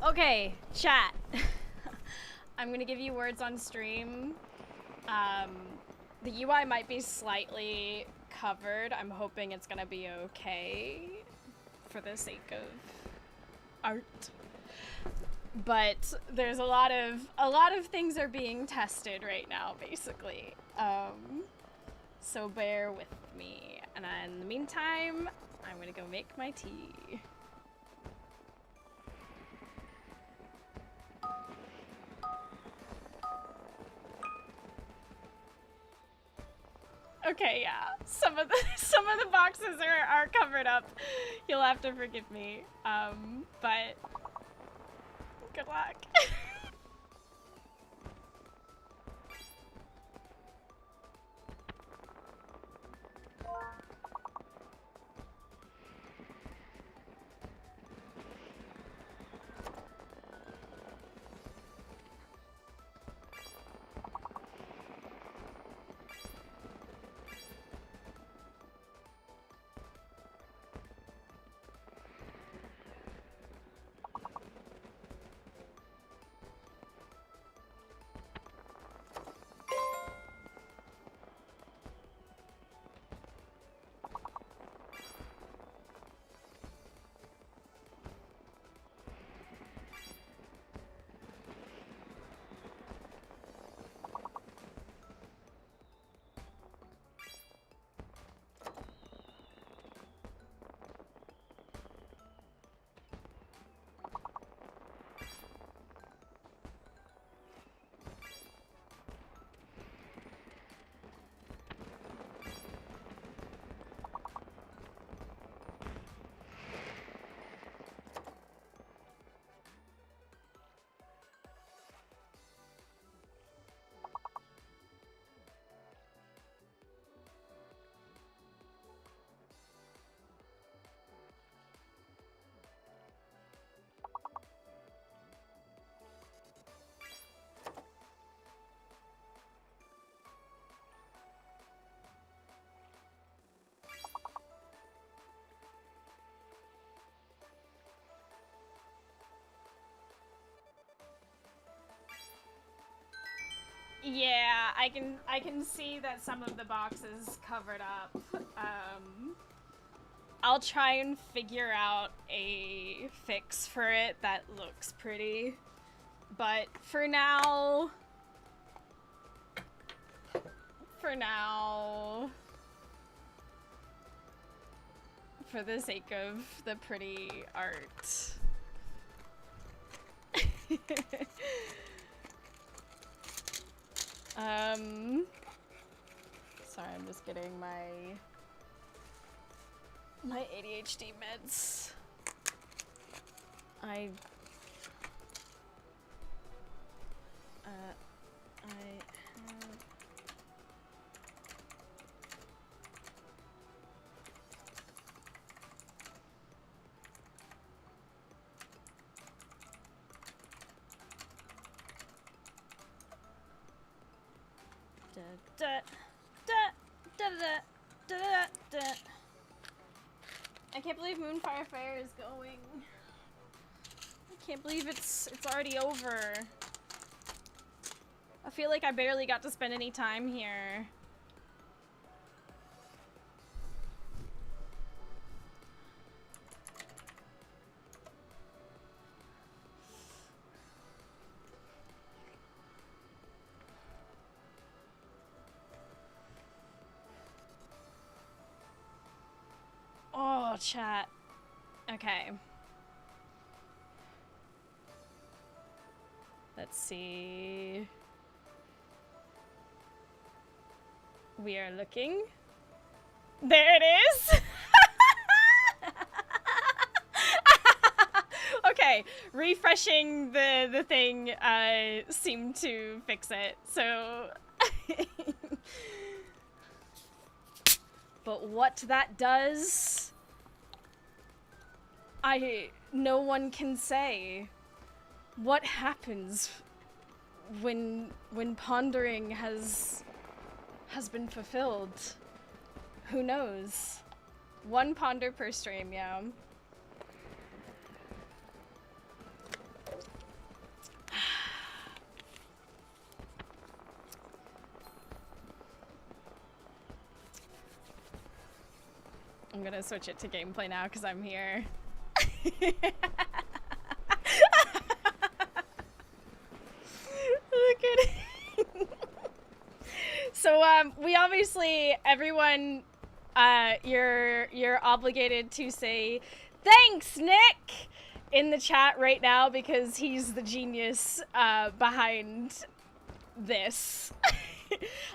Okay, chat. I'm gonna give you words on stream. The UI might be slightly covered. I'm hoping it's gonna be okay for the sake of art. But there's a lot of things are being tested right now, basically. So bear with me. And in the meantime, I'm gonna go make my tea. Okay, yeah. Some of the boxes are covered up. You'll have to forgive me. But good luck. Yeah, I can see that some of the boxes covered up. I'll try and figure out a fix for it that looks pretty. But for now, for the sake of the pretty art. Sorry, I'm just getting my ADHD meds. I have I can't believe Moonfire Fair is going. I can't believe it's already over. I feel like I barely got to spend any time here. Oh, chat. Okay. Let's see. We are looking. There it is! Okay, refreshing the thing seemed to fix it, so... But what that does, no one can say. What happens when pondering has been fulfilled? Who knows? One ponder per stream, yeah. I'm gonna switch it to gameplay now because I'm here. Look at it. So, we obviously, everyone, you're obligated to say, thanks, Nick, in the chat right now because he's the genius, behind this.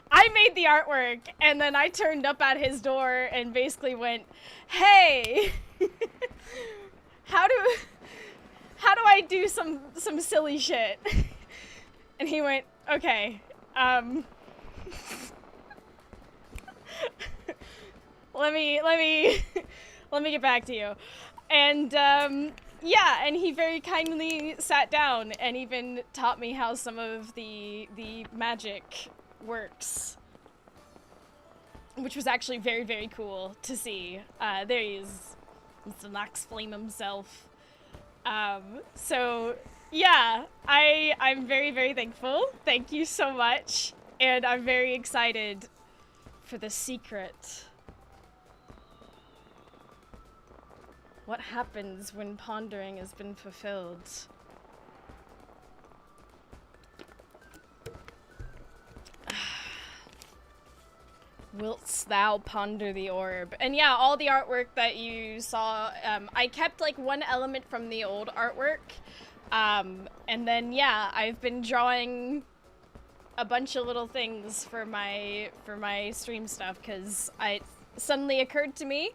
I made the artwork, and then I turned up at his door and basically went, hey, how do I do some silly shit? And he went, okay, let me get back to you. And, yeah, and he very kindly sat down and even taught me how some of the magic works. Which was actually very, very cool to see. There he is. Mr. Nox Flame himself. So, yeah, I'm very, very thankful. Thank you so much. And I'm very excited for the secret. What happens when pondering has been fulfilled? Wilt thou ponder the orb? And yeah, all the artwork that you saw, I kept like one element from the old artwork. And then yeah, I've been drawing a bunch of little things for my stream stuff because it suddenly occurred to me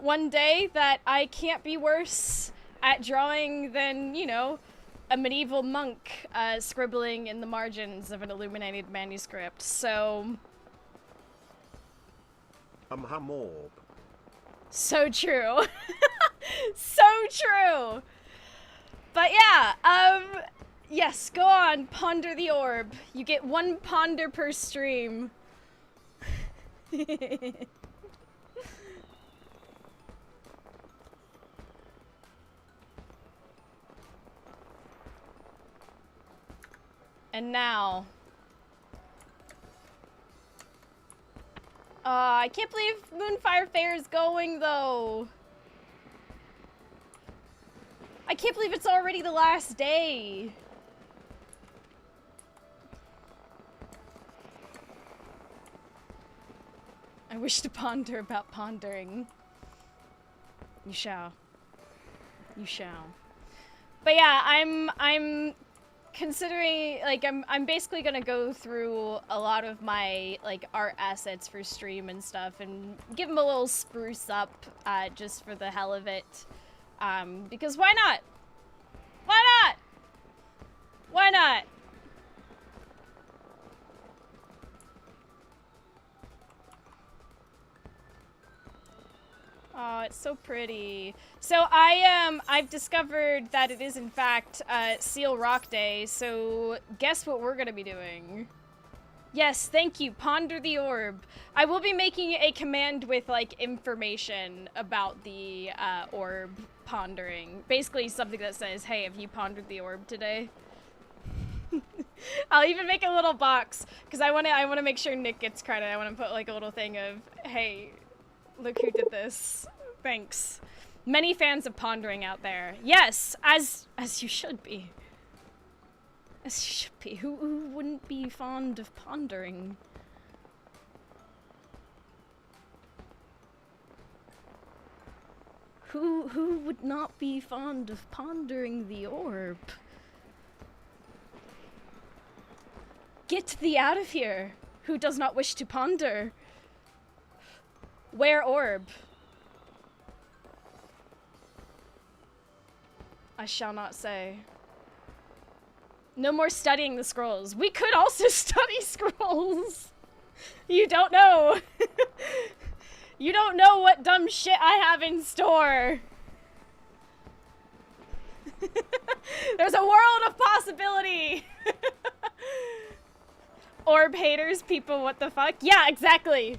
one day that I can't be worse at drawing than, you know, a medieval monk scribbling in the margins of an illuminated manuscript. So Orb. So true. So true. But yeah, yes, go on, ponder the orb. You get 1 ponder per stream. And now, I can't believe Moonfire Fair is going, though. I can't believe it's already the last day. I wish to ponder about pondering. You shall. You shall. But yeah, I'm considering, like, I'm basically gonna go through a lot of my, like, art assets for stream and stuff and give them a little spruce up, just for the hell of it. Because why not? Why not? Why not? Oh, it's so pretty. So I've discovered that it is in fact Seal Rock Day, so guess what we're gonna be doing? Yes, thank you, ponder the orb. I will be making a command with like information about the orb pondering. Basically something that says, hey, have you pondered the orb today? I'll even make a little box, because I wanna make sure Nick gets credit. I wanna put like a little thing of, hey, look who did this. Thanks. Many fans of pondering out there. Yes, as you should be. As you should be. Who wouldn't be fond of pondering? Who would not be fond of pondering the orb? Get thee out of here, who does not wish to ponder. Where orb? I shall not say. No more studying the scrolls. We could also study scrolls. You don't know. You don't know what dumb shit I have in store. There's a world of possibility. Orb haters, people, what the fuck? Yeah, exactly.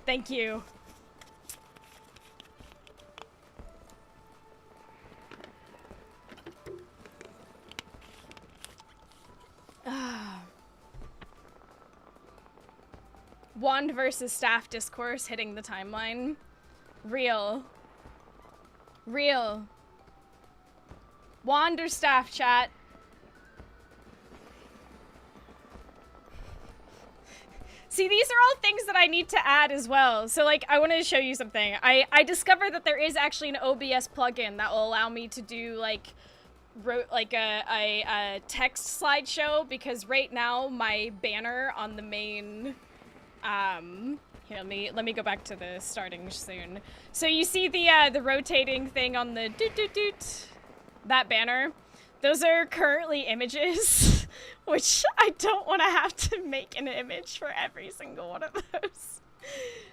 Thank you. Wand versus staff discourse hitting the timeline. Real. Real. Wand or staff, chat? See, these are all things that I need to add as well. So, like, I wanted to show you something. I discovered that there is actually an OBS plugin that will allow me to do, like, a text slideshow, because right now my banner on the main, here, let me go back to the starting soon. So you see the rotating thing on the doot, that banner? Those are currently images, which I don't want to have to make an image for every single one of those.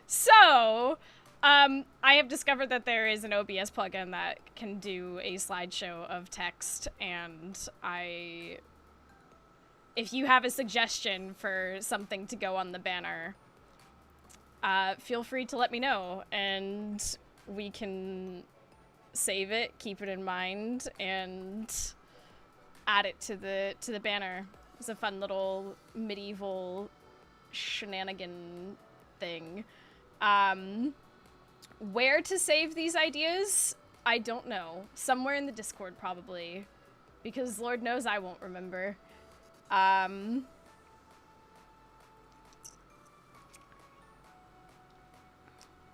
So, I have discovered that there is an OBS plugin that can do a slideshow of text, and if you have a suggestion for something to go on the banner, feel free to let me know, and we can save it, keep it in mind, and add it to the banner. It's a fun little medieval shenanigan thing. Where to save these ideas? I don't know. Somewhere in the Discord, probably. Because Lord knows I won't remember.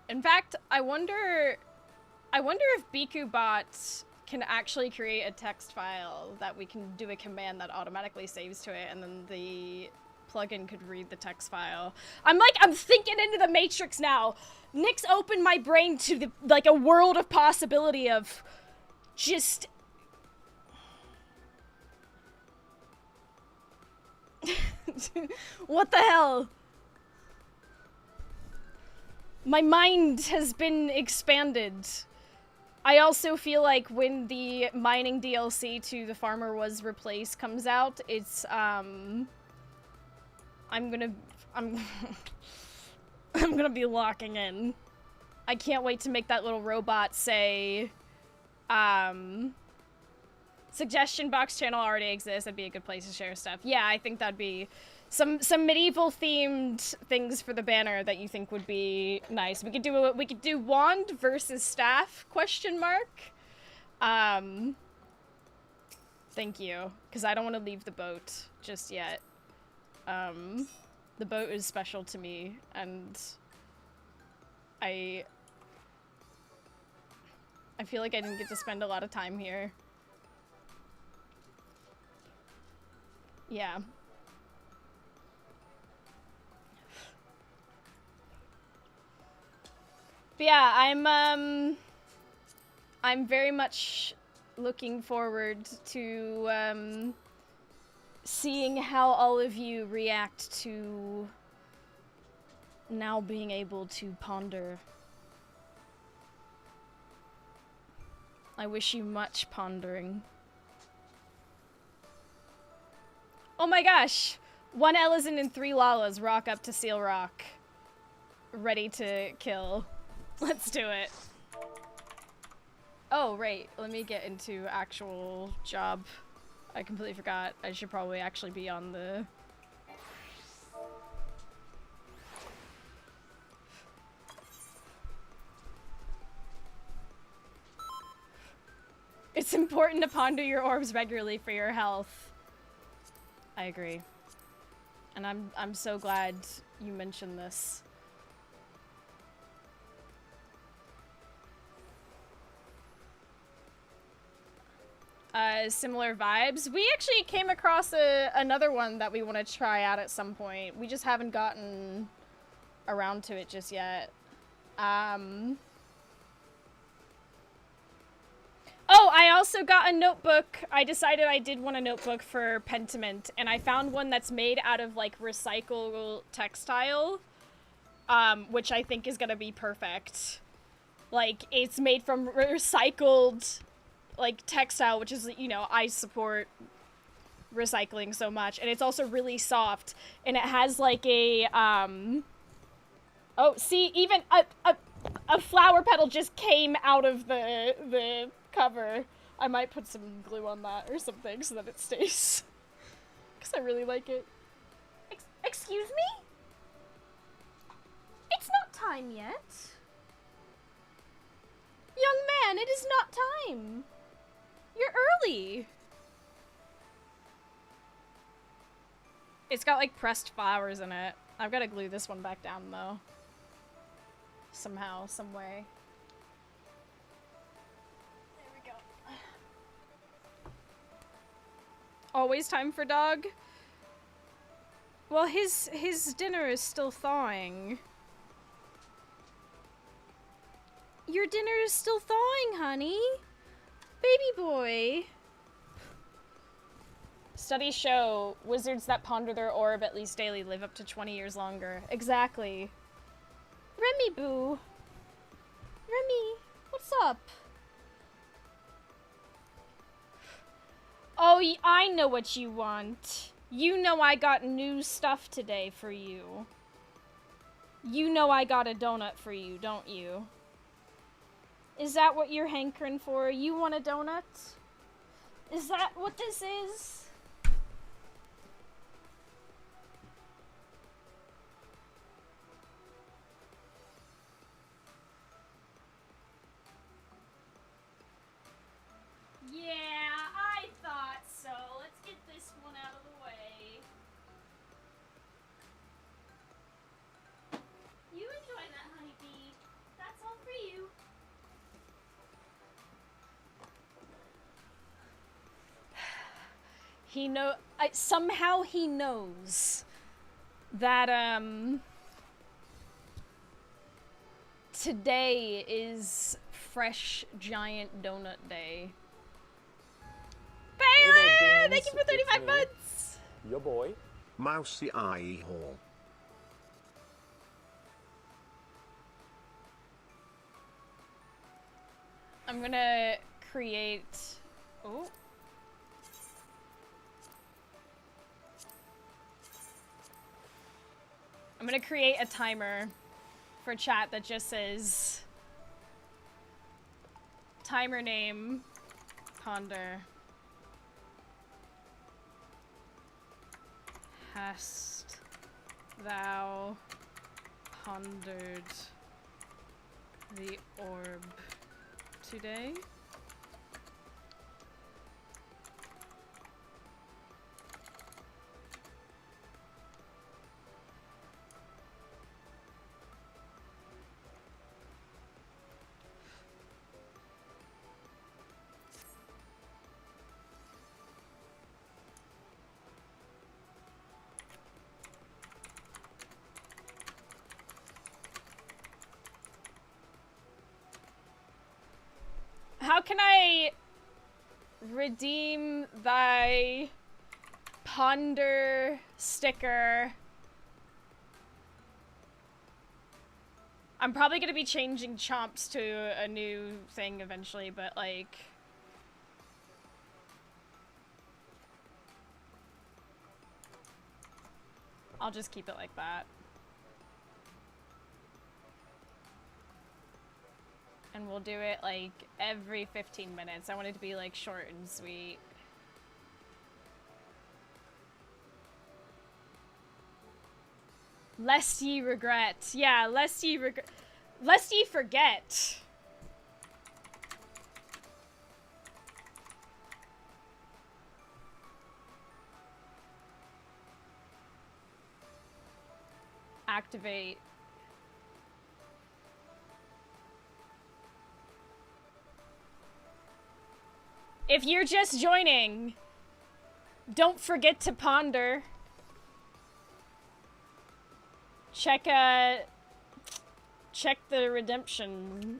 In fact, I wonder if BikuBot can actually create a text file that we can do a command that automatically saves to it, and then the plugin could read the text file. I'm thinking into the Matrix now. Nick's opened my brain to a world of possibility of just... What the hell? My mind has been expanded. I also feel like when the mining DLC to The Farmer Was Replaced comes out, it's, I'm gonna be locking in. I can't wait to make that little robot say, suggestion box channel already exists. That'd be a good place to share stuff. Yeah, I think that'd be some medieval themed things for the banner that you think would be nice. We could do wand versus staff ? Thank you, because I don't want to leave the boat just yet. The boat is special to me, and I feel like I didn't get to spend a lot of time here. Yeah. But yeah, I'm very much looking forward to, seeing how all of you react to now being able to ponder. I wish you much pondering. Oh my gosh! 1 Ellison and 3 Lalas rock up to Seal Rock. Ready to kill. Let's do it. Oh, right. Let me get into actual job. I completely forgot. I should probably actually be on the... It's important to ponder your orbs regularly for your health. I agree. And I'm so glad you mentioned this. Similar vibes. We actually came across another one that we want to try out at some point. We just haven't gotten around to it just yet. Oh, I also got a notebook. I decided I did want a notebook for Pentiment, and I found one that's made out of, like, recycled textile, which I think is gonna be perfect. Like, it's made from recycled, like, textile, which is, you know, I support recycling so much, and it's also really soft, and it has, like, a, oh, see, even a flower petal just came out of the cover. I might put some glue on that or something so that it stays. Because I really like it. Excuse me? It's not time yet. and it is not time. You're early. It's got like pressed flowers in it. I've got to glue this one back down though. Somehow, some way. There we go. Always time for dog? Well, his dinner is still thawing. Your dinner is still thawing, honey. Baby boy. Studies show wizards that ponder their orb at least daily live up to 20 years longer. Exactly. Remy boo. Remy, what's up? Oh, I know what you want. You know I got new stuff today for you. You know I got a donut for you, don't you? Is that what you're hankering for? You want a donut? Is that what this is? Yeah, I thought so. Let's get this one out of the way. You enjoy that, honeybee. That's all for you. Somehow he knows that, today is Fresh Giant Donut Day. Baylor! Thank you for 35 months! Your boy. Mousy Eye Hall. I'm gonna create... Oh. I'm gonna create a timer for chat that just says... Timer name, Ponder. Hast thou pondered the orb today? How can I redeem thy ponder sticker? I'm probably gonna be changing Chomps to a new thing eventually, but like... I'll just keep it like that. And we'll do it like every 15 minutes. I want it to be like short and sweet. Lest ye regret. Yeah, lest ye regret. Lest ye forget. Activate. If you're just joining, don't forget to ponder. Check the redemption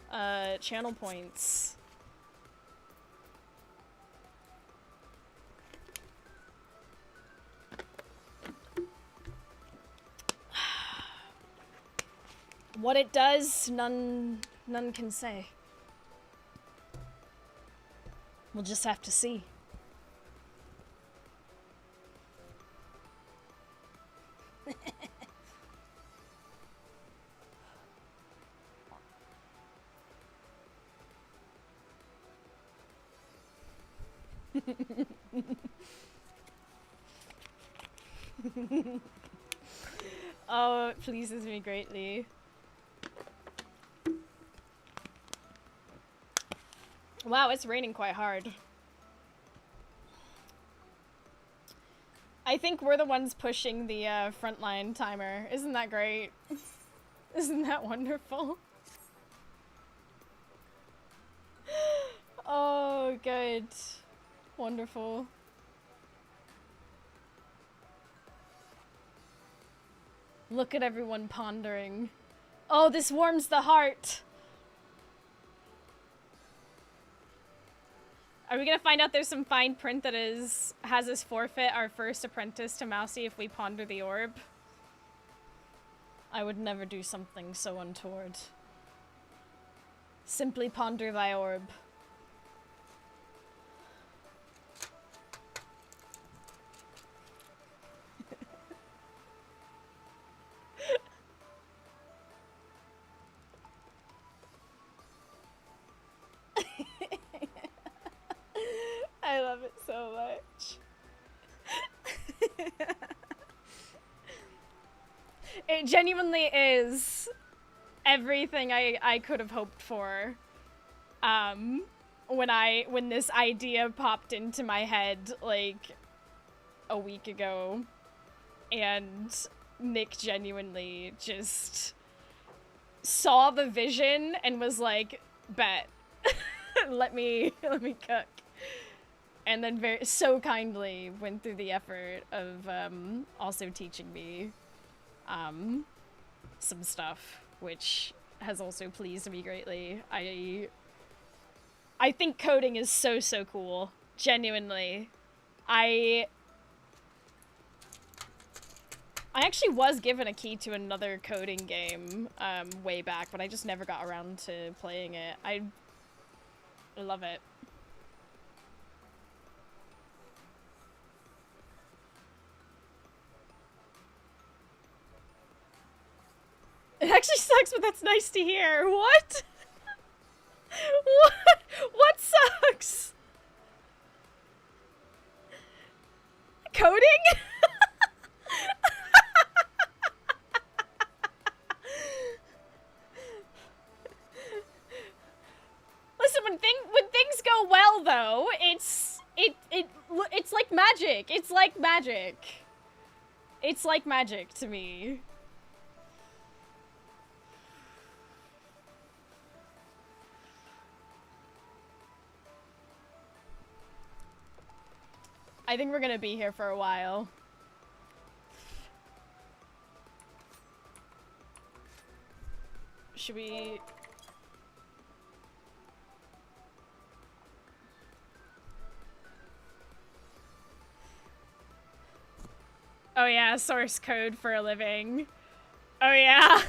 channel points. What it does, none can say. We'll just have to see. Oh, it pleases me greatly. Wow, it's raining quite hard. I think we're the ones pushing the frontline timer. Isn't that great? Isn't that wonderful? Oh, good. Wonderful. Look at everyone pondering. Oh, this warms the heart. Are we gonna find out there's some fine print that has us forfeit our first apprentice to Mousy if we ponder the orb? I would never do something so untoward. Simply ponder thy orb. I love it so much. It genuinely is everything I could have hoped for. When this idea popped into my head like a week ago, and Nick genuinely just saw the vision and was like, bet. let me cook. And then so kindly went through the effort of also teaching me some stuff, which has also pleased me greatly. I think coding is so cool. Genuinely. I actually was given a key to another coding game way back, but I just never got around to playing it. I love it. It actually sucks, but that's nice to hear. What? What sucks? Coding? Listen, when things go well, though, it's like magic. It's like magic. It's like magic to me. I think we're gonna be here for a while. Should we... Oh yeah, source code for a living. Oh yeah.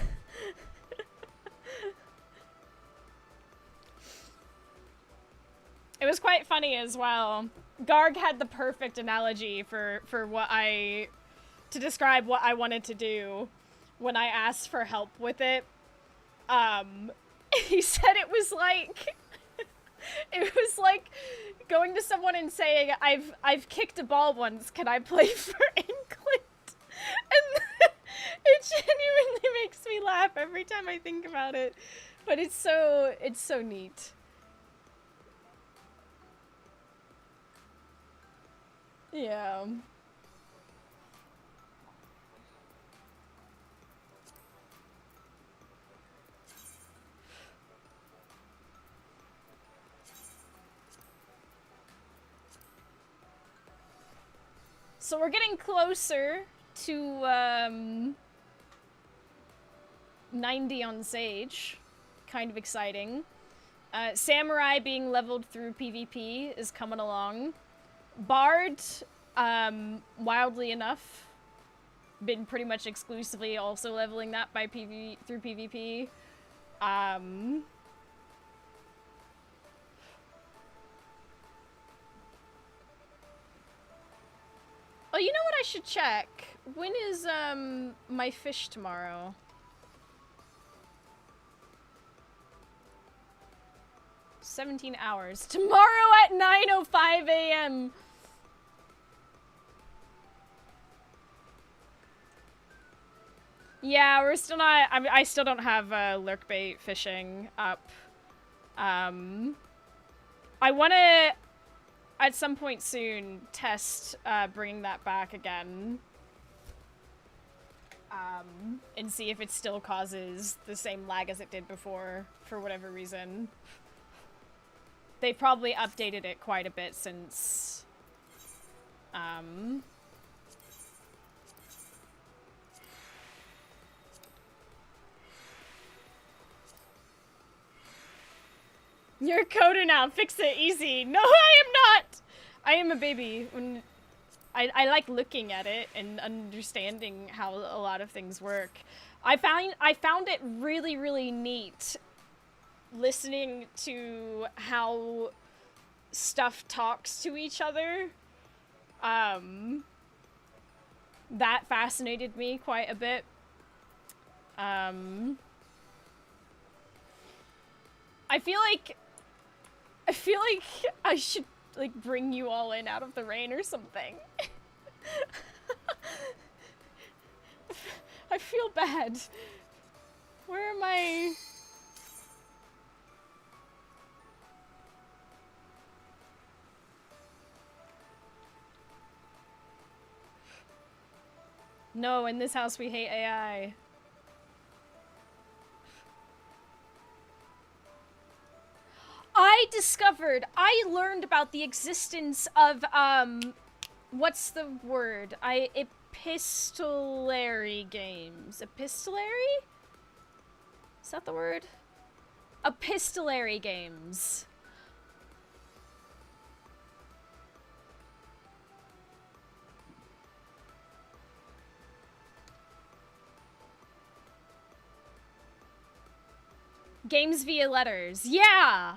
It was quite funny as well. Garg had the perfect analogy for to describe what I wanted to do when I asked for help with it. He said it was like going to someone and saying, I've kicked a ball once, can I play for England? And it genuinely makes me laugh every time I think about it. But it's so neat. Yeah. So we're getting closer to 90 on Sage. Kind of exciting. Samurai being leveled through PvP is coming along. Bard, wildly enough, been pretty much exclusively also leveling that by through PvP. Oh, you know what I should check? When is my fish tomorrow? "17 hours. Tomorrow at 9:05 a.m. Yeah, we're still not... I still don't have lurkbait fishing up. I want to, at some point soon, test bringing that back again. And see if it still causes the same lag as it did before, for whatever reason. They probably updated it quite a bit since... You're a coder now, fix it, easy. No, I am not! I am a baby. I like looking at it and understanding how a lot of things work. I found it really, really neat listening to how stuff talks to each other. That fascinated me quite a bit. I feel like I should like bring you all in out of the rain or something. I feel bad. Where am I? No, in this house we hate AI. I learned about the existence of, what's the word? Epistolary games. Epistolary? Is that the word? Epistolary games. Games via letters. Yeah!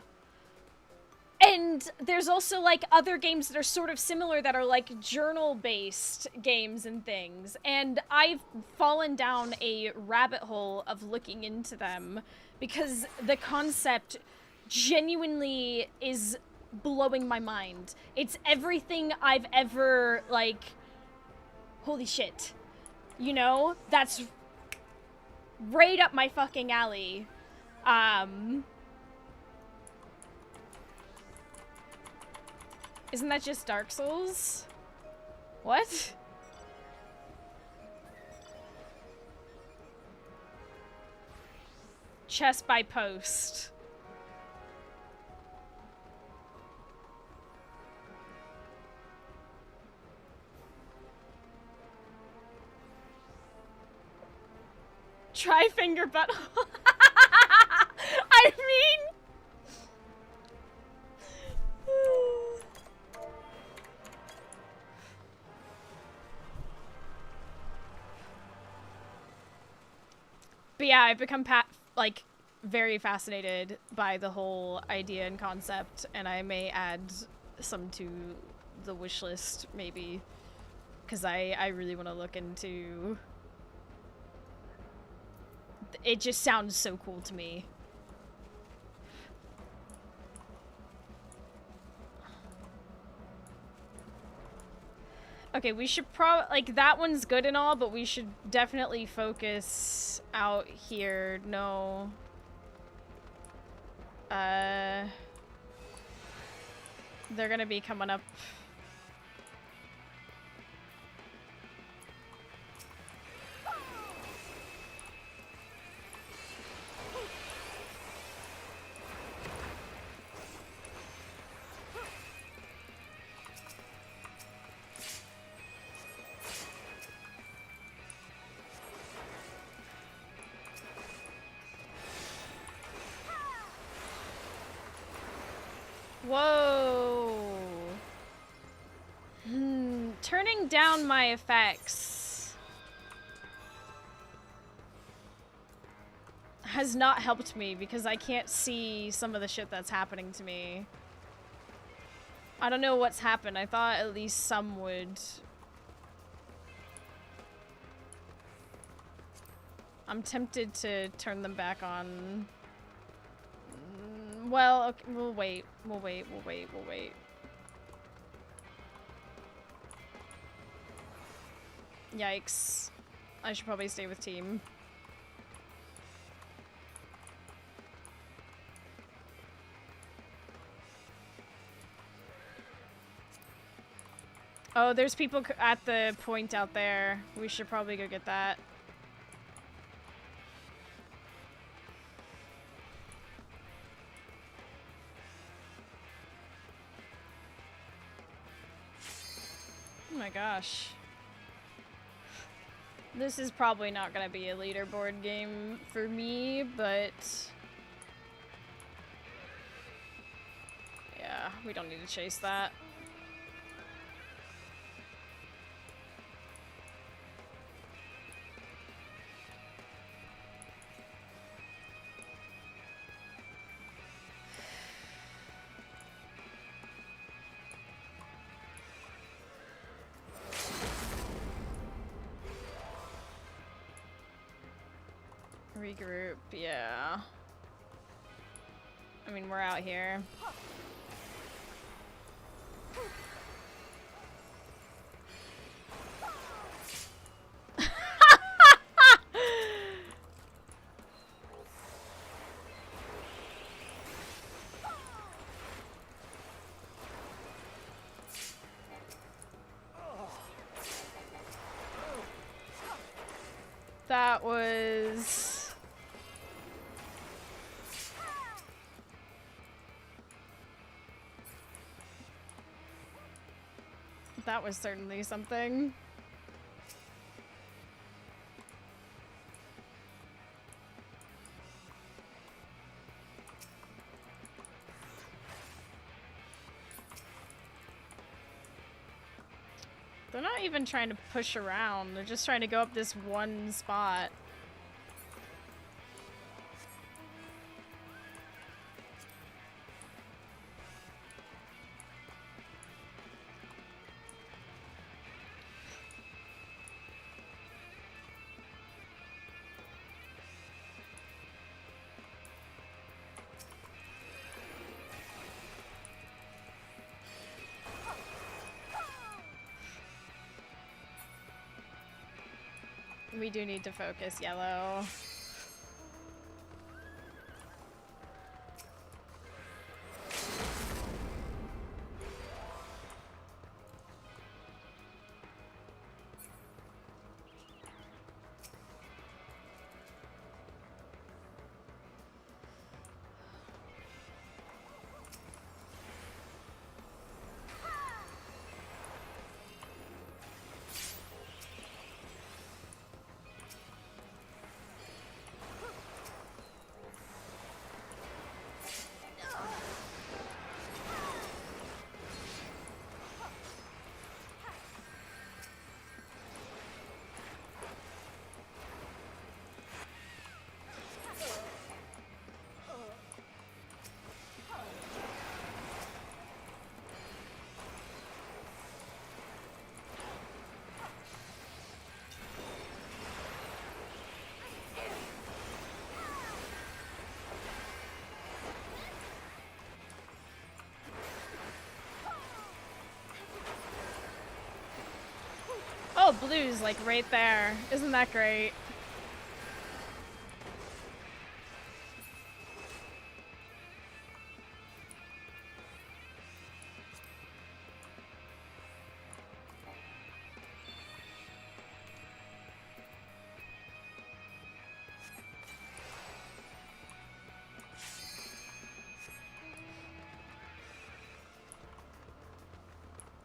And there's also, like, other games that are sort of similar that are, like, journal-based games and things. And I've fallen down a rabbit hole of looking into them because the concept genuinely is blowing my mind. It's everything I've ever, like... Holy shit. You know? That's right up my fucking alley. Isn't that just Dark Souls? What? Chess by post. Try finger butthole. I mean... But yeah, I've become like very fascinated by the whole idea and concept, and I may add some to the wish list maybe, because I really want to look into. It just sounds so cool to me. Okay, we should like, that one's good and all, but we should definitely focus out here. No. They're gonna be coming up. Whoa. Turning down my effects has not helped me because I can't see some of the shit that's happening to me. I don't know what's happened. I thought at least some would. I'm tempted to turn them back on. Well, okay, we'll wait. We'll wait. Yikes. I should probably stay with team. Oh, there's people at the point out there. We should probably go get that. Oh my gosh. This is probably not gonna be a leaderboard game for me, but... yeah, we don't need to chase that. Regroup, yeah. I mean, we're out here. That was... that was certainly something. They're not even trying to push around. They're just trying to go up this one spot. We do need to focus yellow. Oh, blue's like right there. Isn't that great?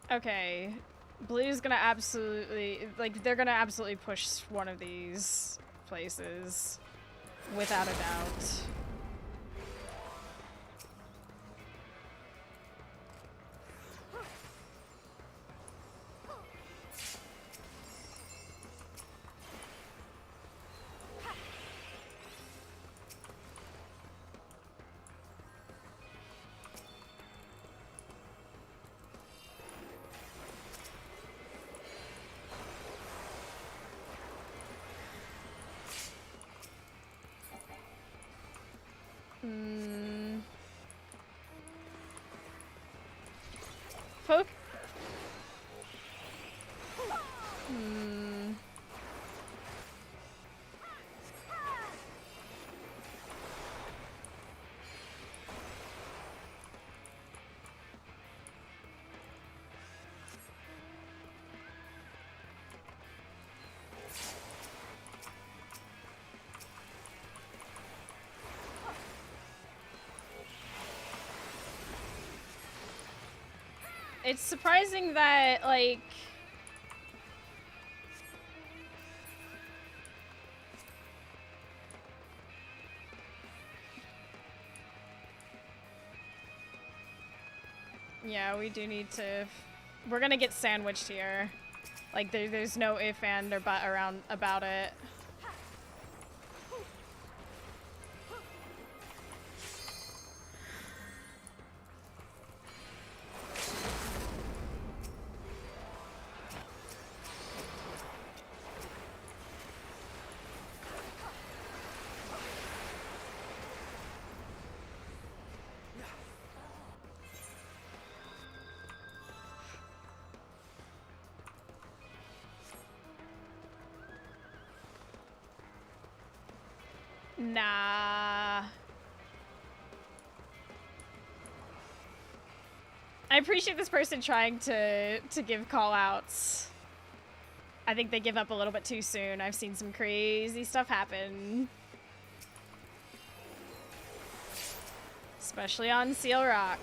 Okay. Blue's gonna absolutely, like, they're gonna absolutely push one of these places. Without a doubt. Poke. It's surprising that, like... Yeah, we do need to... We're gonna get sandwiched here. Like, there's no if, and, or but around about it. Nah. I appreciate this person trying to give call-outs. I think they give up a little bit too soon. I've seen some crazy stuff happen. Especially on Seal Rock.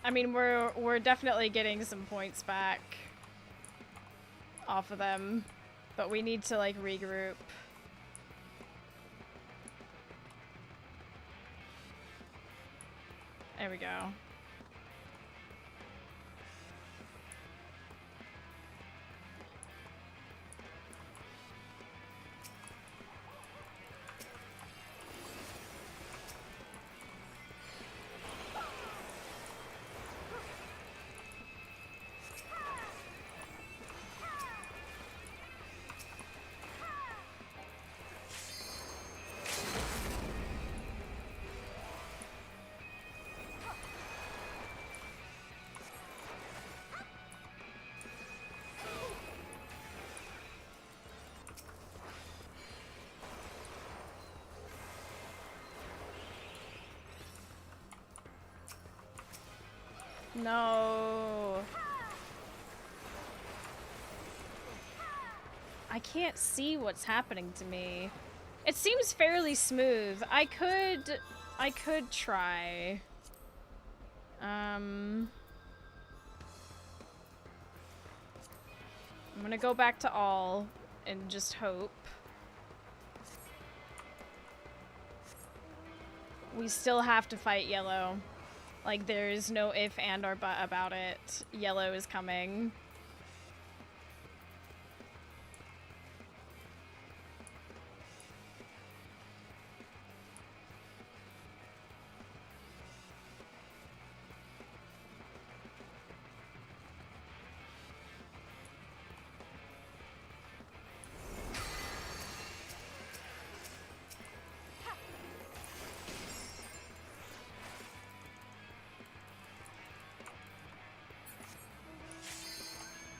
I mean, we're definitely getting some points back off of them, but we need to, like, regroup. There we go. No. I can't see what's happening to me. It seems fairly smooth. I could try. I'm gonna go back to all and just hope. We still have to fight yellow. Like, there's no if, and, or but about it. Yellow is coming.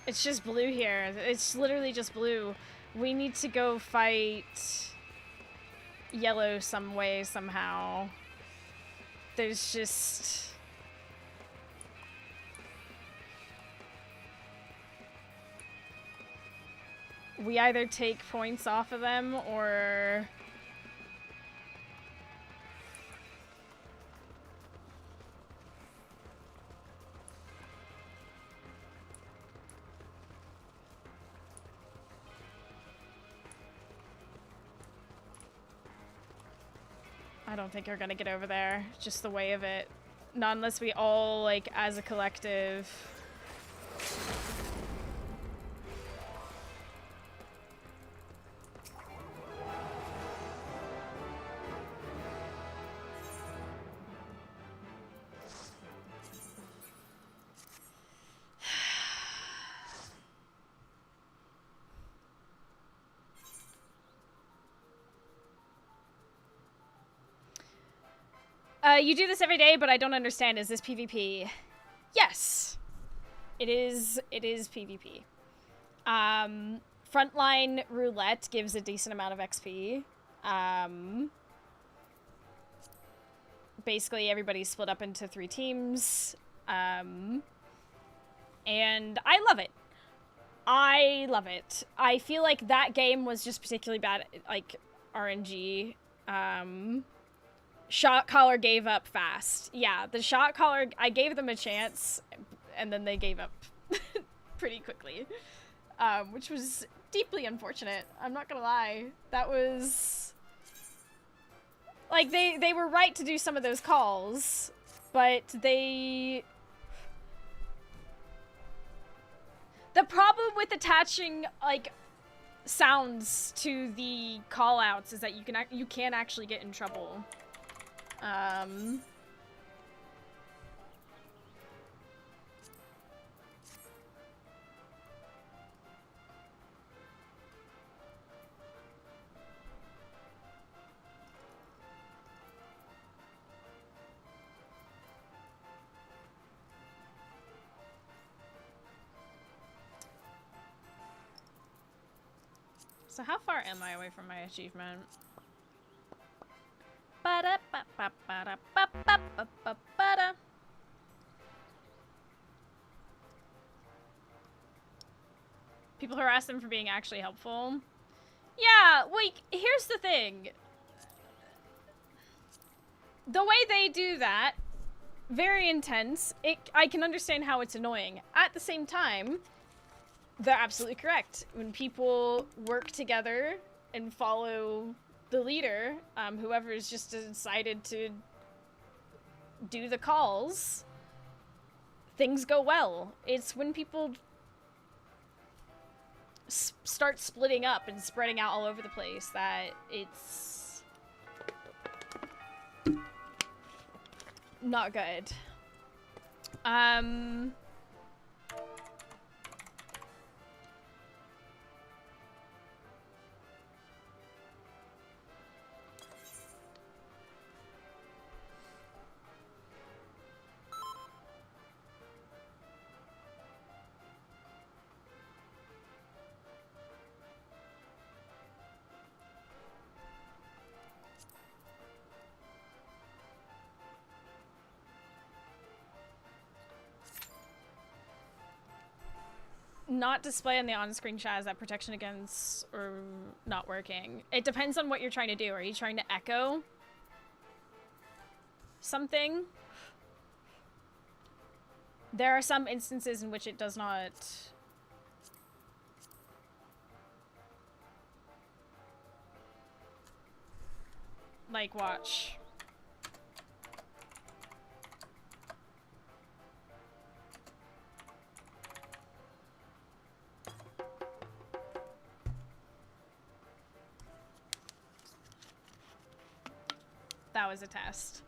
It's just blue here. It's literally just blue. We need to go fight yellow some way, somehow. There's just... we either take points off of them or... I don't think you're gonna get over there. Just the way of it. Not unless we all, like, as a collective... You do this every day, but I don't understand. Is this PvP? Yes. It is PvP. Frontline roulette gives a decent amount of XP. Basically, everybody's split up into 3 teams. And I love it. I love it. I feel like that game was just particularly bad, like, RNG. Shot caller gave up fast. Yeah, the shot caller, I gave them a chance, and then they gave up pretty quickly, which was deeply unfortunate. I'm not gonna lie. That was... Like, they were right to do some of those calls, but they... The problem with attaching, like, sounds to the call-outs is that you can actually get in trouble. So how far am I away from my achievement? People harass them for being actually helpful. Yeah, like, here's the thing. The way they do that, very intense. I can understand how it's annoying. At the same time, they're absolutely correct. When people work together and follow the leader, whoever's just decided to do the calls, things go well. It's when people start splitting up and spreading out all over the place that it's not good. Not display on the on-screen chat, is that protection against or not working? It depends on what you're trying to do. Are you trying to echo something? There are some instances in which it does not. Like, watch. That was a test.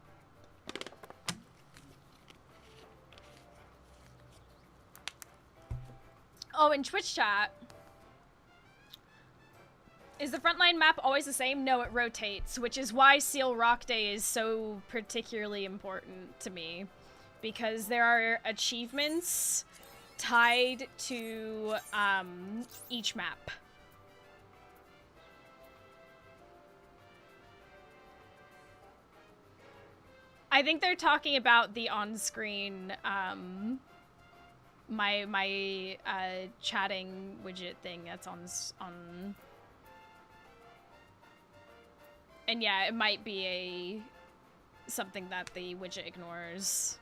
Oh, in Twitch chat, is the frontline map always the same? No, it rotates, which is why Seal Rock Day is so particularly important to me, because there are achievements tied to each map. I think they're talking about the on-screen my chatting widget thing that's on. And yeah, it might be something that the widget ignores.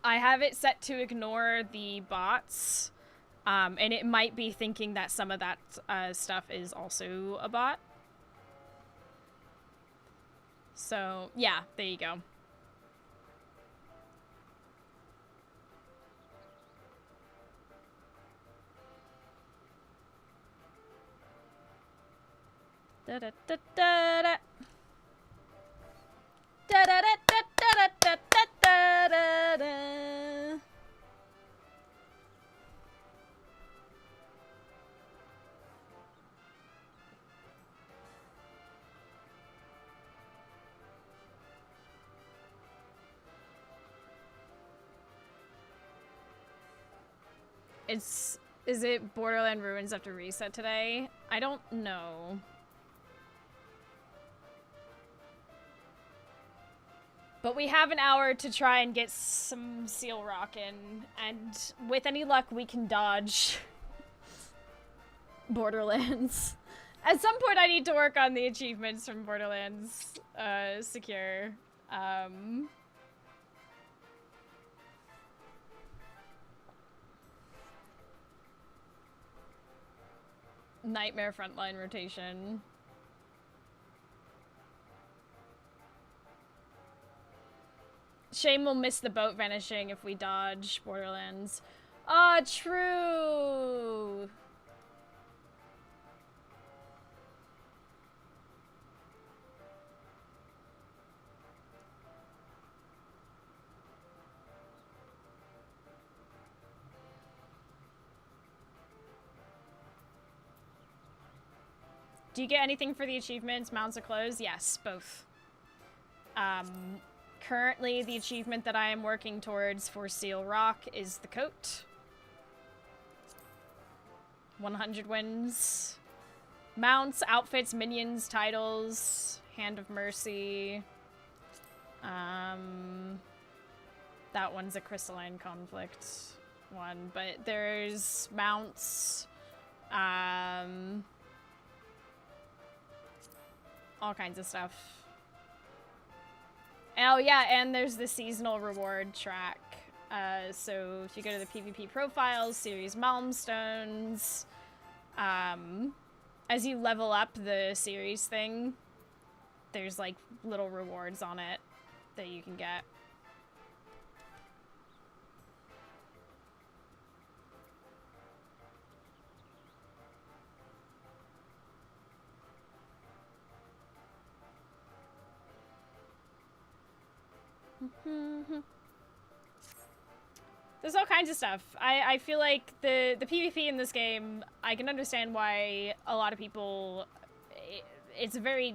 I have it set to ignore the bots, and it might be thinking that some of that stuff is also a bot. So, yeah, there you go. Da da da da da. Da da da da da da da da da. Is it Borderland Ruins have to reset today? I don't know. But we have an hour to try and get some Seal Rock in, and with any luck, we can dodge Borderlands. At some point, I need to work on the achievements from Borderlands Secure. Nightmare frontline rotation. Shame we'll miss the boat vanishing if we dodge Borderlands. Ah, true! Do you get anything for the achievements, mounts or clothes? Yes, both. Currently, the achievement that I am working towards for Seal Rock is the coat. 100 wins. Mounts, outfits, minions, titles, Hand of Mercy. That one's a Crystalline Conflict one, but there's mounts, all kinds of stuff. Oh yeah, and there's the seasonal reward track. So if you go to the PvP profiles, series milestones, as you level up the series thing, there's like little rewards on it that you can get. There's all kinds of stuff. I feel like the PvP in this game, I can understand why a lot of people, it's a very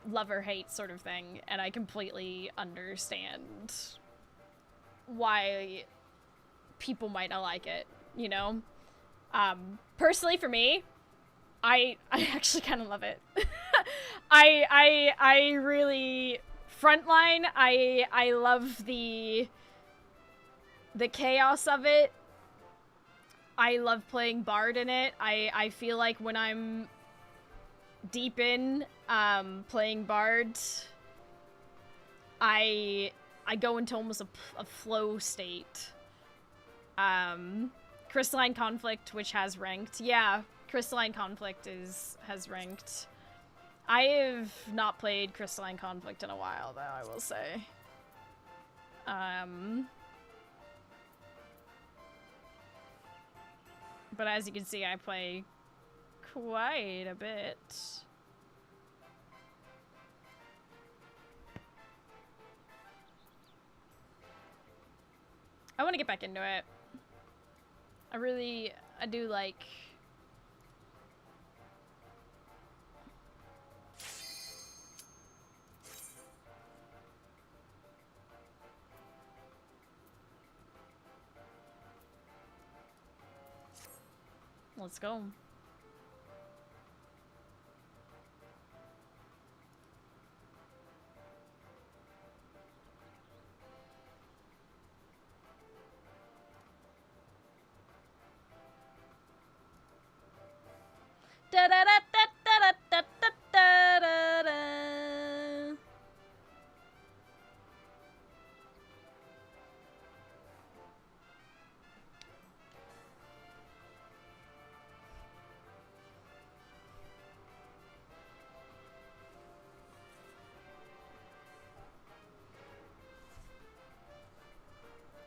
love or hate sort of thing, and I completely understand why people might not like it, you know? Personally for me, I actually kind of love it. I really, Frontline, I love the chaos of it. I love playing Bard in it. I feel like when I'm deep in playing Bard, I go into almost a flow state. Crystalline Conflict, which has ranked. Yeah, Crystalline Conflict has ranked. I have not played Crystalline Conflict in a while, though, I will say. But as you can see, I play quite a bit. I want to get back into it. I do like... Let's go. Da da da da da da da da da da.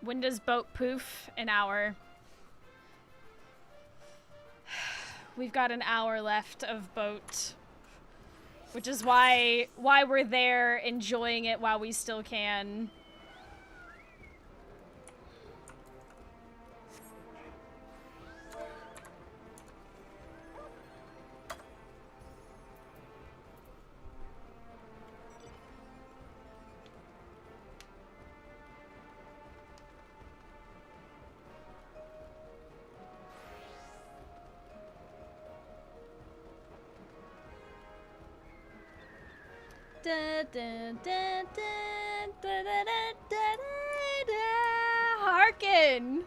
When does boat poof? An hour. We've got an hour left of boat, which is why we're there enjoying it while we still can. Da, da, da, da, da, da, da, da, da. Harkin!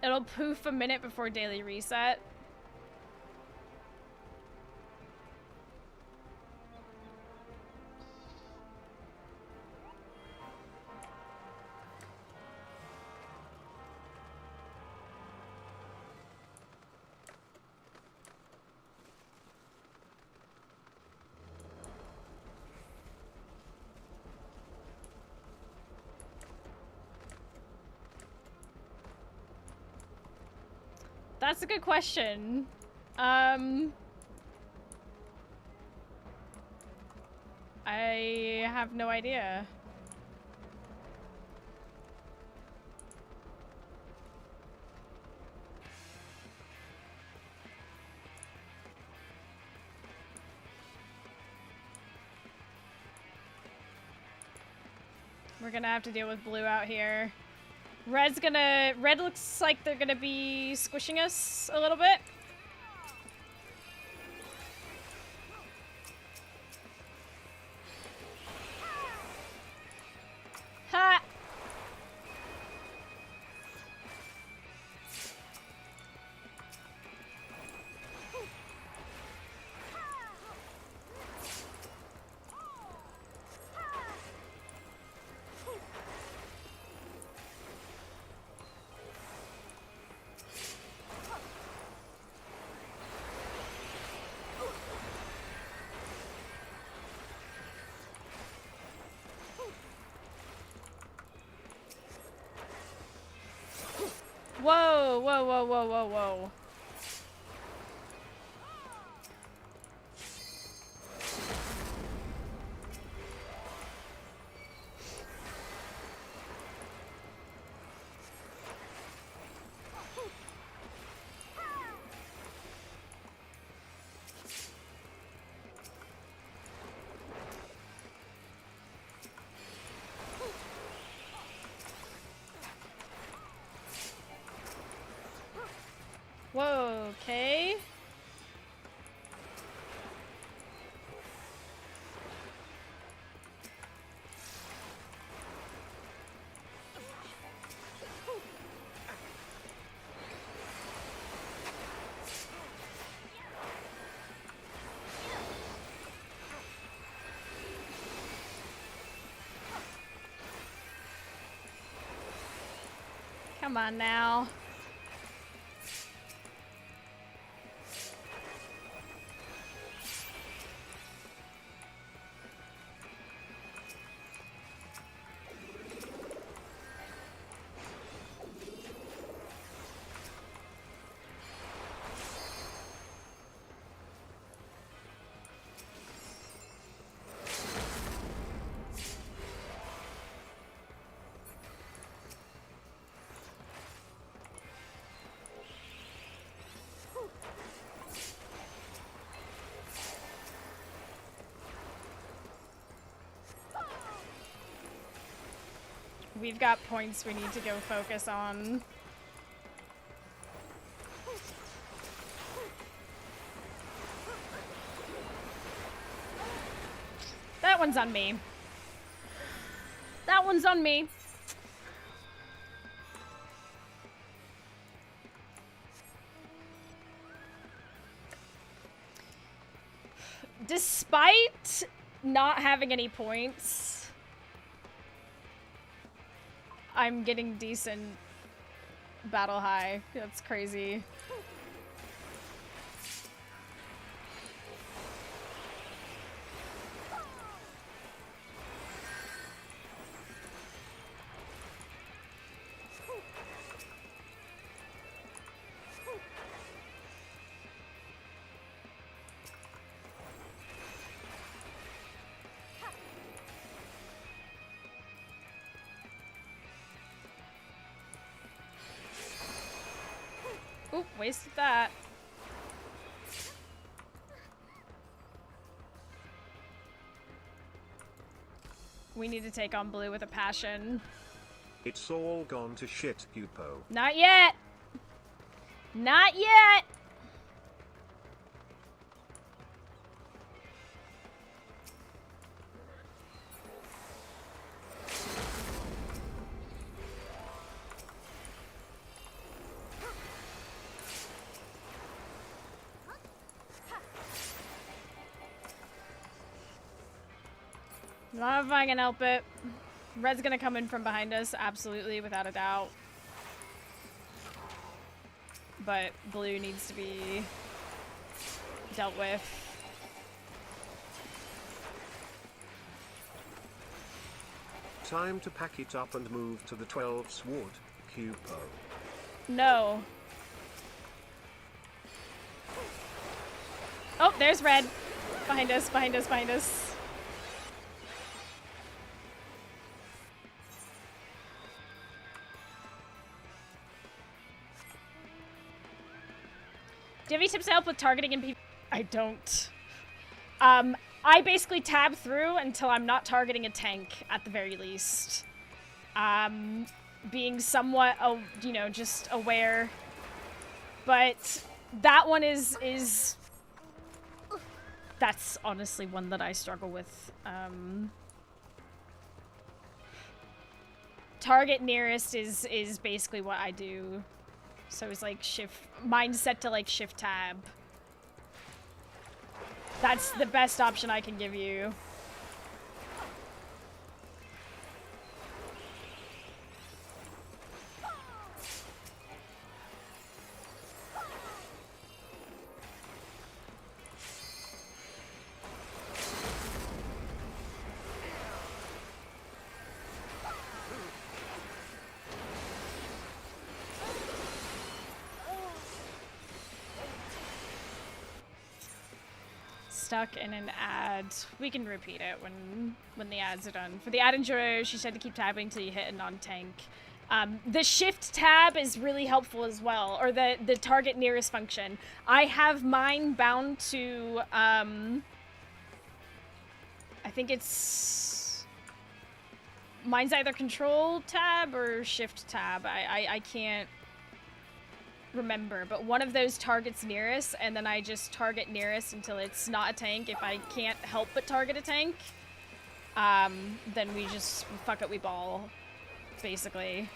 It'll poof a minute before daily reset. That's a good question. I have no idea. We're gonna have to deal with blue out here. Red looks like they're gonna be squishing us a little bit. Ha! Whoa, whoa, whoa, whoa, whoa, whoa. Whoa, okay. Come on now. We've got points we need to go focus on. one's on me. That one's on me. Despite not having any points, I'm getting decent battle high. That's crazy. Oop, wasted that. We need to take on blue with a passion. It's all gone to shit, Hupo. Not yet! Not yet! Not if I can help it. Red's gonna come in from behind us, absolutely, without a doubt. But blue needs to be dealt with. Time to pack it up and move to the 12's wood, Hupo. No. Oh, there's red. Behind us, behind us, behind us. Do you have any tips to help with targeting in PvP? I don't. I basically tab through until I'm not targeting a tank, at the very least. Being somewhat, you know, just aware. But that one is... That's honestly one that I struggle with. Target nearest is basically what I do. So it's like shift, mine's set to like shift tab. That's the best option I can give you. Stuck in an ad. We can repeat it when the ads are done. For the ad enjoyer, she said to keep tabbing till you hit a non-tank. The shift tab is really helpful as well, or the target nearest function. I have mine bound to, I think it's, mine's either control tab or shift tab. I can't remember, but one of those targets nearest, and then I just target nearest until it's not a tank. If I can't help but target a tank, then we just, fuck it, we ball, basically.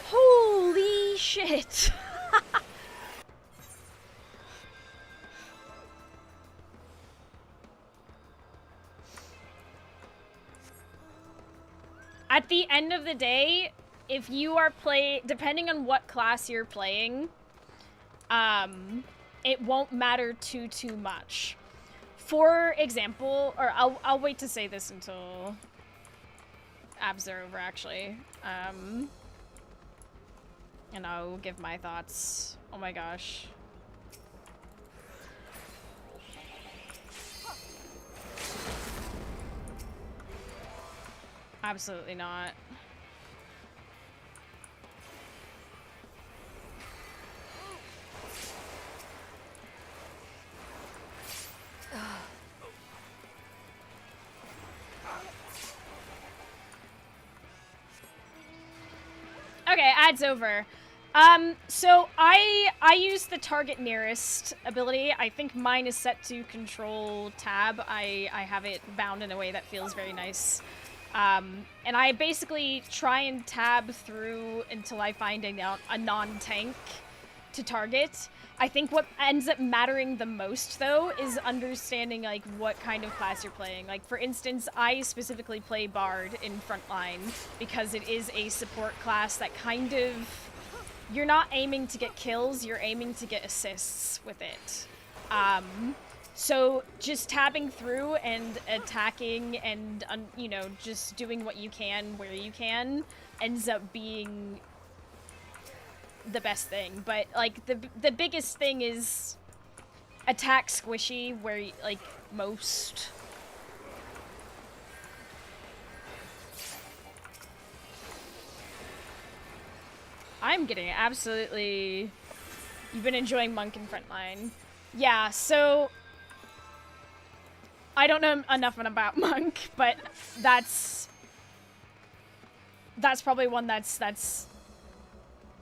Holy shit! At the end of the day, if you are depending on what class you're playing, it won't matter too much. For example, or I'll wait to say this until abs are over, actually. And I'll give my thoughts. Oh my gosh. Absolutely not. Okay, ad's over. So I use the target nearest ability. I think mine is set to control tab. I have it bound in a way that feels very nice. And I basically try and tab through until I find a non-tank to target. I think what ends up mattering the most, though, is understanding, like, what kind of class you're playing. Like, for instance, I specifically play Bard in Frontline because it is a support class that kind of... You're not aiming to get kills, you're aiming to get assists with it. So just tabbing through and attacking and, you know, just doing what you can where you can ends up being the best thing. But, like, the biggest thing is attack squishy where, like, most... I'm getting absolutely... You've been enjoying Monk in Frontline. Yeah, so... I don't know enough about Monk, but that's probably one that's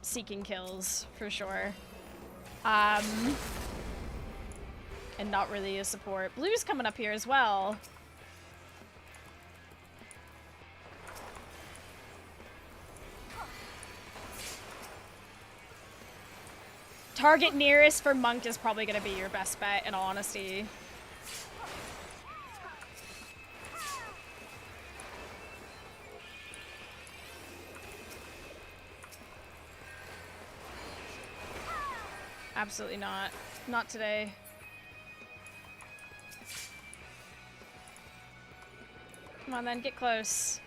seeking kills, for sure. And not really a support. Blue's coming up here as well. Target nearest for Monk is probably going to be your best bet, in all honesty. Absolutely not. Not today. Come on then, get close.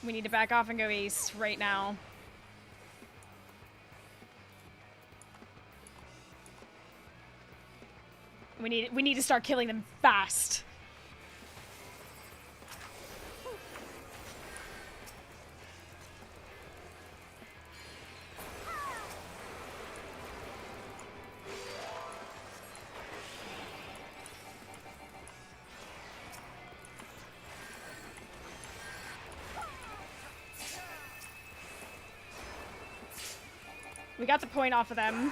We need to back off and go east right now. We need to start killing them fast. We got the point off of them.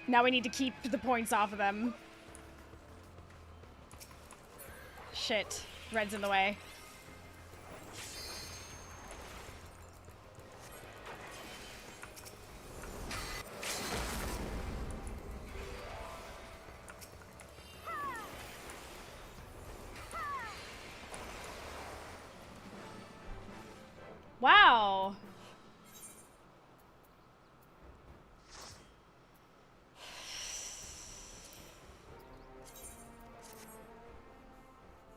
Now we need to keep the points off of them. Shit. Red's in the way. Wow.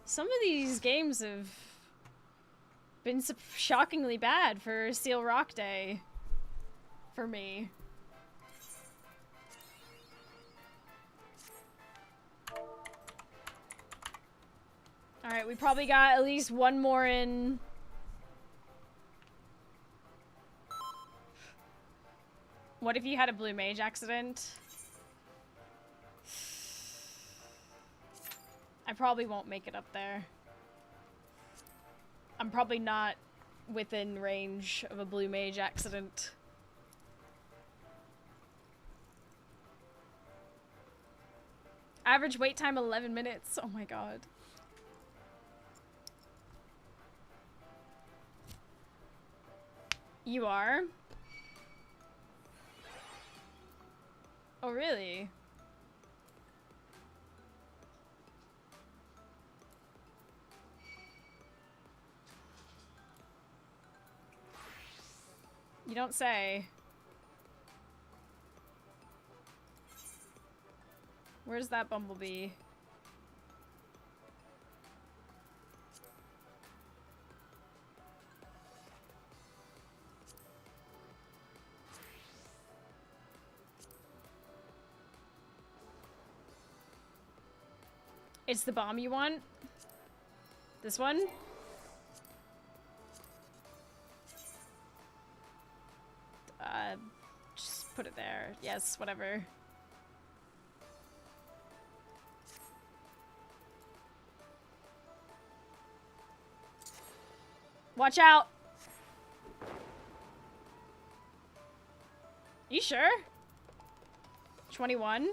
Some of these games have been shockingly bad for Seal Rock Day. For me. Alright, we probably got at least one more in. What if you had a blue mage accident? I probably won't make it up there. I'm probably not within range of a blue mage accident. Average wait time 11 minutes. Oh my god. You are? Oh, really? You don't say. Where's that bumblebee? It's the bomb you want? This one? Just put it there. Yes, whatever. Watch out! You sure? 21?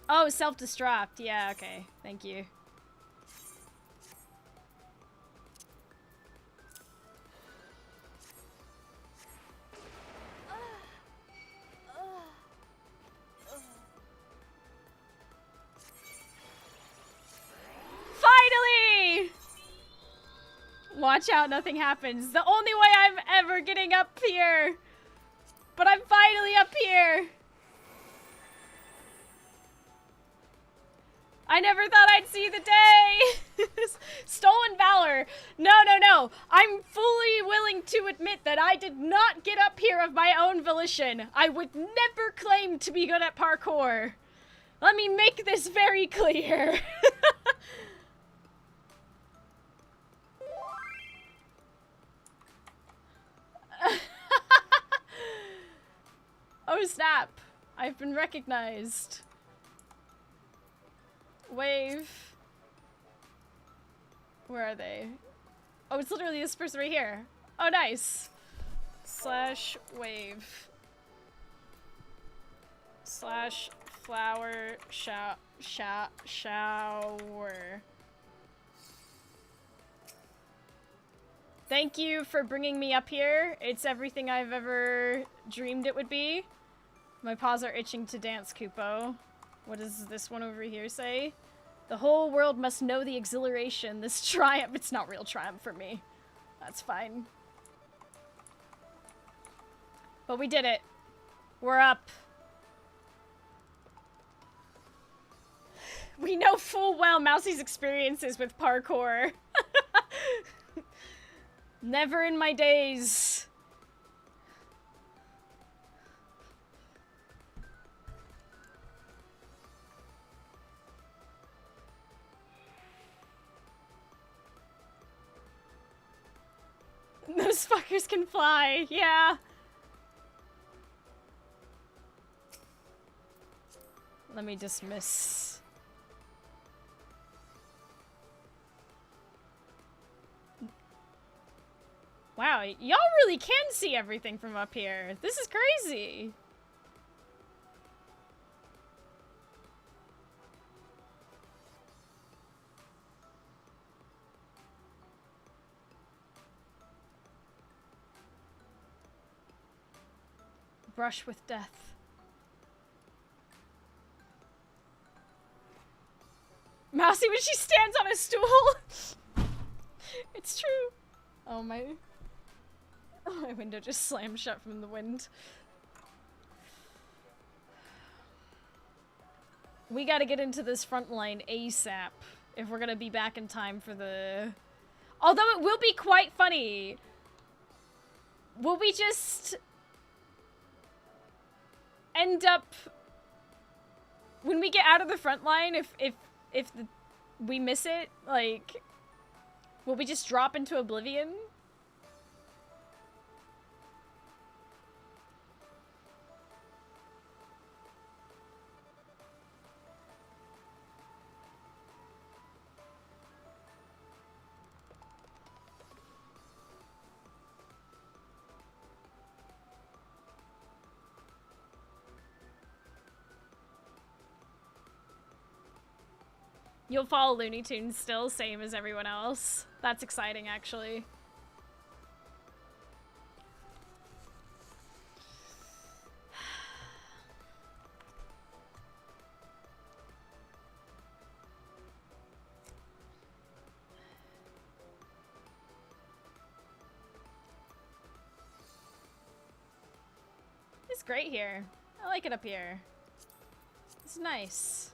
Oh, self-destruct. Yeah, okay. Thank you. Finally! Watch out, nothing happens. The only way I'm ever getting up here. But I'm finally up here. I never thought I'd see the day! Stolen valor! No, no, no! I'm fully willing to admit that I did not get up here of my own volition. I would never claim to be good at parkour. Let me make this very clear. Oh snap! I've been recognized. Wave. Where are they? Oh, it's literally this person right here. Oh, nice. Slash wave. Slash flower shower. Thank you for bringing me up here. It's everything I've ever dreamed it would be. My paws are itching to dance, Kupo. What does this one over here say? The whole world must know the exhilaration, this triumph. It's not real triumph for me. That's fine. But we did it. We're up. We know full well Mousie's experiences with parkour. Never in my days. Those fuckers can fly, yeah. Let me dismiss. Wow, y'all really can see everything from up here. This is crazy. Brush with death. Mousy when she stands on a stool. It's true. Oh my window just slammed shut from the wind. We gotta get into this front line ASAP if we're gonna be back in time for the... Although it will be quite funny. Will we just end up when we get out of the front line, we miss it, like, will we just drop into oblivion? You'll follow Looney Tunes still, same as everyone else. That's exciting, actually. It's great here. I like it up here. It's nice.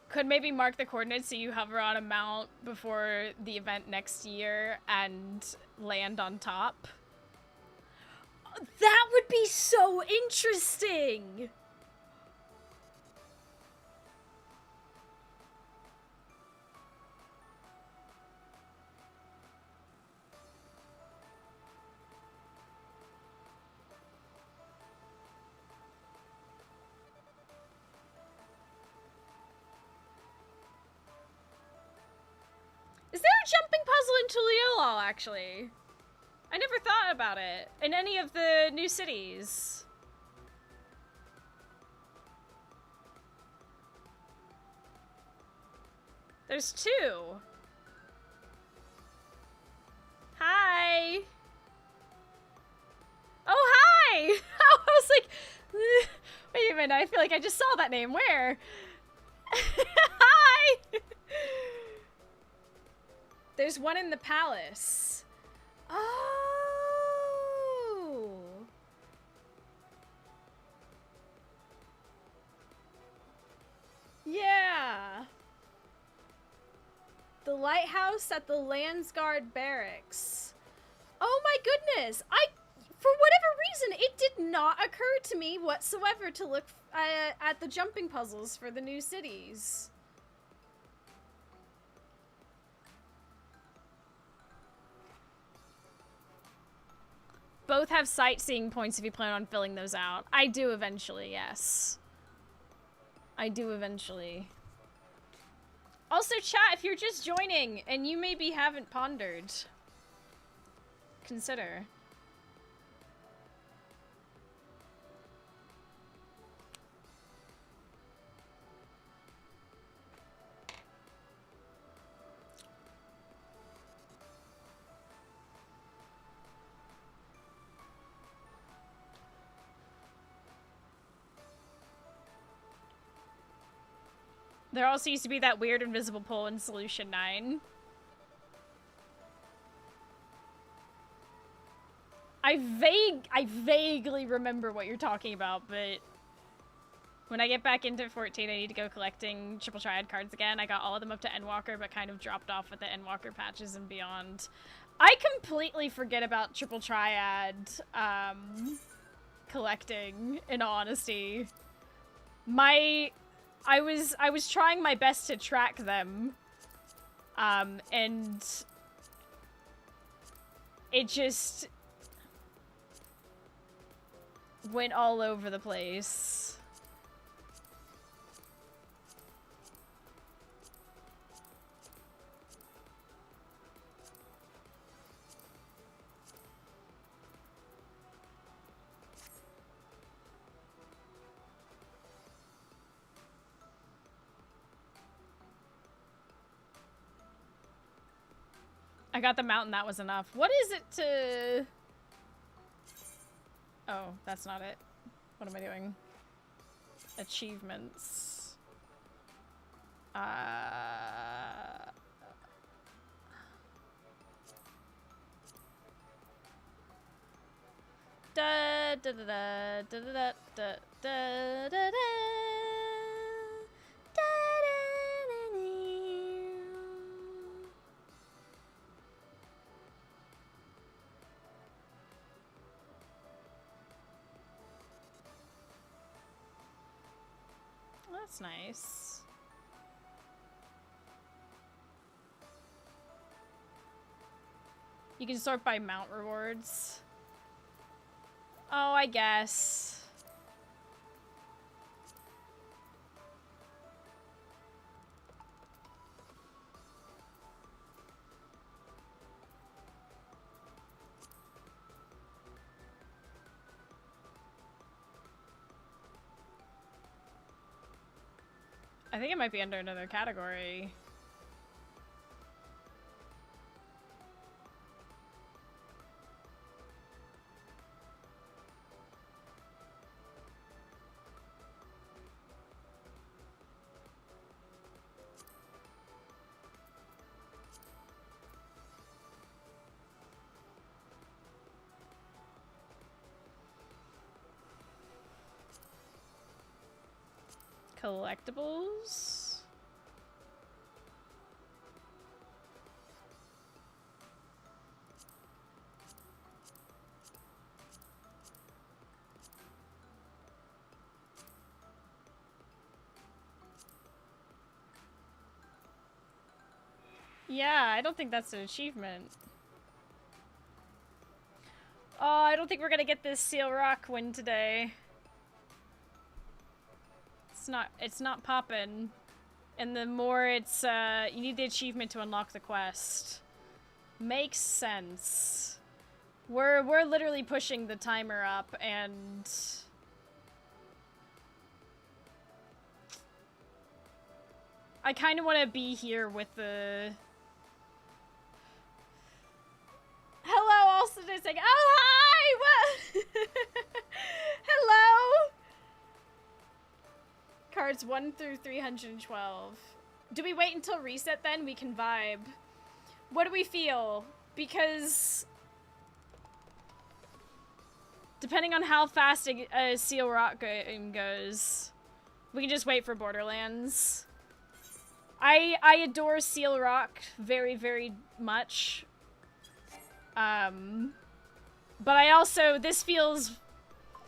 Could maybe mark the coordinates so you hover on a mount before the event next year and land on top. That would be so interesting! Is there a jumping puzzle in Tuliolol, actually? I never thought about it in any of the new cities. There's two. Hi. Oh, hi! I was like, wait a minute, I feel like I just saw that name. Where? Hi! There's one in the palace. Oh! Yeah! The lighthouse at the Landsguard Barracks. Oh my goodness! For whatever reason, it did not occur to me whatsoever to look at the jumping puzzles for the new cities. Both have sightseeing points if you plan on filling those out. I do eventually, yes. I do eventually. Also, chat, if you're just joining and you maybe haven't pondered, consider. There also used to be that weird invisible pole in Solution 9. I vaguely remember what you're talking about, but when I get back into 14, I need to go collecting Triple Triad cards again. I got all of them up to Endwalker, but kind of dropped off with the Endwalker patches and beyond. I completely forget about Triple Triad collecting, in all honesty. I was trying my best to track them, and it just went all over the place. I got the mountain, that was enough. What is it to... Oh, that's not it. What am I doing? Achievements. Da da da da da da da da da da. That's nice. You can sort by mount rewards. Oh, I guess. I think it might be under another category. Collectibles? Yeah, I don't think that's an achievement. Oh, I don't think we're gonna get this Seal Rock win today. It's not poppin'. And the more it's, you need the achievement to unlock the quest. Makes sense. We're literally pushing the timer up, and I kind of want to be here with the... Hello, also just saying, oh, hi! What? Hello! Cards 1 through 312. Do we wait until reset then? We can vibe. What do we feel? Because depending on how fast a Seal Rock game goes, we can just wait for Borderlands. I adore Seal Rock very, very much. But I also, this feels...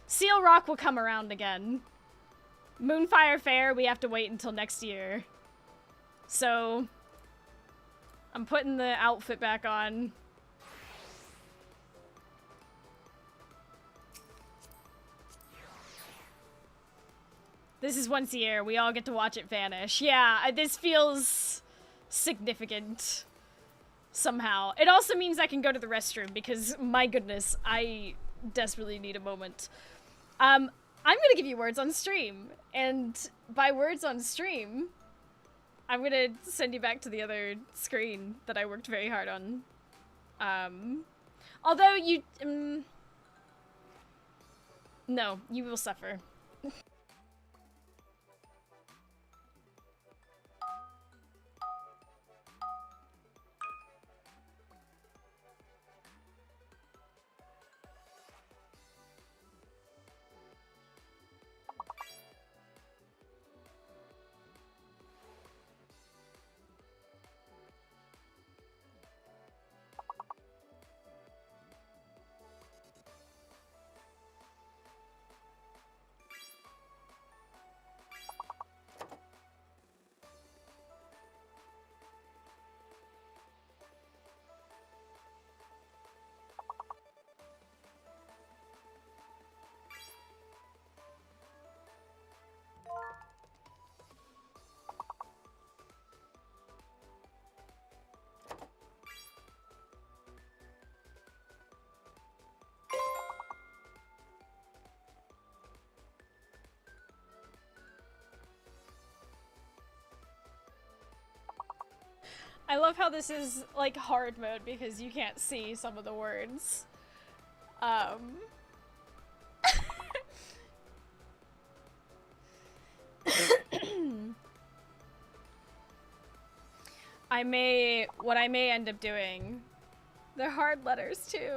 Seal Rock will come around again. Moonfire Fair, we have to wait until next year. So, I'm putting the outfit back on. This is once a year. We all get to watch it vanish. Yeah, this feels significant somehow. It also means I can go to the restroom because, my goodness, I desperately need a moment. I'm gonna give you words on stream, and by words on stream, I'm gonna send you back to the other screen that I worked very hard on. Although you, no, you will suffer. I love how this is, like, hard mode because you can't see some of the words. What I may end up doing, they're hard letters too.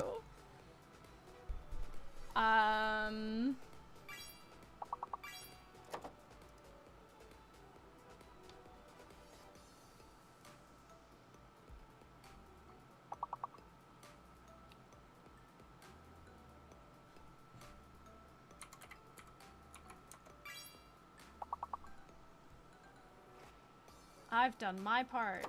I've done my part.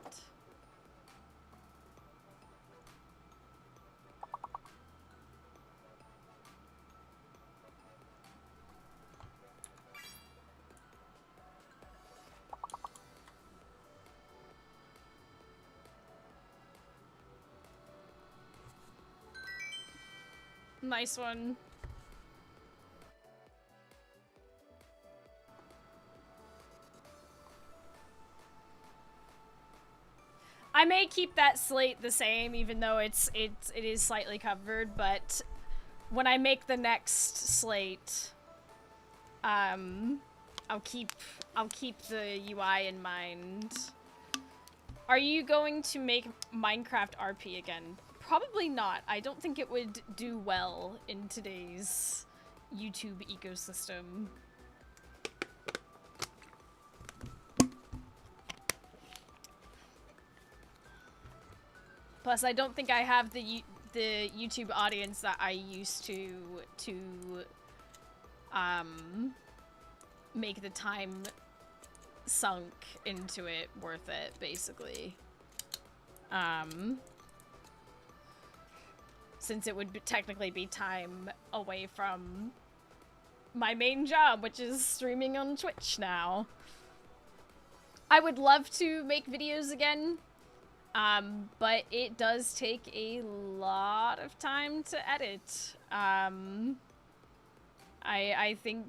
Nice one. I may keep that slate the same, even though it is slightly covered, but when I make the next slate, I'll keep the UI in mind. Are you going to make Minecraft RP again? Probably not. I don't think it would do well in today's YouTube ecosystem. Plus, I don't think I have the YouTube audience that I used to make the time sunk into it worth it, basically. Since it would technically be time away from my main job, which is streaming on Twitch now. I would love to make videos again, but it does take a lot of time to edit. I think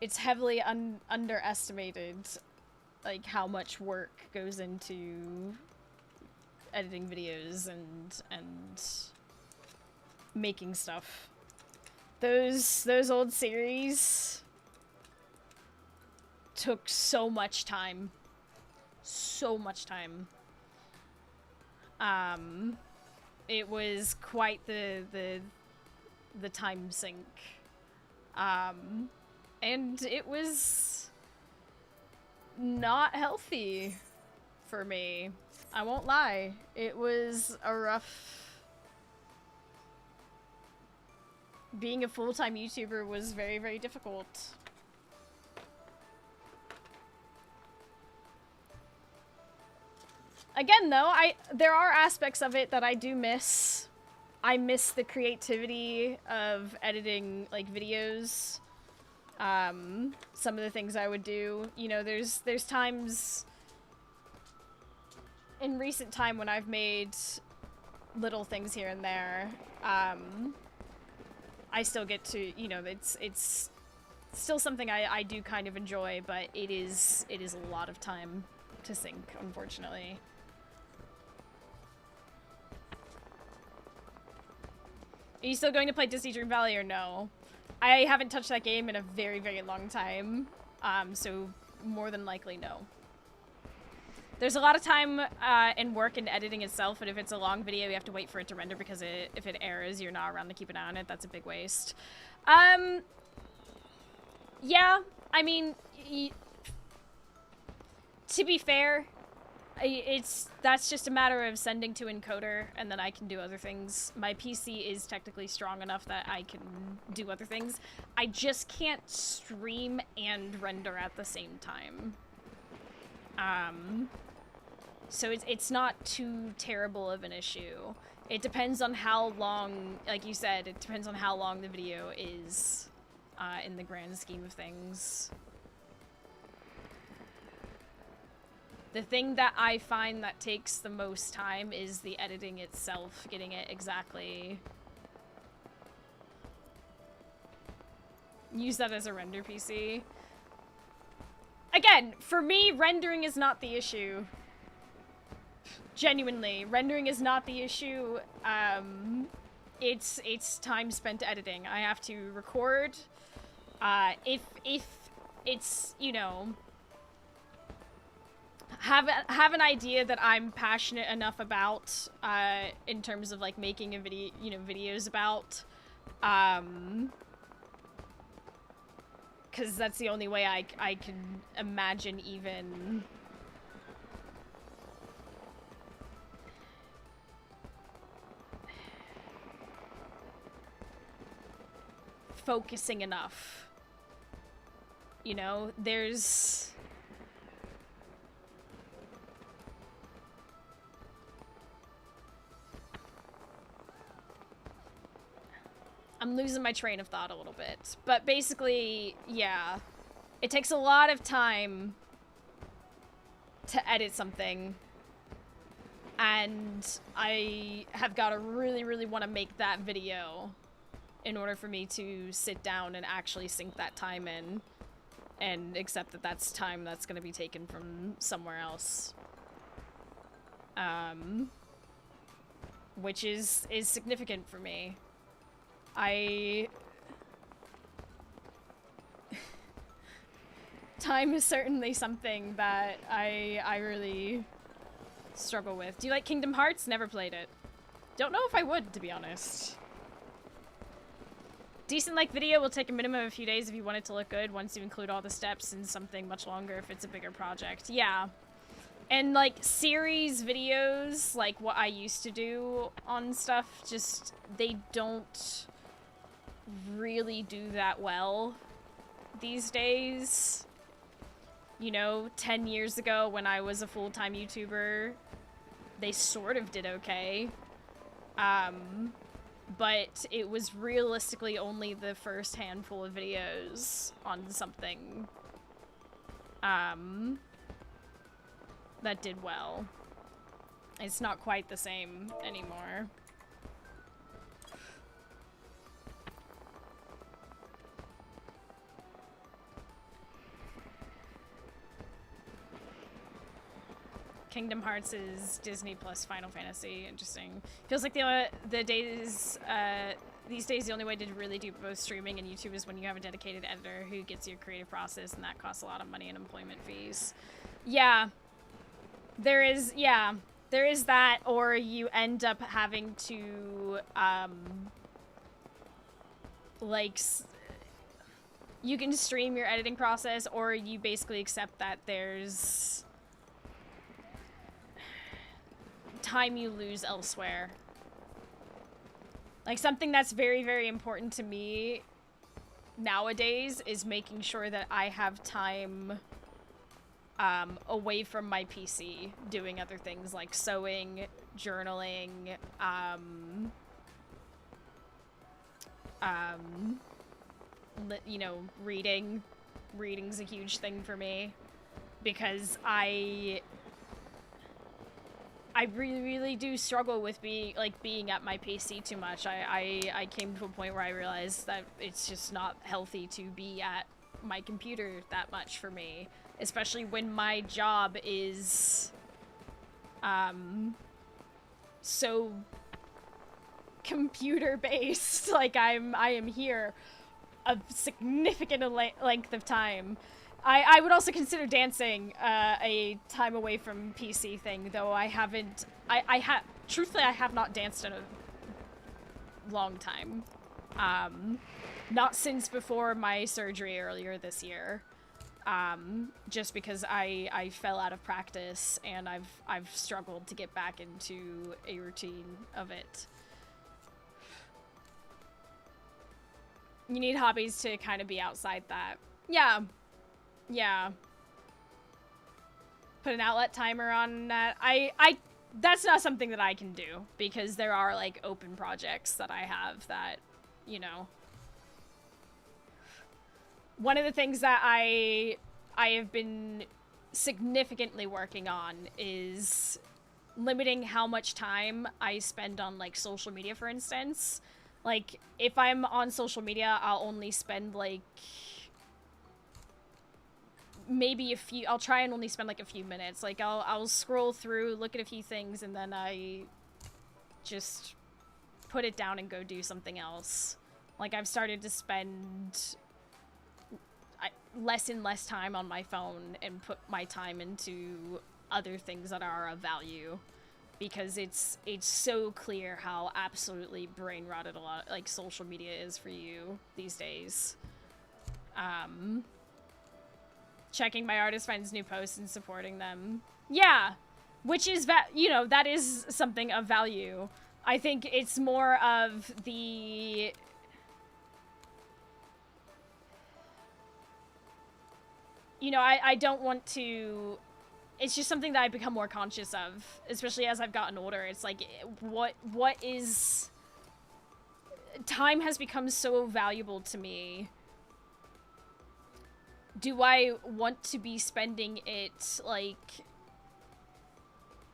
it's heavily underestimated, like, how much work goes into editing videos and making stuff. Those old series took so much time. So much time. It was quite the time sink. And it was not healthy for me. I won't lie. It was a rough... Being a full-time YouTuber was very, very difficult. Again, though, there are aspects of it that I do miss. I miss the creativity of editing, like, videos. Some of the things I would do. You know, there's times in recent time when I've made little things here and there. I still get to, you know, it's still something I do kind of enjoy, but it is a lot of time to sink, unfortunately. Are you still going to play Disney Dream Valley or no? I haven't touched that game in a very, very long time, so more than likely no. There's a lot of time and work in editing itself, and if it's a long video, you have to wait for it to render because if it errors, you're not around to keep an eye on it. That's a big waste. Yeah, I mean, to be fair, that's just a matter of sending to encoder, and then I can do other things. My PC is technically strong enough that I can do other things. I just can't stream and render at the same time. So it's not too terrible of an issue. It depends on how long, like you said, it depends on how long the video is, in the grand scheme of things. The thing that I find that takes the most time is the editing itself, getting it exactly... Use that as a render PC. Again, for me, rendering is not the issue. Genuinely, rendering is not the issue. It's time spent editing. I have to record. If it's, you know, have an idea that I'm passionate enough about, in terms of, like, making a video, you know, videos about, because that's the only way I can imagine even focusing enough. You know, there's... I'm losing my train of thought a little bit. But basically, yeah. It takes a lot of time to edit something. And I have got to really, really want to make that video in order for me to sit down and actually sink that time in. And accept that that's time that's going to be taken from somewhere else. which is significant for me. Time is certainly something that I really struggle with. Do you like Kingdom Hearts? Never played it. Don't know if I would, to be honest. Decent like video will take a minimum of a few days if you want it to look good, once you include all the steps, and something much longer if it's a bigger project. Yeah. And like series videos, like what I used to do on stuff, just they don't really do that well these days. You know, 10 years ago when I was a full-time YouTuber, they sort of did okay. But it was realistically only the first handful of videos on something, that did well. It's not quite the same anymore. Kingdom Hearts is Disney plus Final Fantasy. Interesting. Feels like the days, these days the only way to really do both streaming and YouTube is when you have a dedicated editor who gets your creative process, and that costs a lot of money and employment fees. Yeah. There is that, or you end up having to, like, you can stream your editing process, or you basically accept that there's time you lose elsewhere. Like, something that's very, very important to me nowadays is making sure that I have time away from my PC doing other things like sewing, journaling, you know, reading. Reading's a huge thing for me because I really, really do struggle with being at my PC too much. I came to a point where I realized that it's just not healthy to be at my computer that much for me, especially when my job is so computer based. Like I am here a significant length of time. I would also consider dancing a time away from PC thing, though truthfully I have not danced in a long time. Not since before my surgery earlier this year. Just because I fell out of practice and I've struggled to get back into a routine of it. You need hobbies to kind of be outside that. Yeah. Yeah. Put an outlet timer on that. That's not something that I can do because there are like open projects that I have that, you know. One of the things that I have been significantly working on is limiting how much time I spend on like social media, for instance. Like if I'm on social media, I'll only spend like maybe I'll try and only spend like a few minutes. Like I'll scroll through, look at a few things, and then I just put it down and go do something else. Like I've started to spend less and less time on my phone and put my time into other things that are of value, because it's so clear how absolutely brain rotted a lot like social media is for you these days. Checking my artist friends' new posts and supporting them. Yeah, which is, you know, that is something of value. I think it's more of the... You know, I don't want to... It's just something that I've become more conscious of, especially as I've gotten older. It's like, what is... Time has become so valuable to me. Do I want to be spending it, like,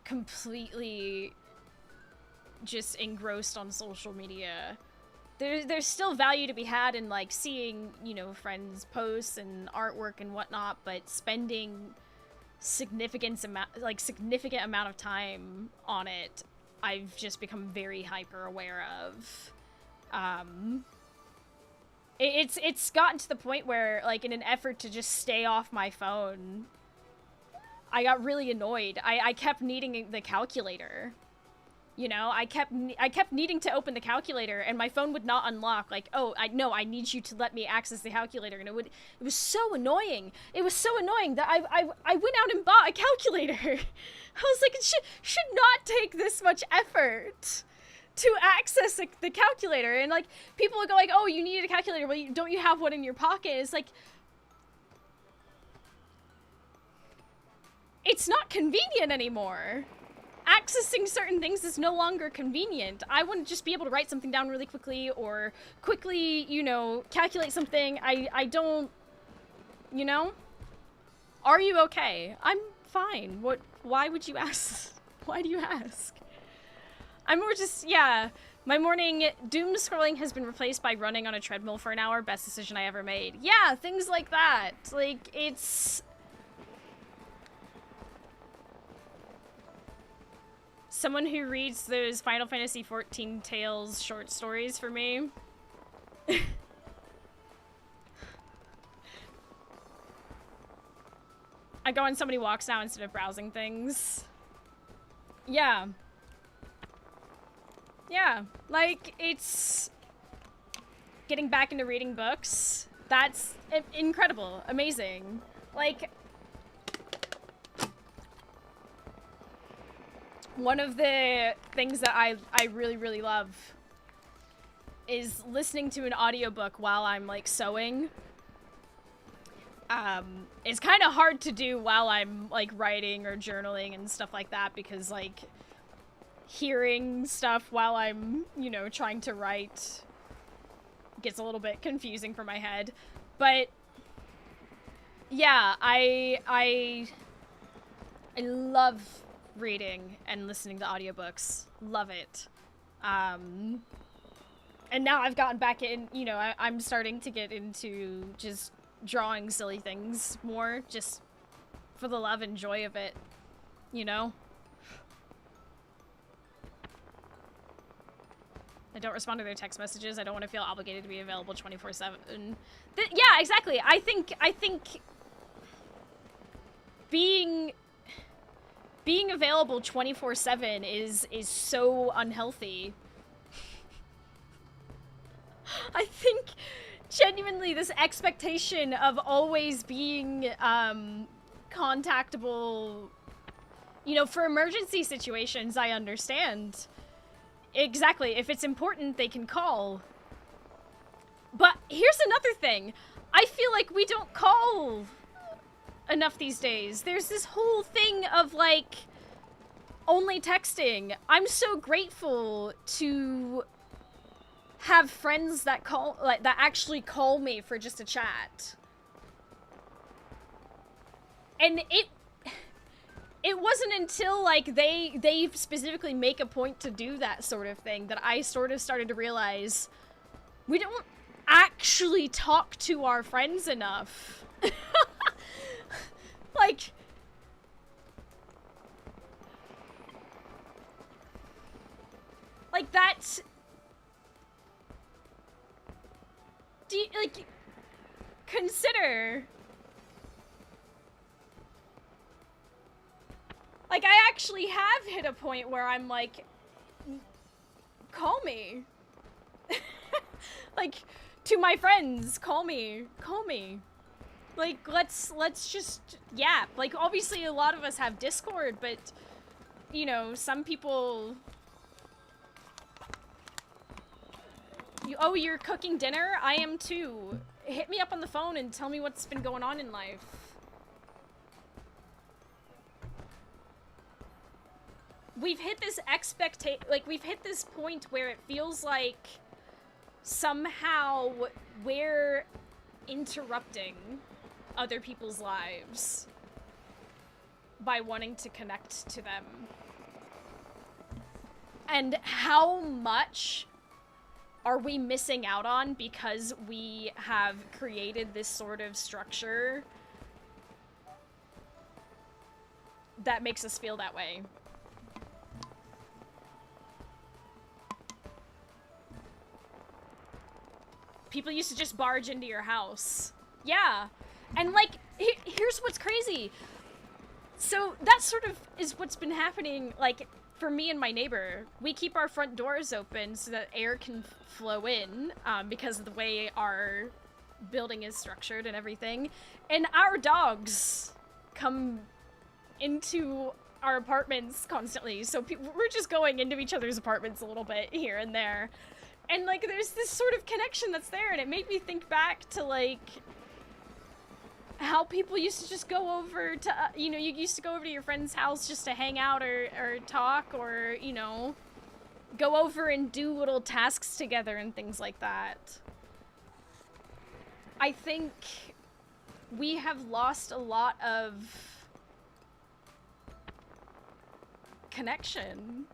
completely just engrossed on social media? There's still value to be had in, like, seeing, you know, friends' posts and artwork and whatnot, but spending significant amount of time on it, I've just become very hyper aware of. It's gotten to the point where, like, in an effort to just stay off my phone, I got really annoyed. I kept needing the calculator. You know, I kept needing to open the calculator, and my phone would not unlock. Like, oh, I need you to let me access the calculator, and it was so annoying. It was so annoying that I went out and bought a calculator. I was like, it should not take this much effort to access the calculator. And like, people would go like, oh, you need a calculator. Well, don't you have one in your pocket? It's like, it's not convenient anymore. Accessing certain things is no longer convenient. I want to just be able to write something down really quickly, or quickly, you know, calculate something. I don't, you know? Are you okay? I'm fine. Why would you ask? Why do you ask? I'm more just, yeah. My morning doom scrolling has been replaced by running on a treadmill for an hour. Best decision I ever made. Yeah, things like that. Like, it's... Someone who reads those Final Fantasy XIV Tales short stories for me. I go on so many walks now instead of browsing things. Yeah. Yeah, like, it's... Getting back into reading books. That's incredible, amazing. Like... One of the things that I really, really love is listening to an audiobook while I'm, like, sewing. It's kind of hard to do while I'm, like, writing or journaling and stuff like that, because, like, hearing stuff while I'm, you know, trying to write gets a little bit confusing for my head. But, yeah, I love reading and listening to audiobooks. Love it. And now I've gotten back in, you know, I'm starting to get into just drawing silly things more, just for the love and joy of it, you know? I don't respond to their text messages. I don't want to feel obligated to be available 24/7. Yeah, exactly. I think being available 24/7 is so unhealthy. I think genuinely this expectation of always being contactable, you know, for emergency situations, I understand. Exactly. If it's important, they can call. But here's another thing. I feel like we don't call enough these days. There's this whole thing of, like, only texting. I'm so grateful to have friends that call, like, that actually call me for just a chat. And it wasn't until, like, they specifically make a point to do that sort of thing that I sort of started to realize we don't actually talk to our friends enough. Like, that's, do you, like, consider, like, I actually have hit a point where I'm like, call me. Like, to my friends, call me. Like, let's just yap. Like, obviously a lot of us have Discord, but, you know, some people... Oh, you're cooking dinner? I am too. Hit me up on the phone and tell me what's been going on in life. We've hit this we've hit this point where it feels like somehow we're interrupting other people's lives by wanting to connect to them. And how much are we missing out on because we have created this sort of structure that makes us feel that way. People used to just barge into your house. Yeah. And, like, here's what's crazy. So that sort of is what's been happening, like, for me and my neighbor. We keep our front doors open so that air can flow in, because of the way our building is structured and everything. And our dogs come into our apartments constantly. So we're just going into each other's apartments a little bit here and there. And, like, there's this sort of connection that's there, and it made me think back to, like, how people used to just go over to, you know, you used to go over to your friend's house just to hang out or talk or, you know, go over and do little tasks together and things like that. I think we have lost a lot of connection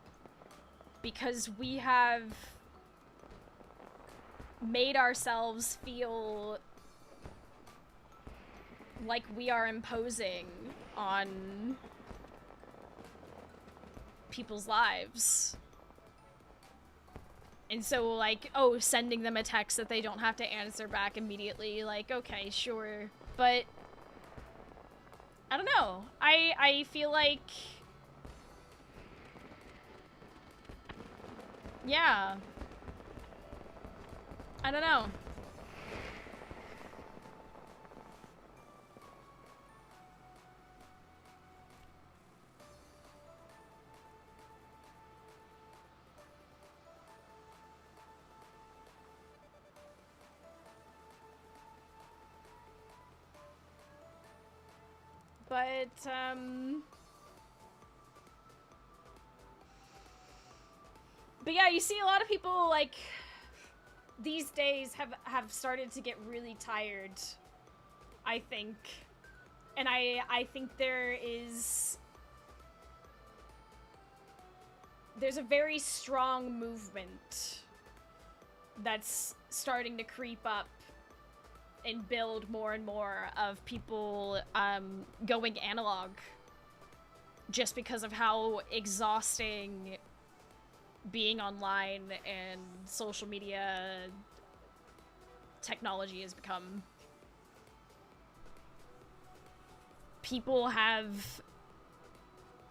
because we have made ourselves feel like we are imposing on people's lives. And so, like, oh, sending them a text that they don't have to answer back immediately, like, okay, sure. But I don't know. I feel like, yeah. I don't know. But yeah, you see a lot of people, like, these days have started to get really tired, I think. And I think there's a very strong movement that's starting to creep up and build more and more of people going analog just because of how exhausting being online and social media technology has become. People have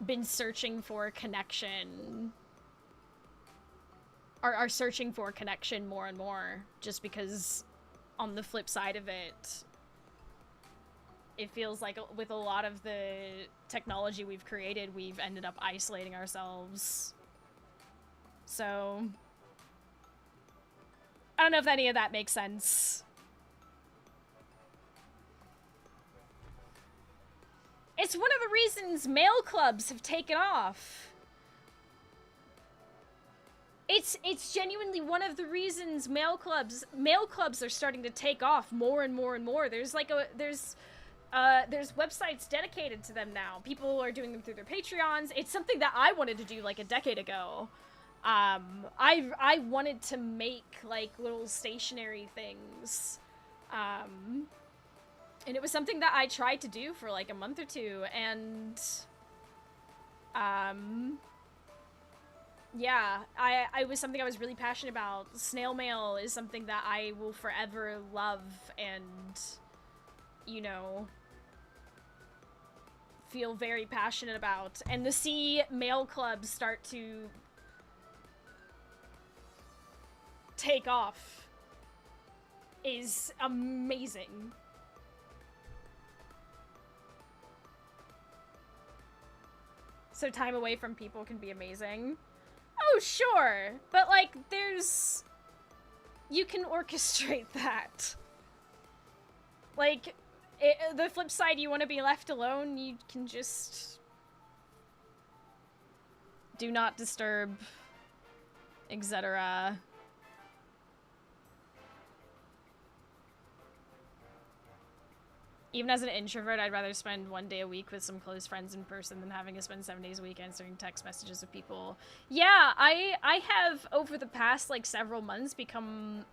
been searching for connection, are searching for connection more and more, just because on the flip side of it, it feels like with a lot of the technology we've created, we've ended up isolating ourselves. So I don't know if any of that makes sense. It's one of the reasons male clubs have taken off. It's genuinely one of the reasons male clubs are starting to take off more and more and more. There's like there's websites dedicated to them now. People are doing them through their Patreons. It's something that I wanted to do like a decade ago. I wanted to make like little stationary things. And it was something that I tried to do for like a month or two, and yeah, I was something I was really passionate about. Snail mail is something that I will forever love and, you know, feel very passionate about. And to see mail clubs start to take off is amazing. So time away from people can be amazing. Oh, sure. But, like, you can orchestrate that. Like, the flip side, you want to be left alone, you can just do not disturb, etc. Even as an introvert, I'd rather spend one day a week with some close friends in person than having to spend 7 days a week answering text messages of people. Yeah, I have, over the past, like, several months, become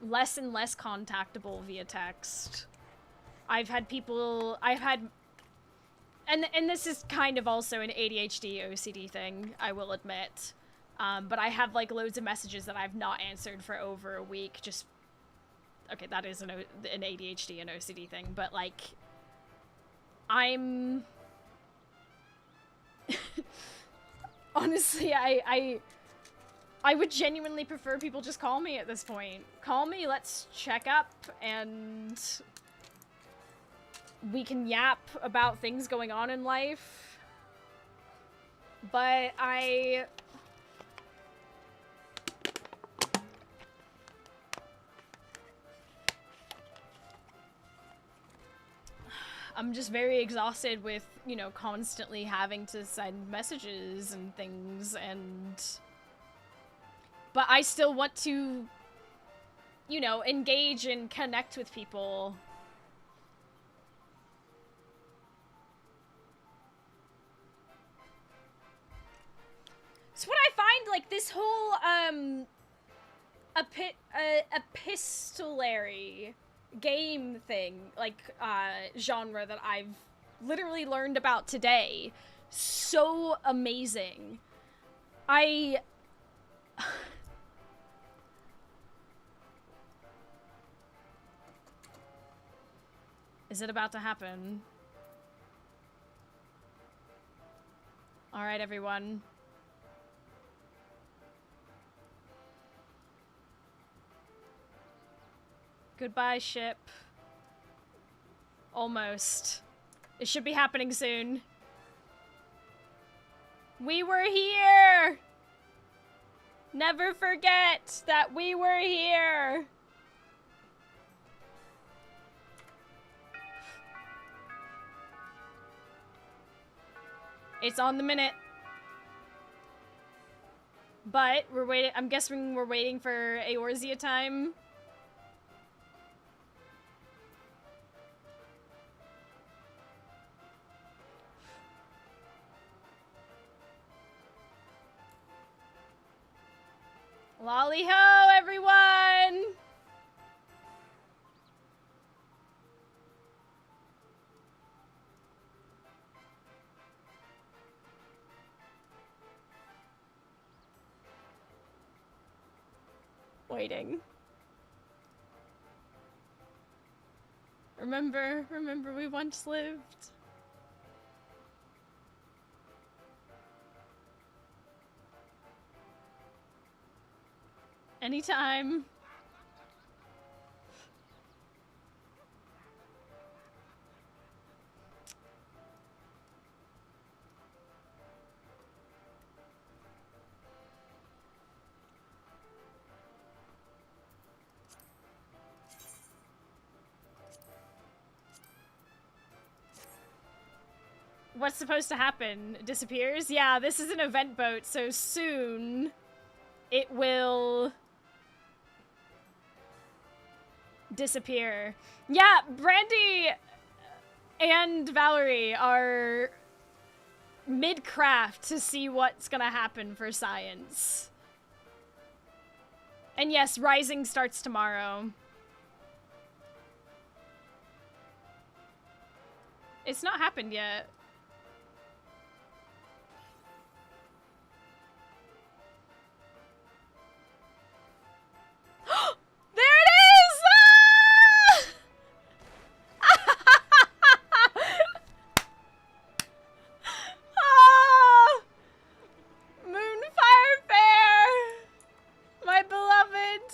less and less contactable via text. I've had and this is kind of also an ADHD OCD thing, I will admit. But I have like loads of messages that I've not answered for over a week. Just okay, that is an ADHD and OCD thing, but like I'm honestly, I would genuinely prefer people just call me at this point. Call me, let's check up, and we can yap about things going on in life. But I'm just very exhausted with, you know, constantly having to send messages and things, but I still want to, you know, engage and connect with people. So what I find, like, this whole, epistolary game thing, like, genre that I've literally learned about today, so amazing. Is it about to happen? Alright, everyone. Goodbye, ship. Almost. It should be happening soon. We were here! Never forget that we were here! It's on the minute. But we're waiting. I'm guessing we're waiting for Eorzea time. Lolly ho, everyone! Waiting. Remember we once lived. Anytime. What's supposed to happen? It disappears? Yeah, this is an event boat, so soon it will disappear. Yeah, Brandy and Valerie are mid-craft to see what's gonna happen for science. And yes, Rising starts tomorrow. It's not happened yet. There it is! Ah! Moonfire Fair! My beloved!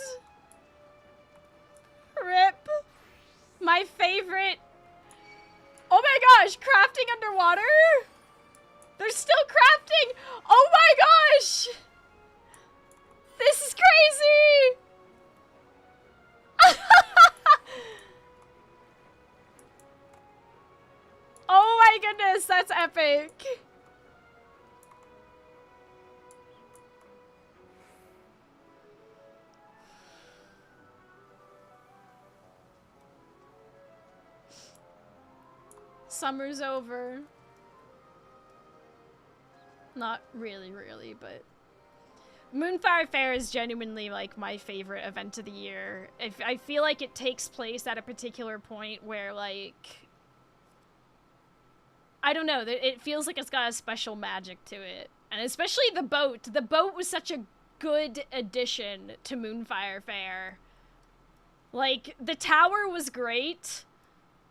Rip! My favorite! Oh my gosh! Crafting underwater? They're still crafting! Oh my gosh! This is crazy! Oh my goodness, that's epic. Summer's over. Not really, but Moonfire Fair is genuinely like my favorite event of the year. I feel like it takes place at a particular point where like I don't know, it feels like it's got a special magic to it. And especially the boat. The boat was such a good addition to Moonfire Fair. Like, the tower was great,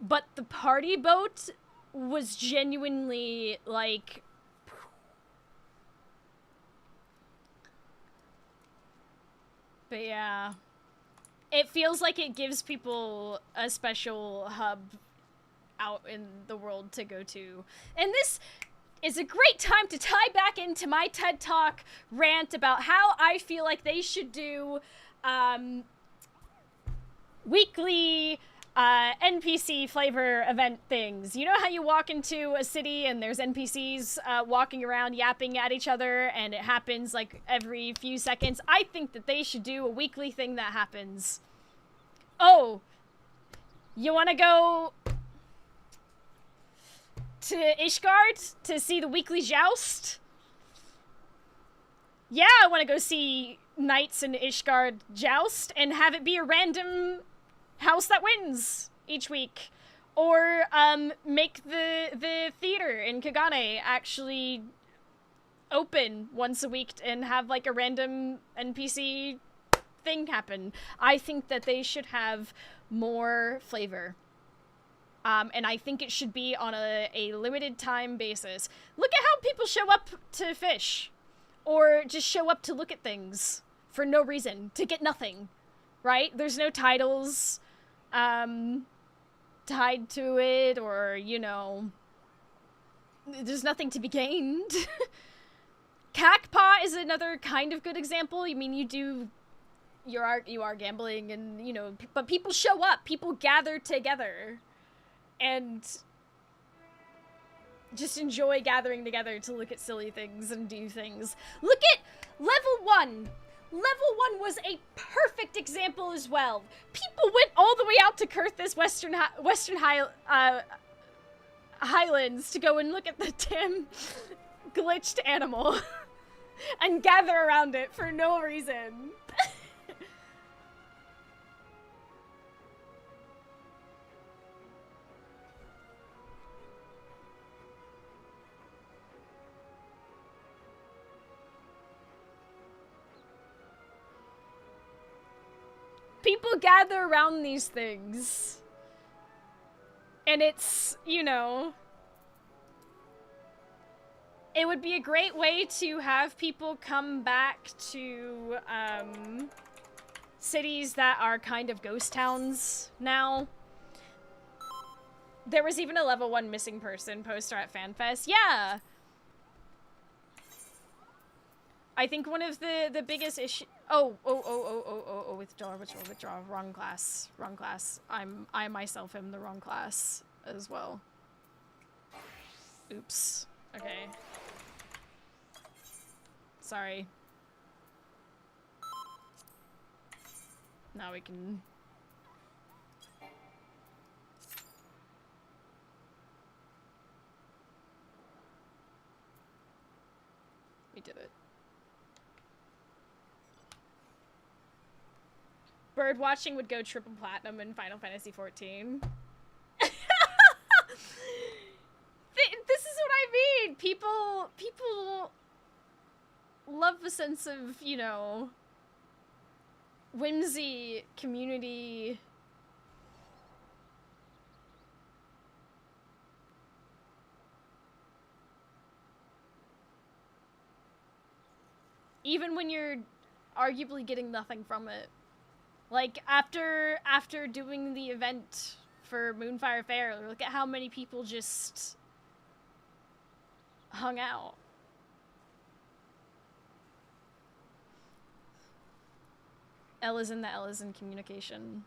but the party boat was genuinely, like... But yeah. It feels like it gives people a special hub out in the world to go to. And this is a great time to tie back into my TED Talk rant about how I feel like they should do weekly NPC flavor event things. You know how you walk into a city and there's NPCs walking around yapping at each other and it happens like every few seconds? I think that they should do a weekly thing that happens. Oh, you want to go to Ishgard to see the weekly joust? Yeah, I want to go see knights in Ishgard joust and have it be a random house that wins each week. Or make the theater in Kagane actually open once a week and have like a random NPC thing happen. I think that they should have more flavor. And I think it should be on a limited time basis. Look at how people show up to fish. Or just show up to look at things for no reason, to get nothing, right? There's no titles tied to it, or, you know, there's nothing to be gained. Cacpaw is another kind of good example. I mean, you are gambling and, you know, but people show up, people gather together and just enjoy gathering together to look at silly things and do things. Look at level 1. Level 1 was a perfect example as well. People went all the way out to Kurth's Western Highlands to go and look at the damn glitched animal and gather around it for no reason. People gather around these things. And it's, you know, it would be a great way to have people come back to cities that are kind of ghost towns now. There was even a level 1 missing person poster at FanFest. Yeah! I think one of the biggest issues... withdraw. Wrong class. I myself am the wrong class as well. Oops. Okay. Sorry. Now we can... We did it. Bird watching would go triple platinum in Final Fantasy XIV. This is what I mean. People love a sense of, you know, whimsy, community. Even when you're arguably getting nothing from it. Like, after doing the event for Moonfire Fair, look at how many people just hung out. L is in communication.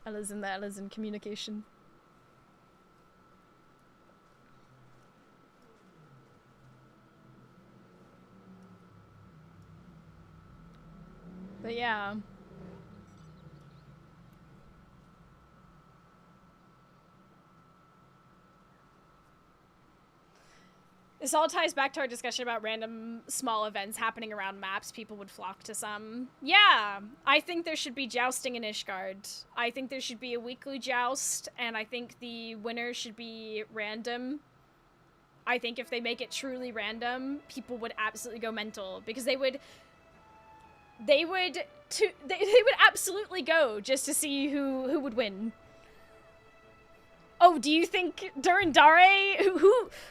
L is in communication. But yeah. This all ties back to our discussion about random small events happening around maps. People would flock to some. Yeah, I think there should be jousting in Ishgard. I think there should be a weekly joust, and I think the winner should be random. I think if they make it truly random, people would absolutely go mental, because they would absolutely go just to see who would win. Oh, do you think Durandare?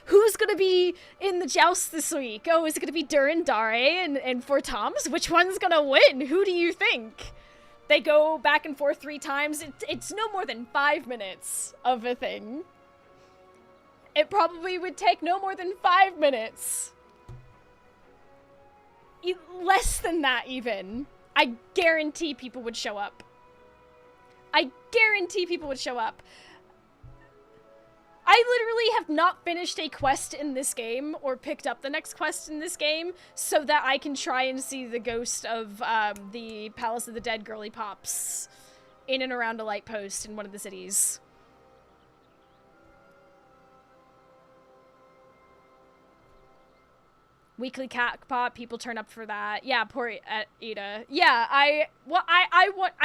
Who's gonna be in the joust this week? Oh, is it gonna be Durandare and Four Toms? Which one's gonna win? Who do you think? They go back and forth 3 times. It's no more than 5 minutes of a thing. It probably would take no more than 5 minutes. Less than that, even. I guarantee people would show up. I guarantee people would show up. I literally have not finished a quest in this game or picked up the next quest in this game so that I can try and see the ghost of the Palace of the Dead girly pops in and around a light post in one of the cities. Weekly cat pop, people turn up for that. Yeah, poor Ida. Yeah, I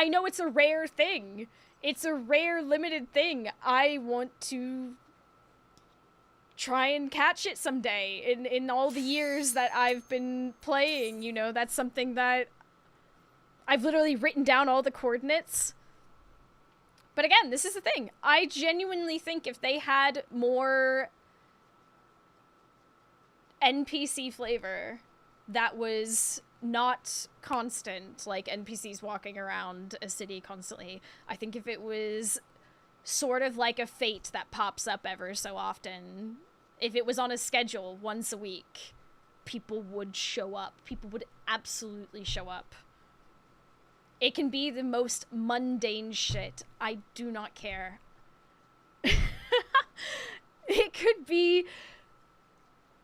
know it's a rare thing. It's a rare, limited thing. I want to try and catch it someday. In all the years that I've been playing, you know, that's something that I've literally written down all the coordinates. But again, this is the thing. I genuinely think if they had more NPC flavor that was not constant, like NPCs walking around a city constantly. I think if it was sort of like a fate that pops up ever so often, if it was on a schedule once a week, people would show up. People would absolutely show up. It can be the most mundane shit. I do not care. It could be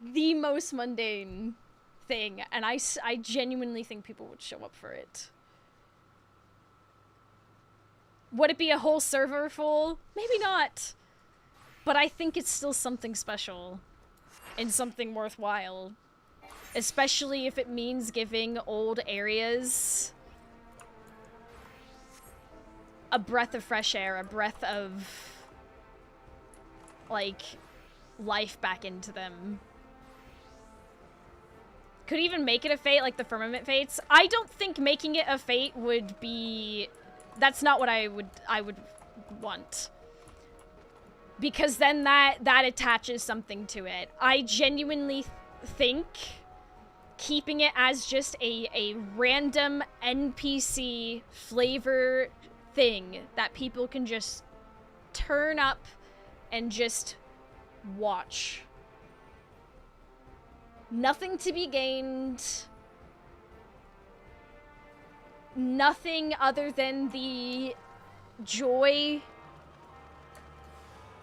the most mundane thing, and I genuinely think people would show up for it. Would it be a whole server full? Maybe not. But I think it's still something special and something worthwhile. Especially if it means giving old areas a breath of fresh air, a breath of, like, life back into them. Could even make it a fate, like the Firmament Fates. I don't think making it a fate would be... That's not what I would want. Because then that attaches something to it. I genuinely think keeping it as just a random NPC flavor thing that people can just turn up and just watch. Nothing to be gained. Nothing other than the joy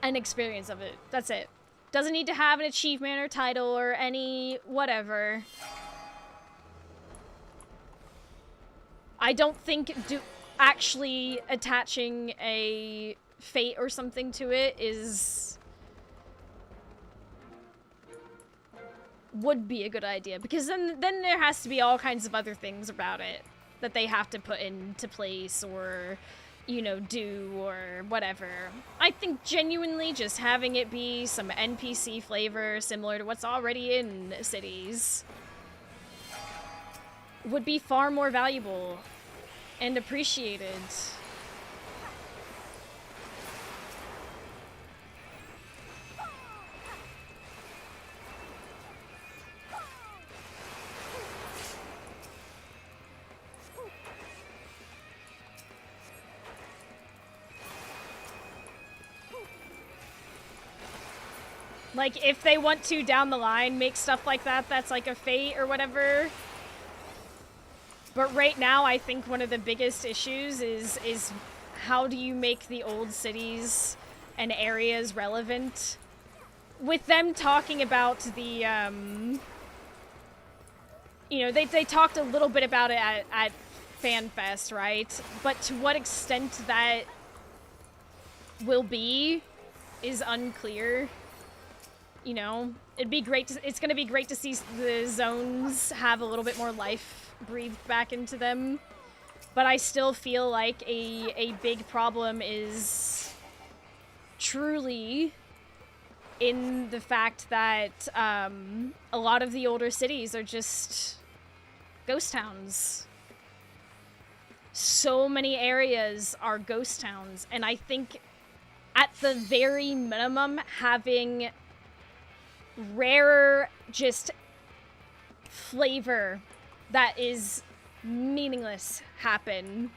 and experience of it. That's it. Doesn't need to have an achievement or title or any whatever. I don't think actually attaching a fate or something to it would be a good idea, because then there has to be all kinds of other things about it that they have to put into place or, you know, do or whatever. I think genuinely just having it be some NPC flavor similar to what's already in cities would be far more valuable and appreciated. Like, if they want to, down the line, make stuff like that that's like a fate or whatever. But right now, I think one of the biggest issues is how do you make the old cities and areas relevant? With them talking about the, you know, they talked a little bit about it at FanFest, right? But to what extent that will be is unclear. you know, it's gonna be great to see the zones have a little bit more life breathed back into them. But I still feel like a big problem is truly in the fact that a lot of the older cities are just ghost towns. So many areas are ghost towns, and I think at the very minimum having rare just flavor that is meaningless happening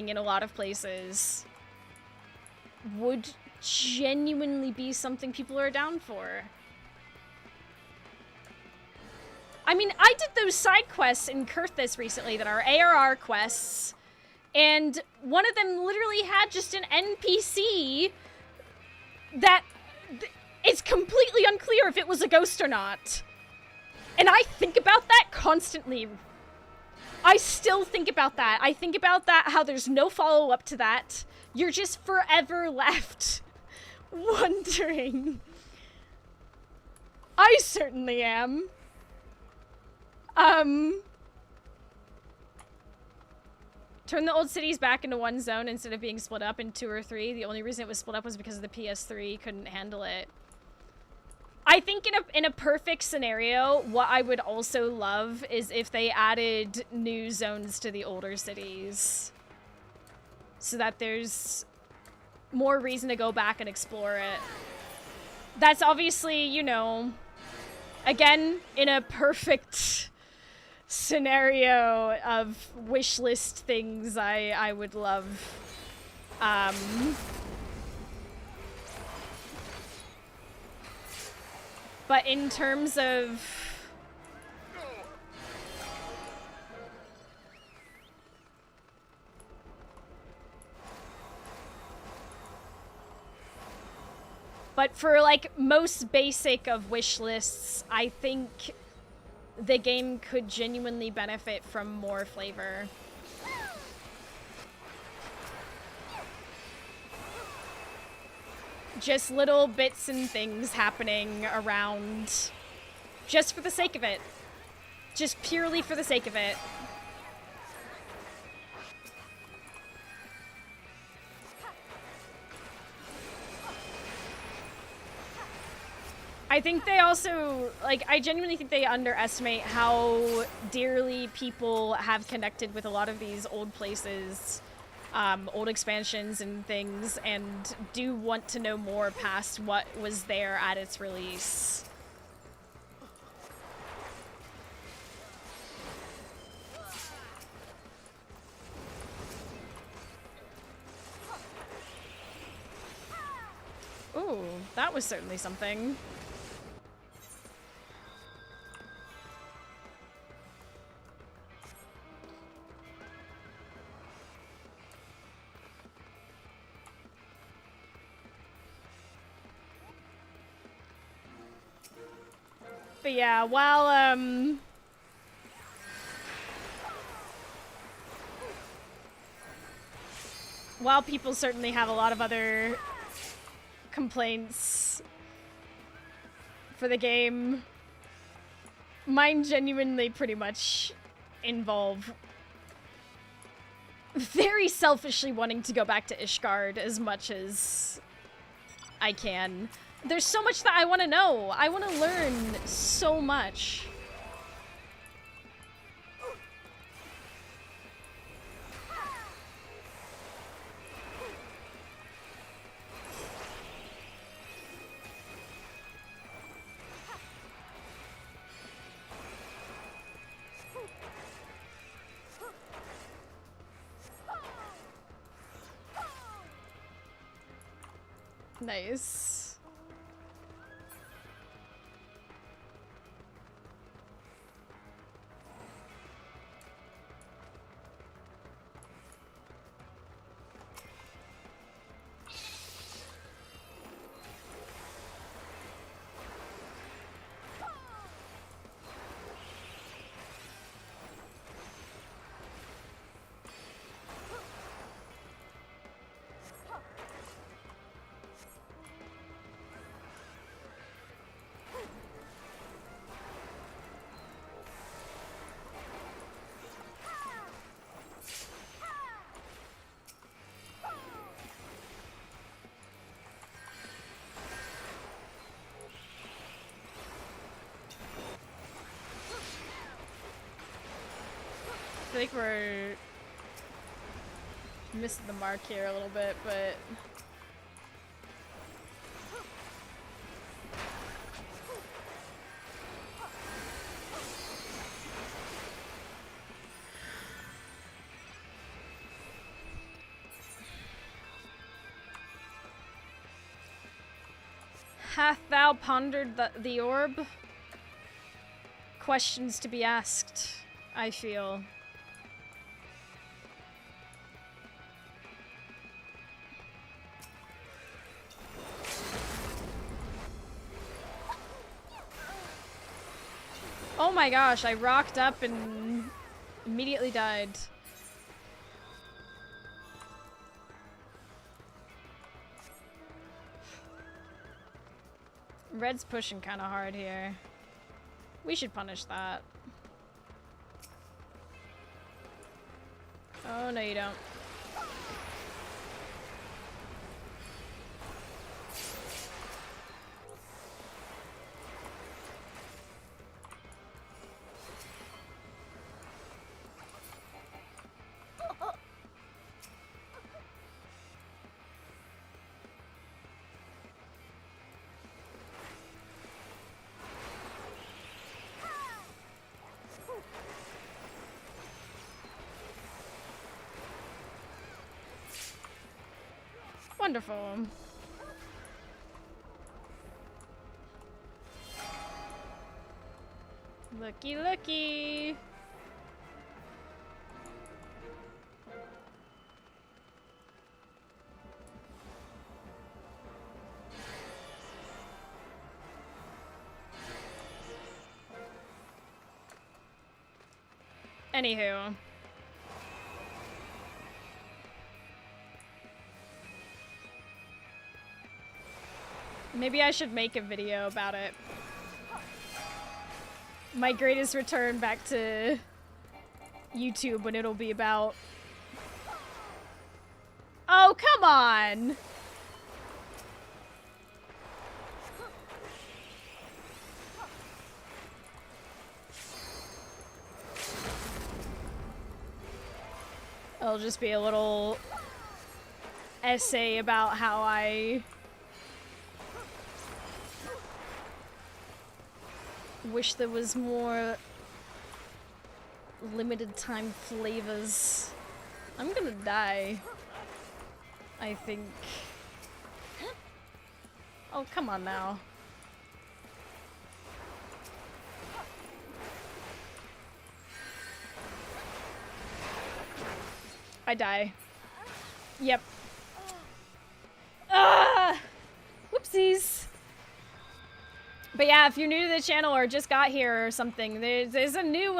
in a lot of places would genuinely be something people are down for. I mean, I did those side quests in Kurthis recently that are ARR quests, and one of them literally had just an NPC that it's completely unclear if it was a ghost or not. And I think about that constantly. I still think about that. I think about that, how there's no follow-up to that. You're just forever left wondering. I certainly am. Turn the old cities back into one zone instead of being split up in 2 or 3. The only reason it was split up was because the PS3 couldn't handle it. I think in a perfect scenario, what I would also love is if they added new zones to the older cities, so that there's more reason to go back and explore it. That's obviously, you know, again, in a perfect scenario of wish list things I would love. But in terms of but for like most basic of wish lists, I think the game could genuinely benefit from more flavor. Just little bits and things happening around just for the sake of it. Just purely for the sake of it. I think they also, like, I genuinely think they underestimate how dearly people have connected with a lot of these old places, old expansions and things, and do want to know more past what was there at its release. Ooh, that was certainly something. But yeah, while people certainly have a lot of other complaints for the game, mine genuinely pretty much involve very selfishly wanting to go back to Ishgard as much as I can. There's so much that I want to know. I want to learn so much. Nice. like we're missing the mark here a little bit, but hath thou pondered the orb? Questions to be asked, I feel. Oh my gosh, I rocked up and immediately died. Red's pushing kind of hard here. We should punish that. Oh, no you don't. Wonderful. Looky, looky. Anywho. Maybe I should make a video about it. My greatest return back to YouTube when it'll be about... Oh, come on! It'll just be a little essay about how I wish there was more limited time flavors. I'm gonna die, I think. Oh, come on now. I die. Yep. Ah! Whoopsies. But yeah, if you're new to the channel or just got here or something, there's a new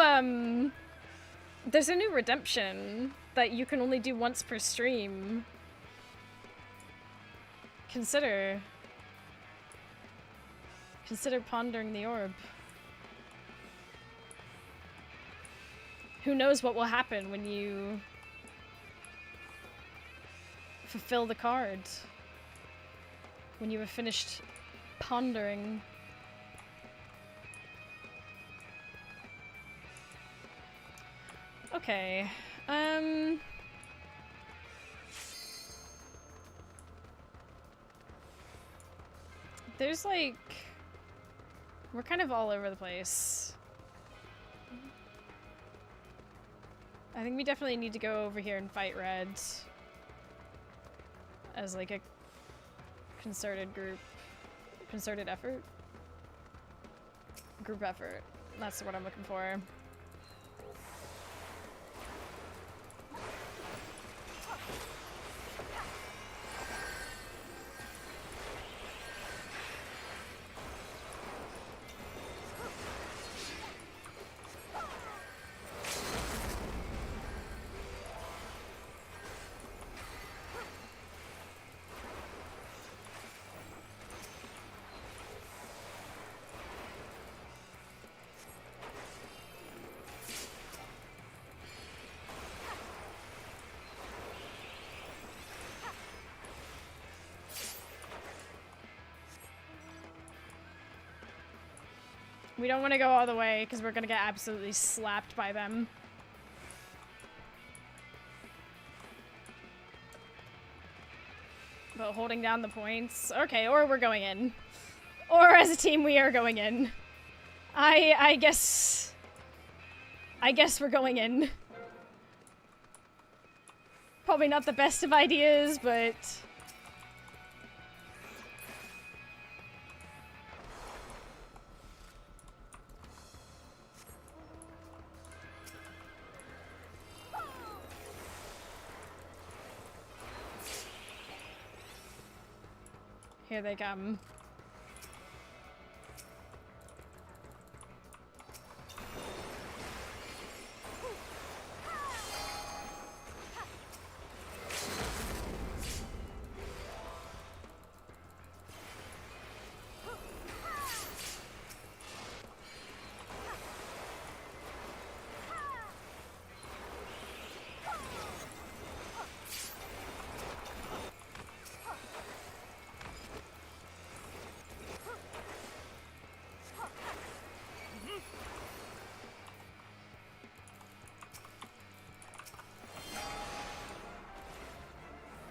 redemption that you can only do once per stream. Consider pondering the orb. Who knows what will happen when you fulfill the card? When you have finished pondering. Okay, there's like, we're kind of all over the place. I think we definitely need to go over here and fight Red as like a concerted effort? Group effort, that's what I'm looking for. We don't want to go all the way because we're going to get absolutely slapped by them. But holding down the points. Okay, or we're going in. Or as a team, we are going in. I guess we're going in. Probably not the best of ideas, but... Here they come.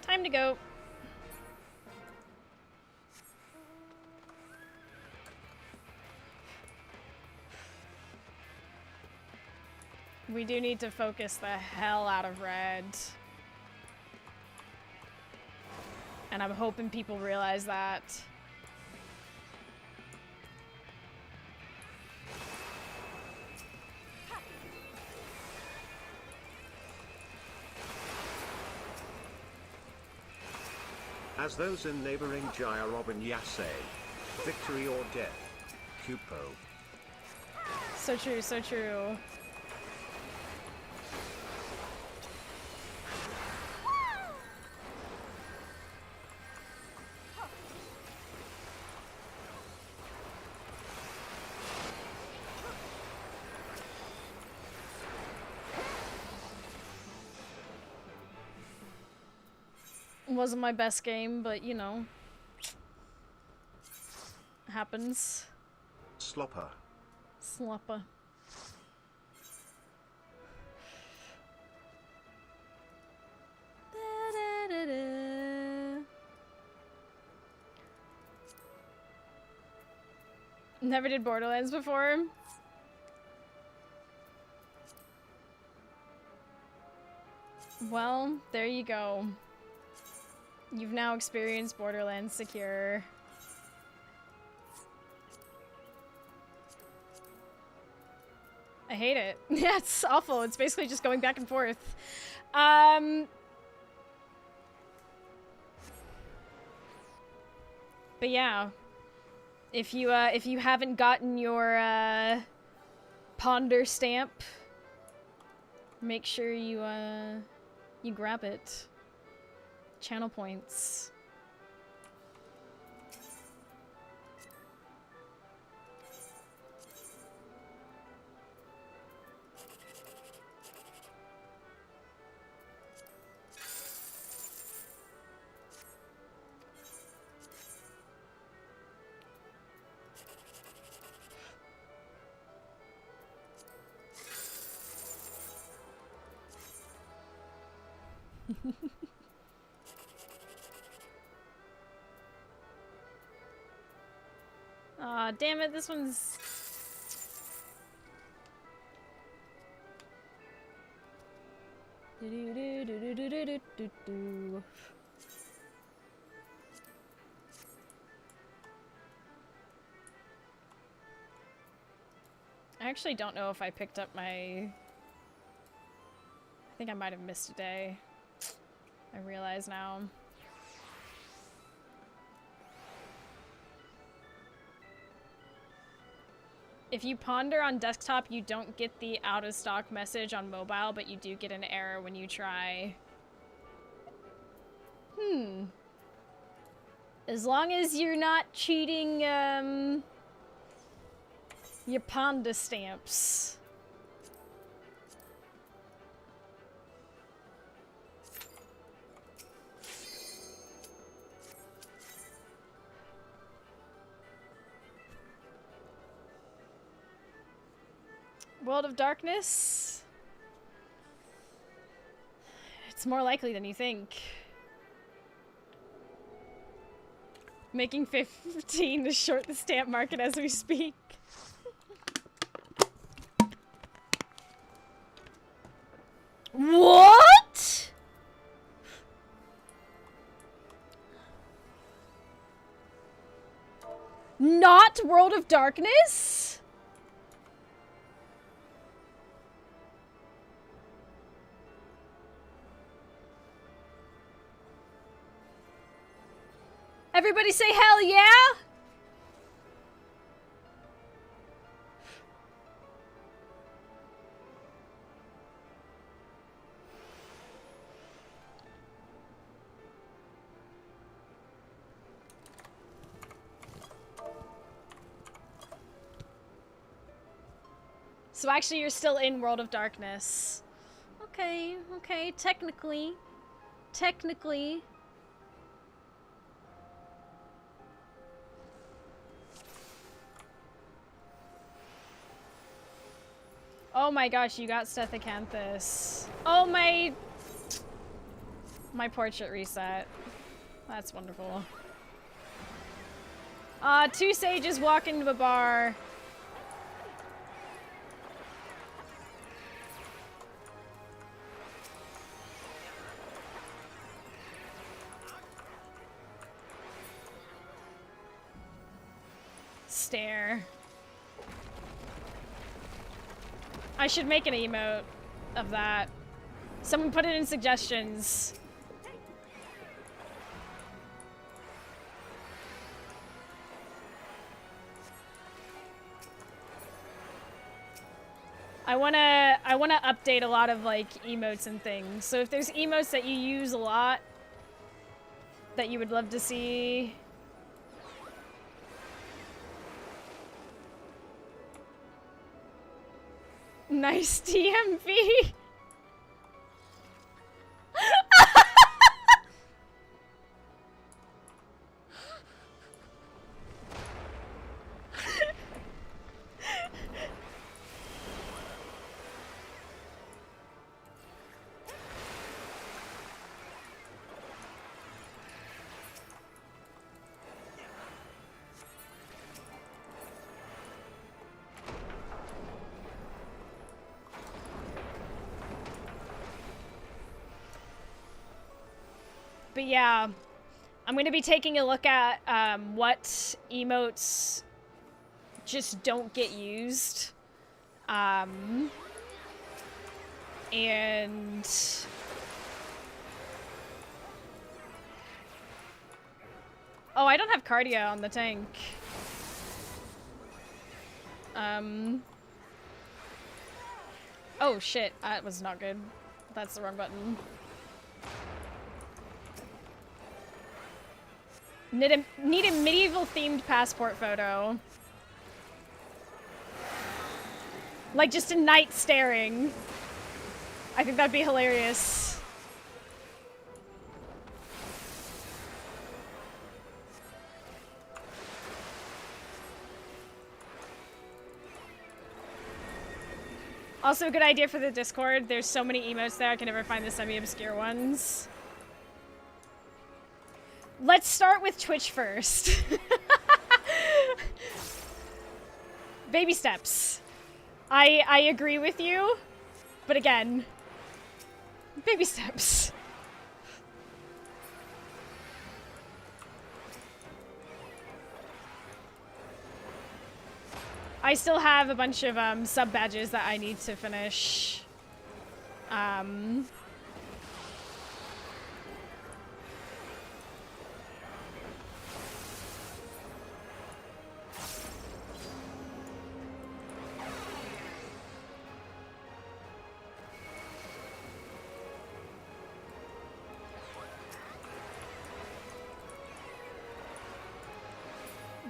Time to go. We do need to focus the hell out of red. And I'm hoping people realize that. As those in neighboring Jaya Robinya say, victory or death, Cupo. So true, so true. Wasn't my best game, but you know, happens. Slopper. Slopper. Never did Borderlands before. Well, there you go. You've now experienced Borderlands Secure. I hate it. Yeah, it's awful. It's basically just going back and forth. But yeah, if you haven't gotten your Ponder stamp, make sure you grab it. Channel points. Aw, damn it, this one's... I actually don't know if I picked up my... I think I might have missed a day. I realize now. If you ponder on desktop, you don't get the out of stock message on mobile, but you do get an error when you try. As long as you're not cheating, your panda stamps. World of Darkness? It's more likely than you think. Making 15 to short the stamp market as we speak. What? Not World of Darkness? Everybody say hell yeah! So actually you're still in World of Darkness. Okay, okay, technically. Technically. Oh my gosh, you got Stethecanthus. Oh my portrait reset. That's wonderful. 2 sages walk into a bar. Stare. I should make an emote of that. Someone put it in suggestions. I wanna update a lot of like emotes and things. So if there's emotes that you use a lot that you would love to see. Nice TMV. But yeah, I'm going to be taking a look at what emotes just don't get used. And... Oh, I don't have cardio on the tank. Oh shit, that was not good. That's the wrong button. Need a medieval themed passport photo. Like just a knight staring. I think that'd be hilarious. Also a good idea for the Discord. There's so many emotes there, I can never find the semi-obscure ones. Let's start with Twitch first. Baby steps. I agree with you, but again, baby steps. I still have a bunch of sub badges that I need to finish.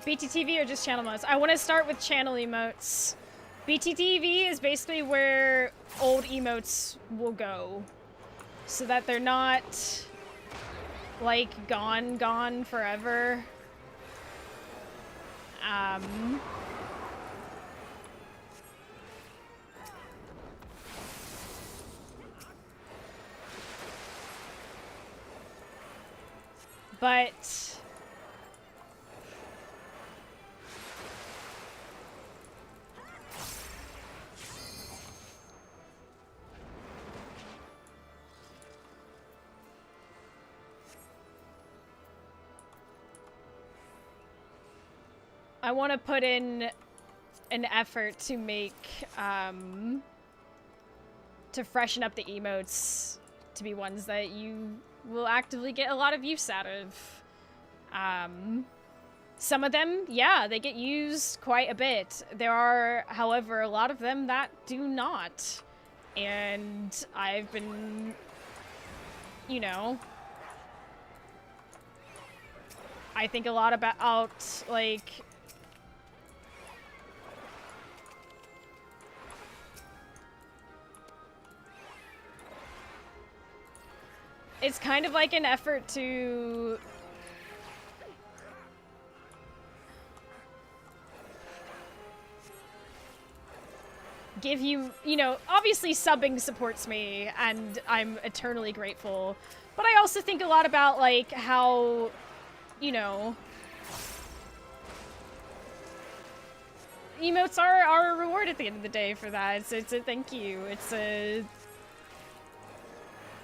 BTTV or just channel modes? I want to start with channel emotes. BTTV is basically where old emotes will go. So that they're not, like, gone forever. But... I want to put in an effort to make, to freshen up the emotes to be ones that you will actively get a lot of use out of. Some of them, yeah, they get used quite a bit. There are, however, a lot of them that do not. And I've been, you know, I think a lot about, like, it's kind of like an effort to give you, you know, obviously subbing supports me and I'm eternally grateful, but I also think a lot about, like, how, you know, emotes are a reward at the end of the day for that. It's a thank you. It's a,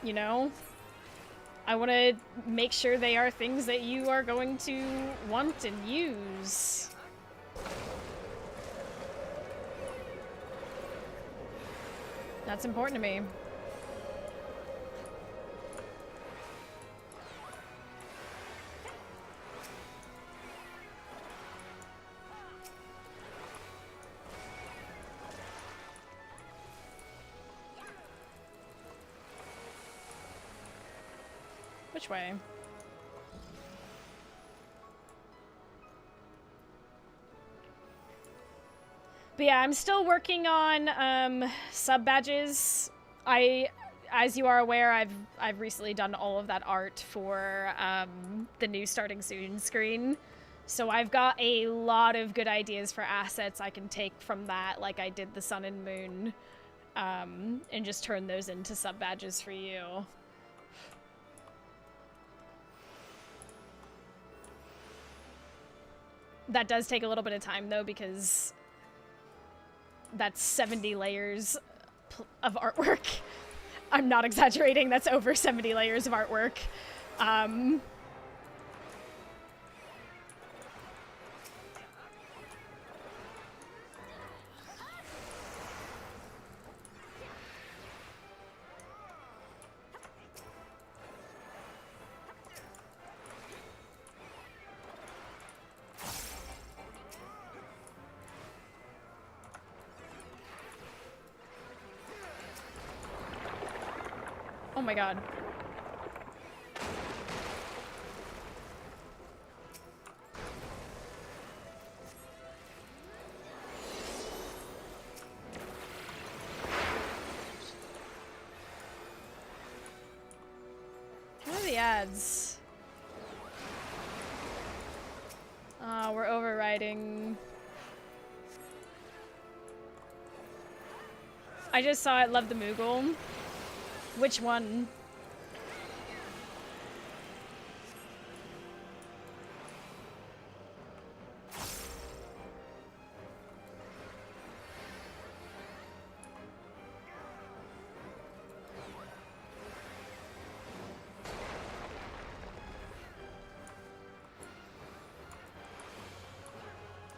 you know, I want to make sure they are things that you are going to want and use. That's important to me. Which way? But yeah, I'm still working on sub badges. As you are aware, I've recently done all of that art for the new starting soon screen. So I've got a lot of good ideas for assets I can take from that, like I did the sun and moon, and just turn those into sub badges for you. That does take a little bit of time though, because that's 70 layers of artwork. I'm not exaggerating, that's over 70 layers of artwork. Oh my god. What are the ads? We're overriding. I just saw it, love the Moogle. Which one?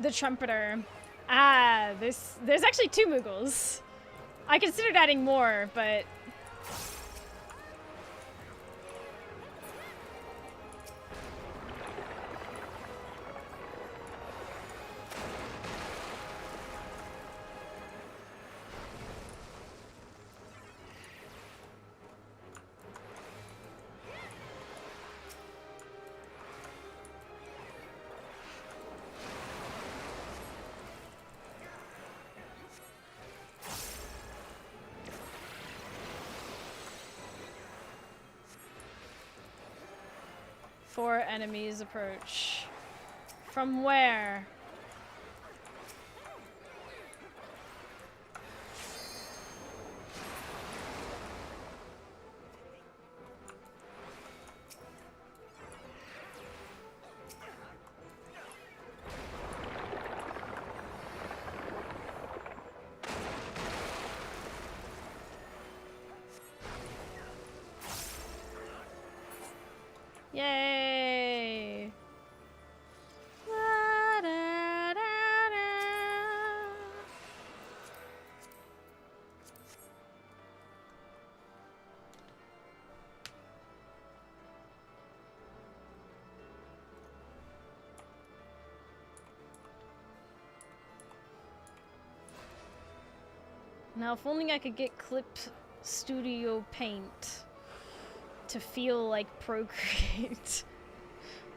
The Trumpeter. Ah, there's actually 2 Moogles. I considered adding more, but four enemies approach. From where? Yay! La, da, Now, if only I could get Clip Studio Paint to feel like Procreate,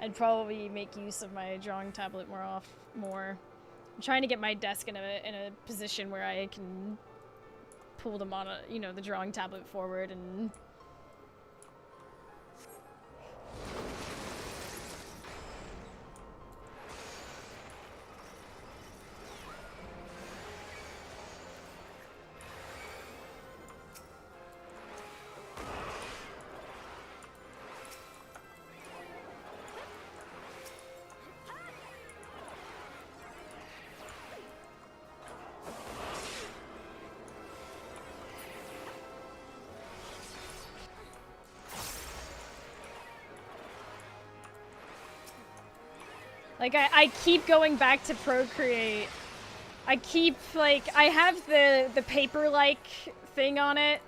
I'd probably make use of my drawing tablet more. I'm trying to get my desk in a position where I can pull the drawing tablet forward and like, I keep going back to Procreate. I keep, like, I have the paper-like thing on it.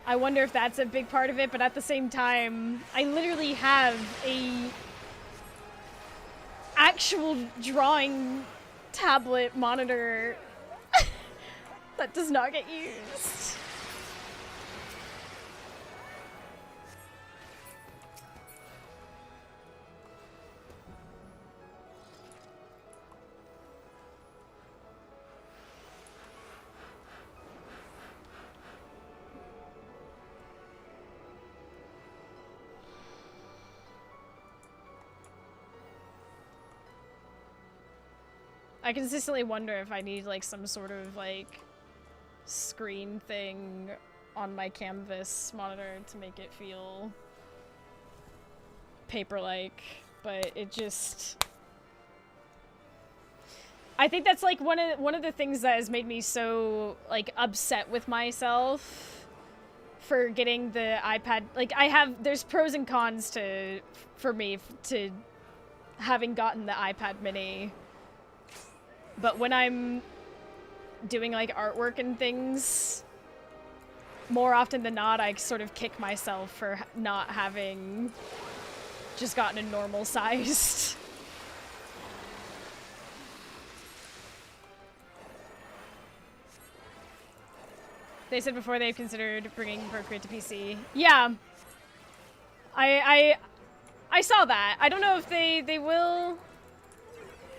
I wonder if that's a big part of it, but at the same time, I literally have a actual drawing tablet monitor that does not get used. I consistently wonder if I need, like, some sort of, like, screen thing on my canvas monitor to make it feel paper-like, but it just... I think that's, like, one of the things that has made me so, like, upset with myself for getting the iPad. Like, there's pros and cons for me to having gotten the iPad mini. But when I'm doing, like, artwork and things, more often than not, I sort of kick myself for not having just gotten a normal sized. They said before they've considered bringing Procreate to PC. Yeah. I saw that. I don't know if they will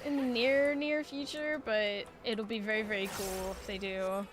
in the near future, but it'll be very, very cool if they do.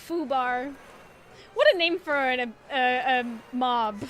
Foobar. What a name for a mob.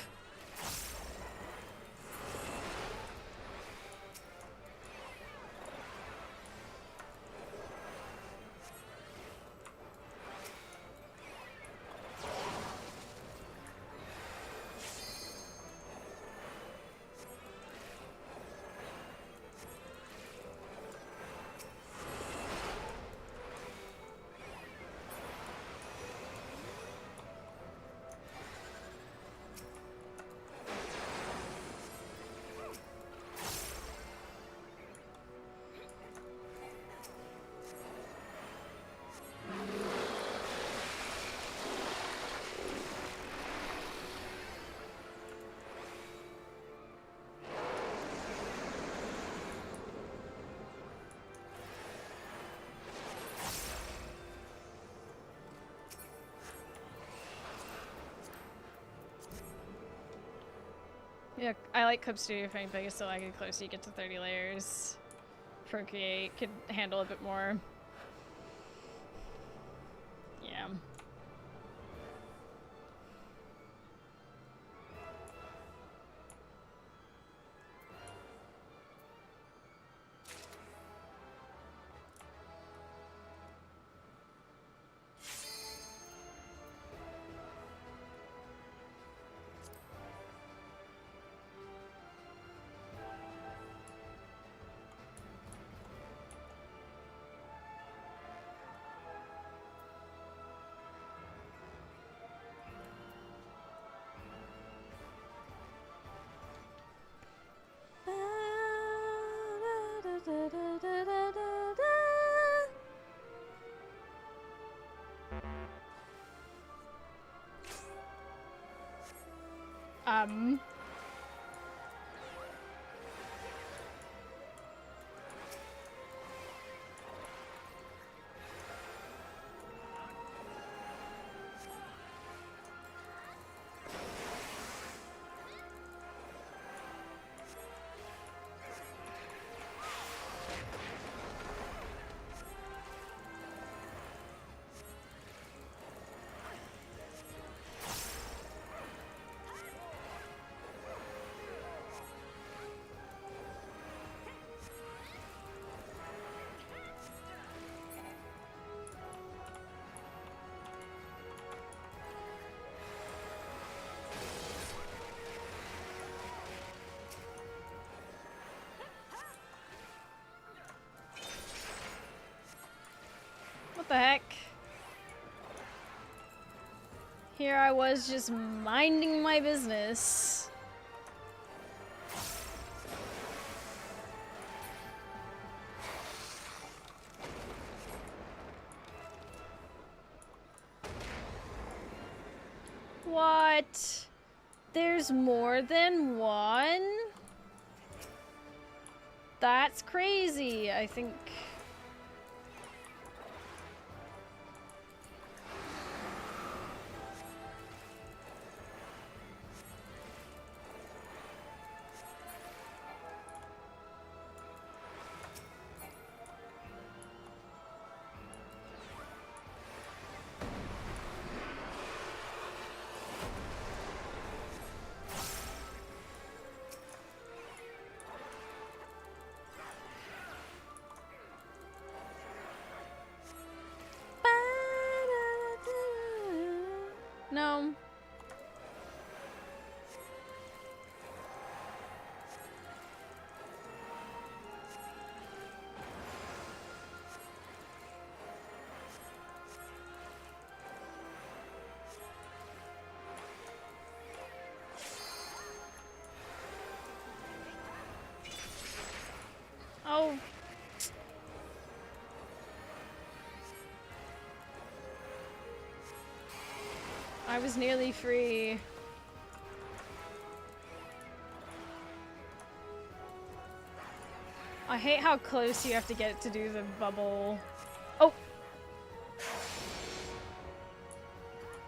Yeah, I like Clip Studio Paint, but I guess the like the closer you get to 30 layers, Procreate could handle a bit more. Yeah. Um. What the heck? Here I was just minding my business. What? There's more than one? That's crazy, I think. No. Oh. I was nearly free. I hate how close you have to get to do the bubble. Oh!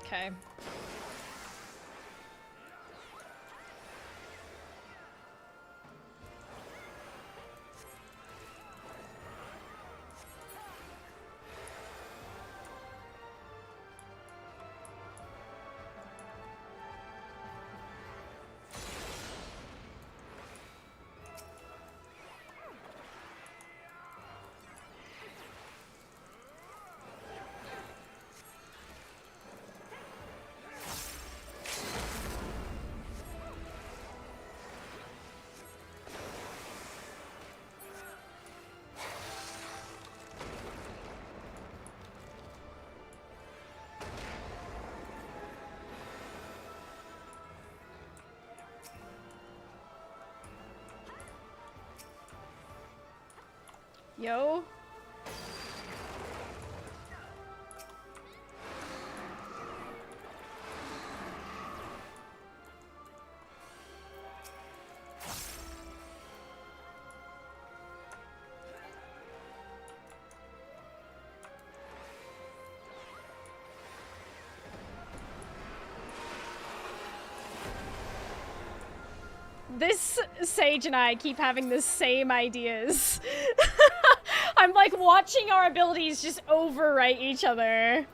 Okay. Yo. This Sage and I keep having the same ideas. I'm like watching our abilities just overwrite each other.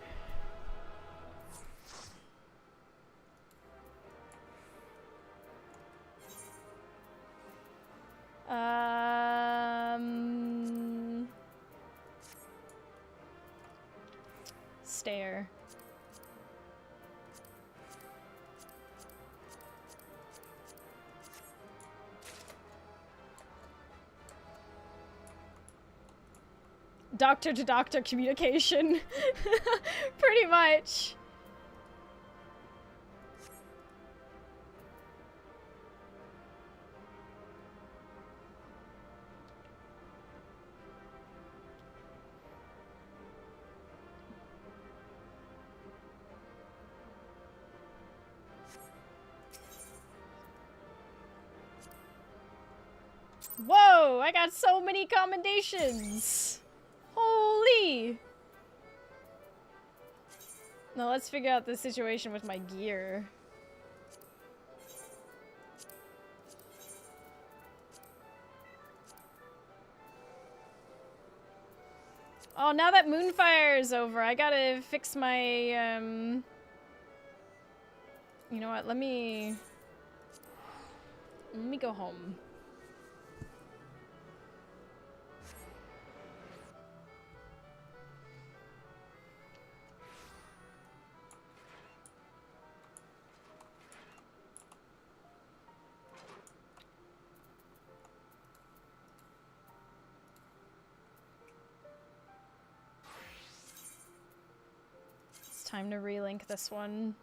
Stare. Doctor to doctor communication. Pretty much. Whoa, I got so many commendations. Holy. Now let's figure out the situation with my gear. Oh, now that Moonfire is over, I gotta fix my, You know what, let me go home. Time to relink this one.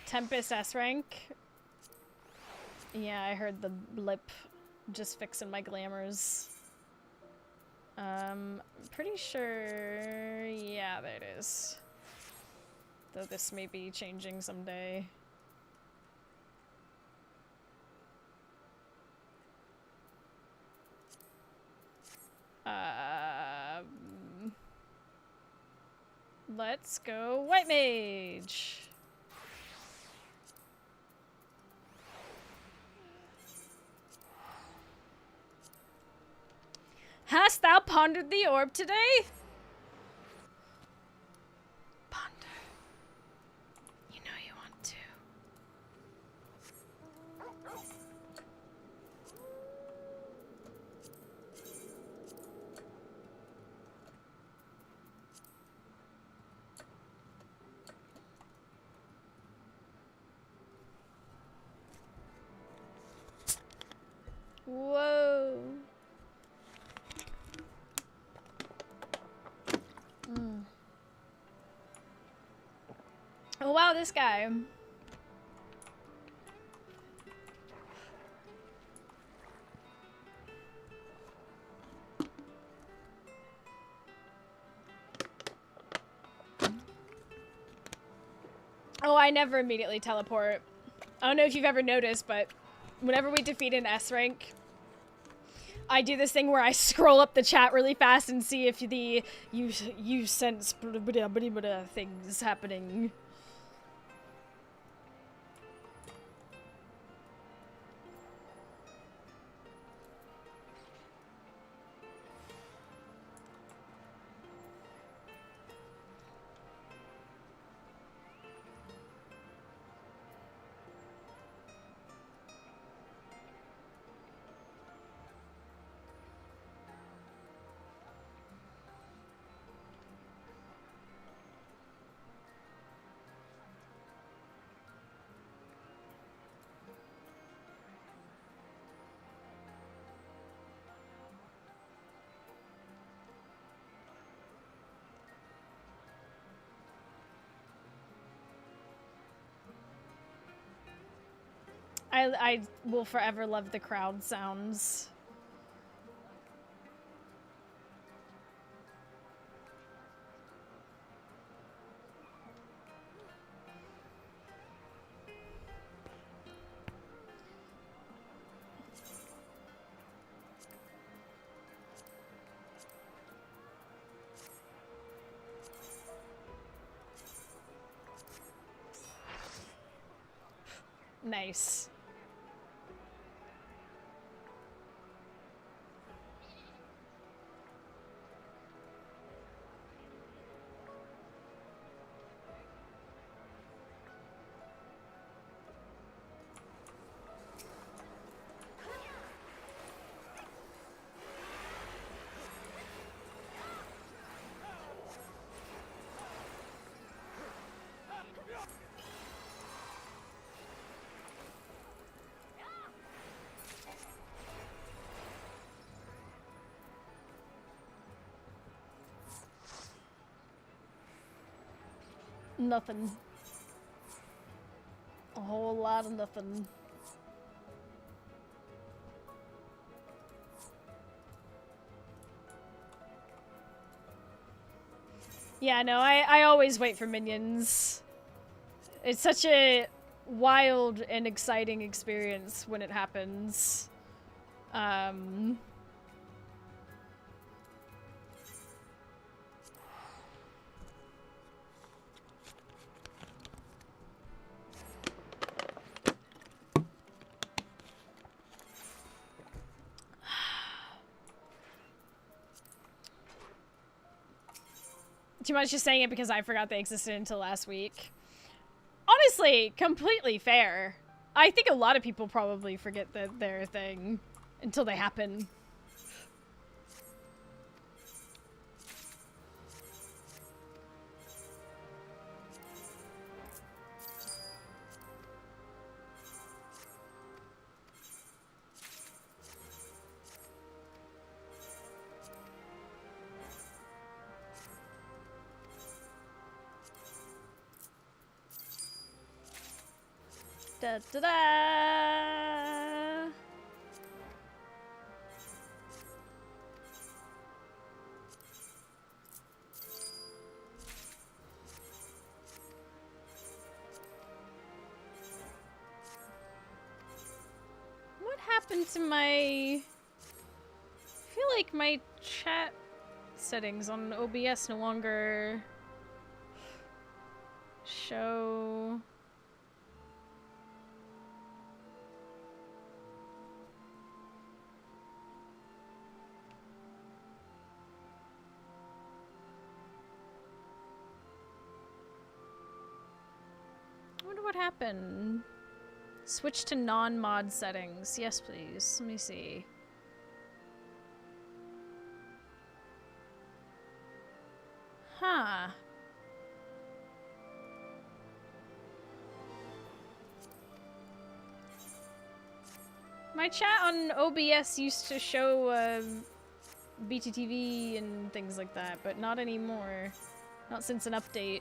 Tempest S rank. Yeah, I heard the blip. Just fixing my glamours. Pretty sure... Yeah, there it is. Though this may be changing someday. Let's go White Mage! Hast thou pondered the orb today? Ponder. You know you want to. Whoa. Oh wow, this guy. Oh, I never immediately teleport. I don't know if you've ever noticed, but whenever we defeat an S rank, I do this thing where I scroll up the chat really fast and see if the you sense things happening. I will forever love the crowd sounds. Nice. Nothing. A whole lot of nothing. Yeah, no, I always wait for minions. It's such a wild and exciting experience when it happens. Too much just saying it because I forgot they existed until last week. Honestly, completely fair. I think a lot of people probably forget that they're a thing until they happen. Da da da! What happened to my... I feel like my chat settings on OBS no longer show... I wonder what happened. Switch to non-mod settings. Yes, please. Let me see. Huh. My chat on OBS used to show BTTV and things like that, but not anymore. Not since an update.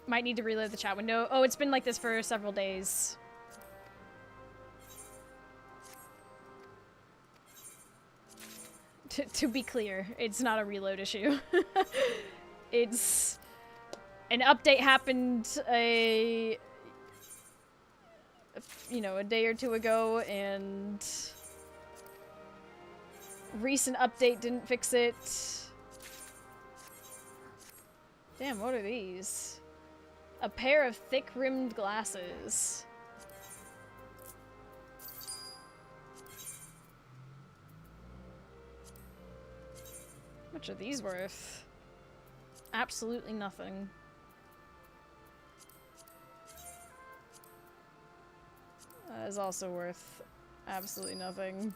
Might need to reload the chat window. Oh, it's been like this for several days. To be clear, it's not a reload issue. It's... An update happened a day or two ago, and... recent update didn't fix it. Damn, what are these? A pair of thick-rimmed glasses. How much are these worth? Absolutely nothing. That is also worth absolutely nothing.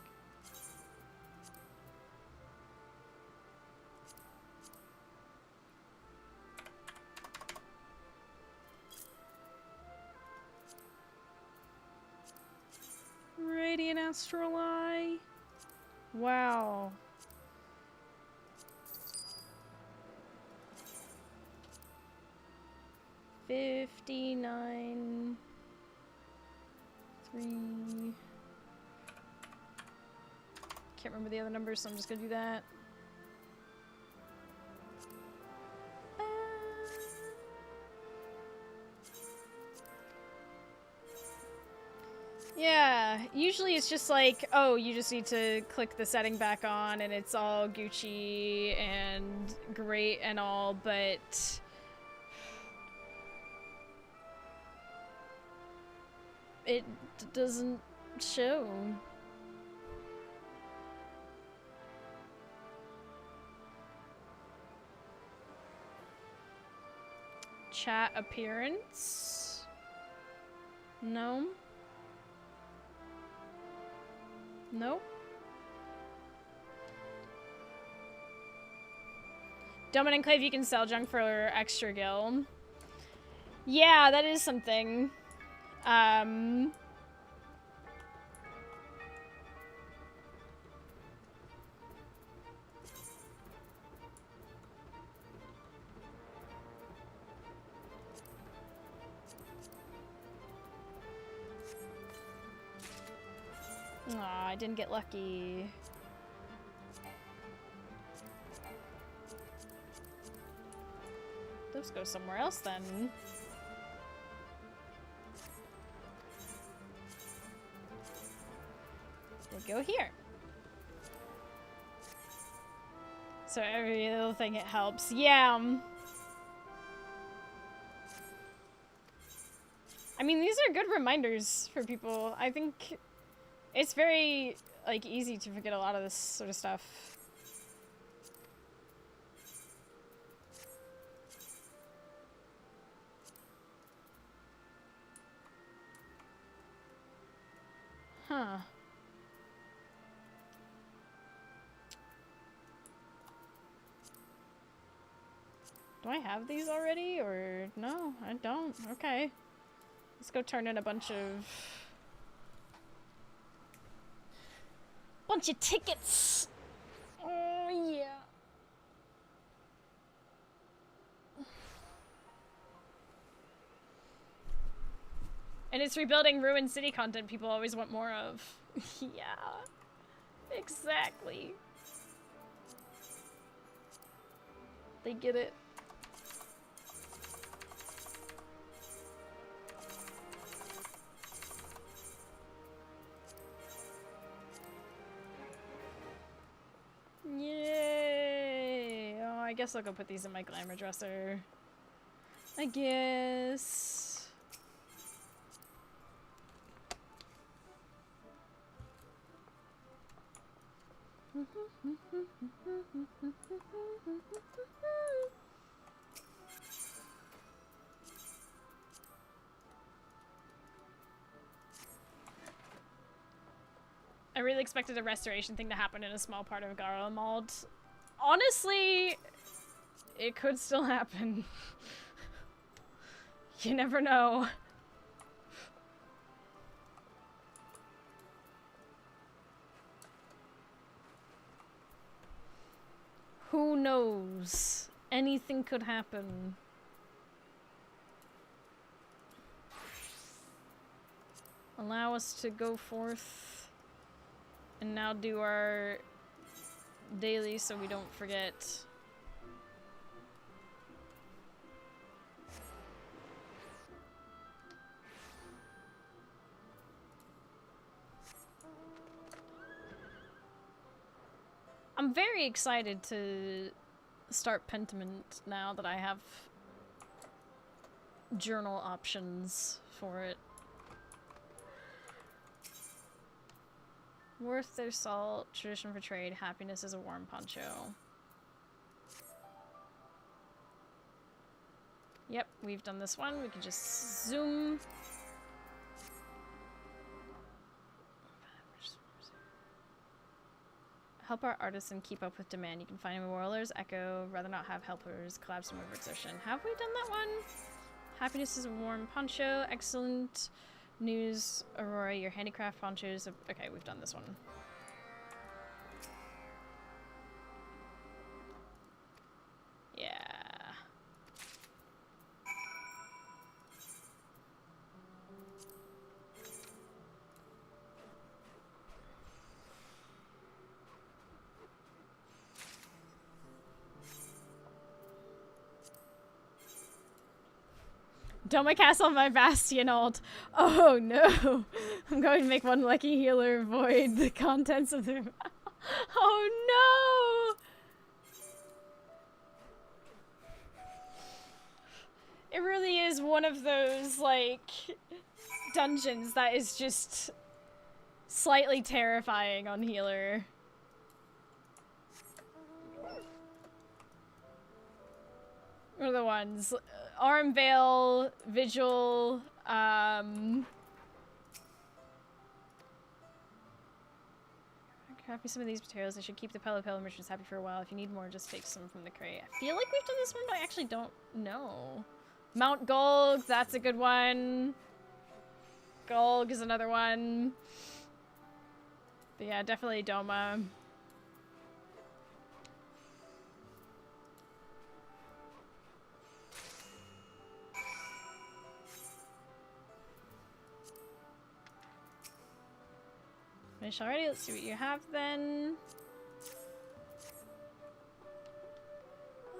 Radiant Astral Eye. Wow. $59. 3. Can't remember the other numbers, so I'm just gonna do that. Yeah, usually it's just like, oh, you just need to click the setting back on and it's all Gucci and great and all, but it doesn't show. Chat appearance? No. Nope. Domin Enclave, you can sell junk for extra gil. Yeah, that is something. Aw, I didn't get lucky. Let's go somewhere else then. They go here. So every little thing it helps. Yeah. I mean, these are good reminders for people. I think it's very, like, easy to forget a lot of this sort of stuff. Huh. Do I have these already, or no? I don't. Okay. Let's go turn in a bunch of tickets. Oh, yeah. And it's rebuilding ruined city content people always want more of. Yeah. Exactly. They get it. Yay! Oh, I guess I'll go put these in my glamour dresser. I guess. I really expected a restoration thing to happen in a small part of Garlemald. Honestly, it could still happen. You never know. Who knows? Anything could happen. Allow us to go forth and now do our daily so we don't forget. I'm very excited to start Pentiment now that I have journal options for it. Worth their salt, tradition for trade, happiness is a warm poncho. Yep, we've done this one. We can just zoom. Help our artisan keep up with demand. You can find embroilers, echo, rather not have helpers, collapse and overexertion. Have we done that one? Happiness is a warm poncho. Excellent news, Aurora. Your handicraft ponchos. Okay, we've done this one. Yeah. Doma Castle, my Bastion ult. Oh no. I'm going to make one lucky healer void the contents of their... Oh no! It really is one of those, like, dungeons, that is just slightly terrifying on healer. What are the ones? Arm Veil, Vigil, craft me some of these materials. I should keep the Pelo merchants happy for a while. If you need more, just take some from the crate. I feel like we've done this one, but I actually don't know. Mount Golg, that's a good one. Golg is another one. But yeah, definitely Doma. Finish already? Let's see what you have then.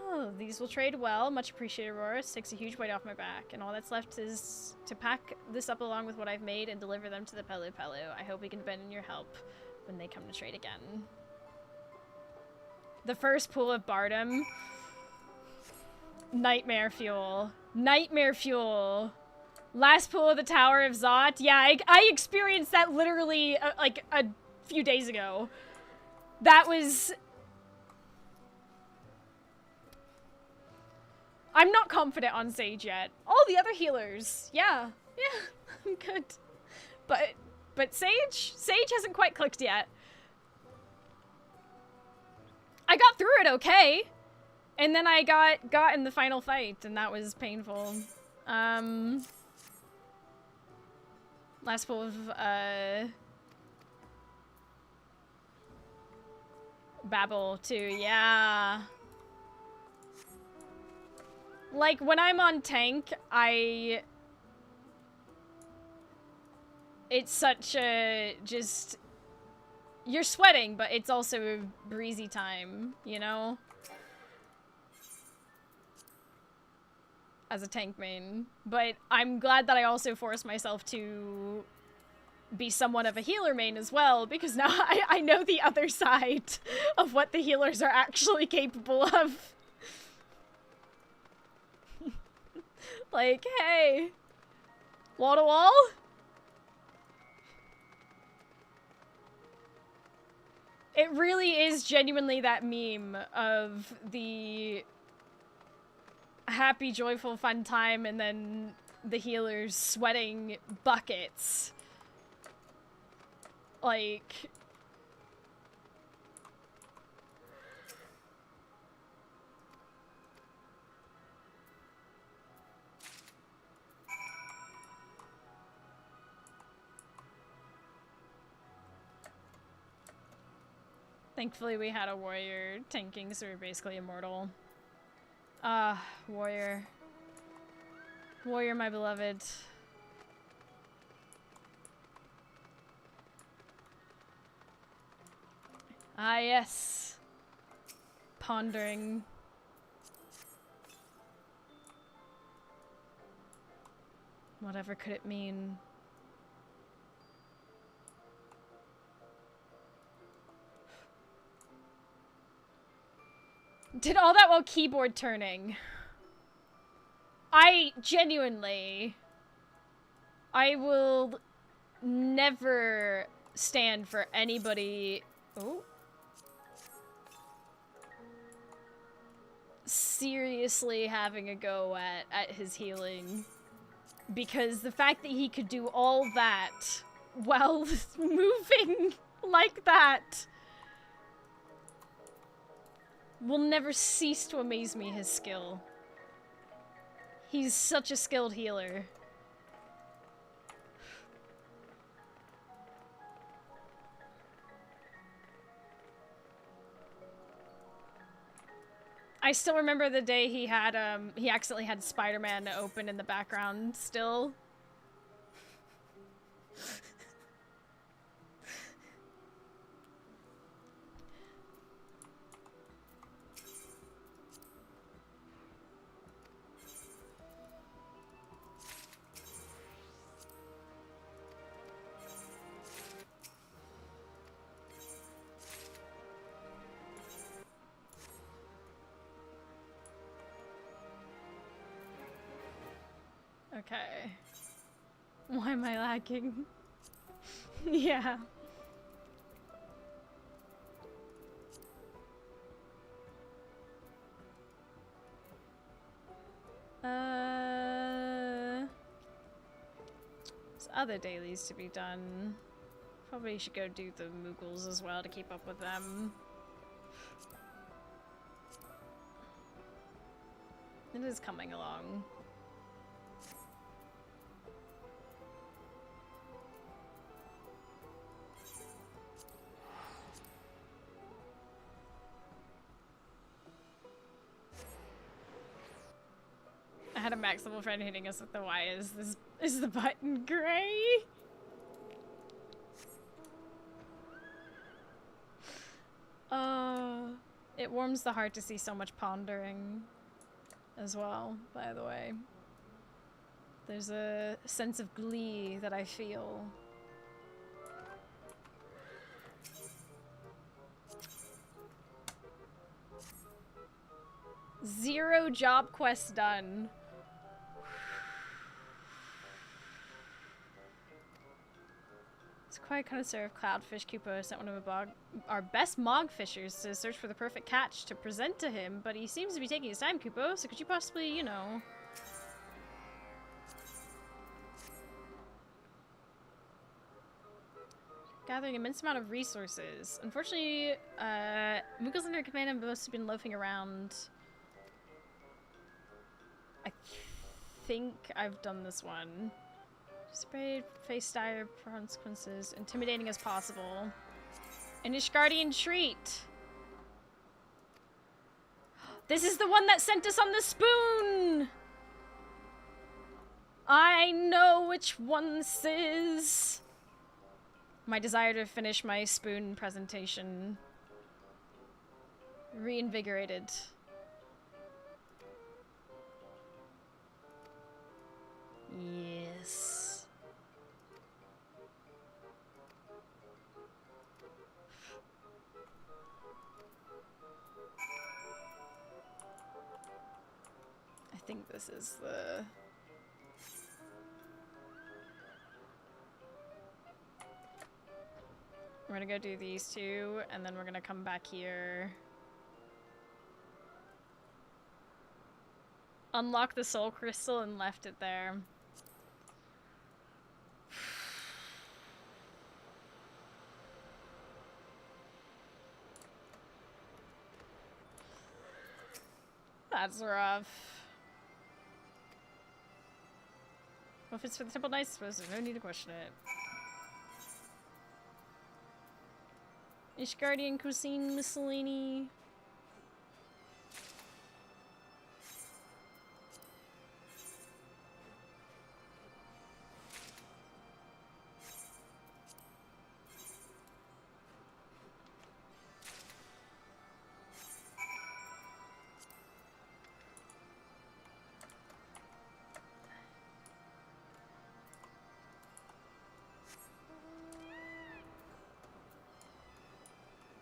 Oh, these will trade well. Much appreciated, Aurora. This takes a huge weight off my back. And all that's left is to pack this up along with what I've made and deliver them to the Pelu. I hope we can bend in your help when they come to trade again. The first pool of Bardom. Nightmare fuel. Nightmare fuel. Last pool of the Tower of Zot. Yeah, I experienced that literally like a few days ago. That was... I'm not confident on Sage yet. All the other healers, yeah, I'm good. But Sage hasn't quite clicked yet. I got through it okay, and then I got in the final fight, and that was painful. Last pool of Babel too, yeah. Like, when I'm on tank, it's such a, just, you're sweating, but it's also a breezy time, you know? As a tank main. But I'm glad that I also forced myself to be somewhat of a healer main as well, because now I know the other side of what the healers are actually capable of. Like, hey, wall to wall? It really is genuinely that meme of the happy, joyful, fun time and then the healers sweating buckets. Like... Thankfully we had a warrior tanking, so we're basically immortal. Ah, warrior. Warrior, my beloved. Ah, yes. Pondering. Whatever could it mean? Did all that while keyboard turning. I genuinely... I will never stand for anybody... Oh. Seriously having a go at his healing. Because the fact that he could do all that while moving like that... will never cease to amaze me, his skill. He's such a skilled healer. I still remember the day he had, he accidentally had Spider-Man open in the background still. Okay. Why am I lagging? Yeah. There's other dailies to be done. Probably should go do the Moogles as well to keep up with them. It is coming along. I had a max level friend hitting us with the why is the button gray? It warms the heart to see so much pondering as well, by the way. There's a sense of glee that I feel. Zero job quests done. It's quite a connoisseur of cloudfish. Kupo sent one of our best mog fishers to search for the perfect catch to present to him, but he seems to be taking his time, Kupo, so could you possibly, you know... Gathering an immense amount of resources. Unfortunately, Moogles under command have mostly been loafing around. I think I've done this one. Sprayed, face dire consequences, intimidating as possible. An Ishgardian treat! This is the one that sent us on the spoon! I know which one this is! My desire to finish my spoon presentation reinvigorated. Yes. I think this is the... We're gonna go do these two, and then we're gonna come back here. Unlock the soul crystal and left it there. That's rough. Well, if it's for the Temple Knights, I suppose there's no need to question it. Ishgardian cuisine miscellany.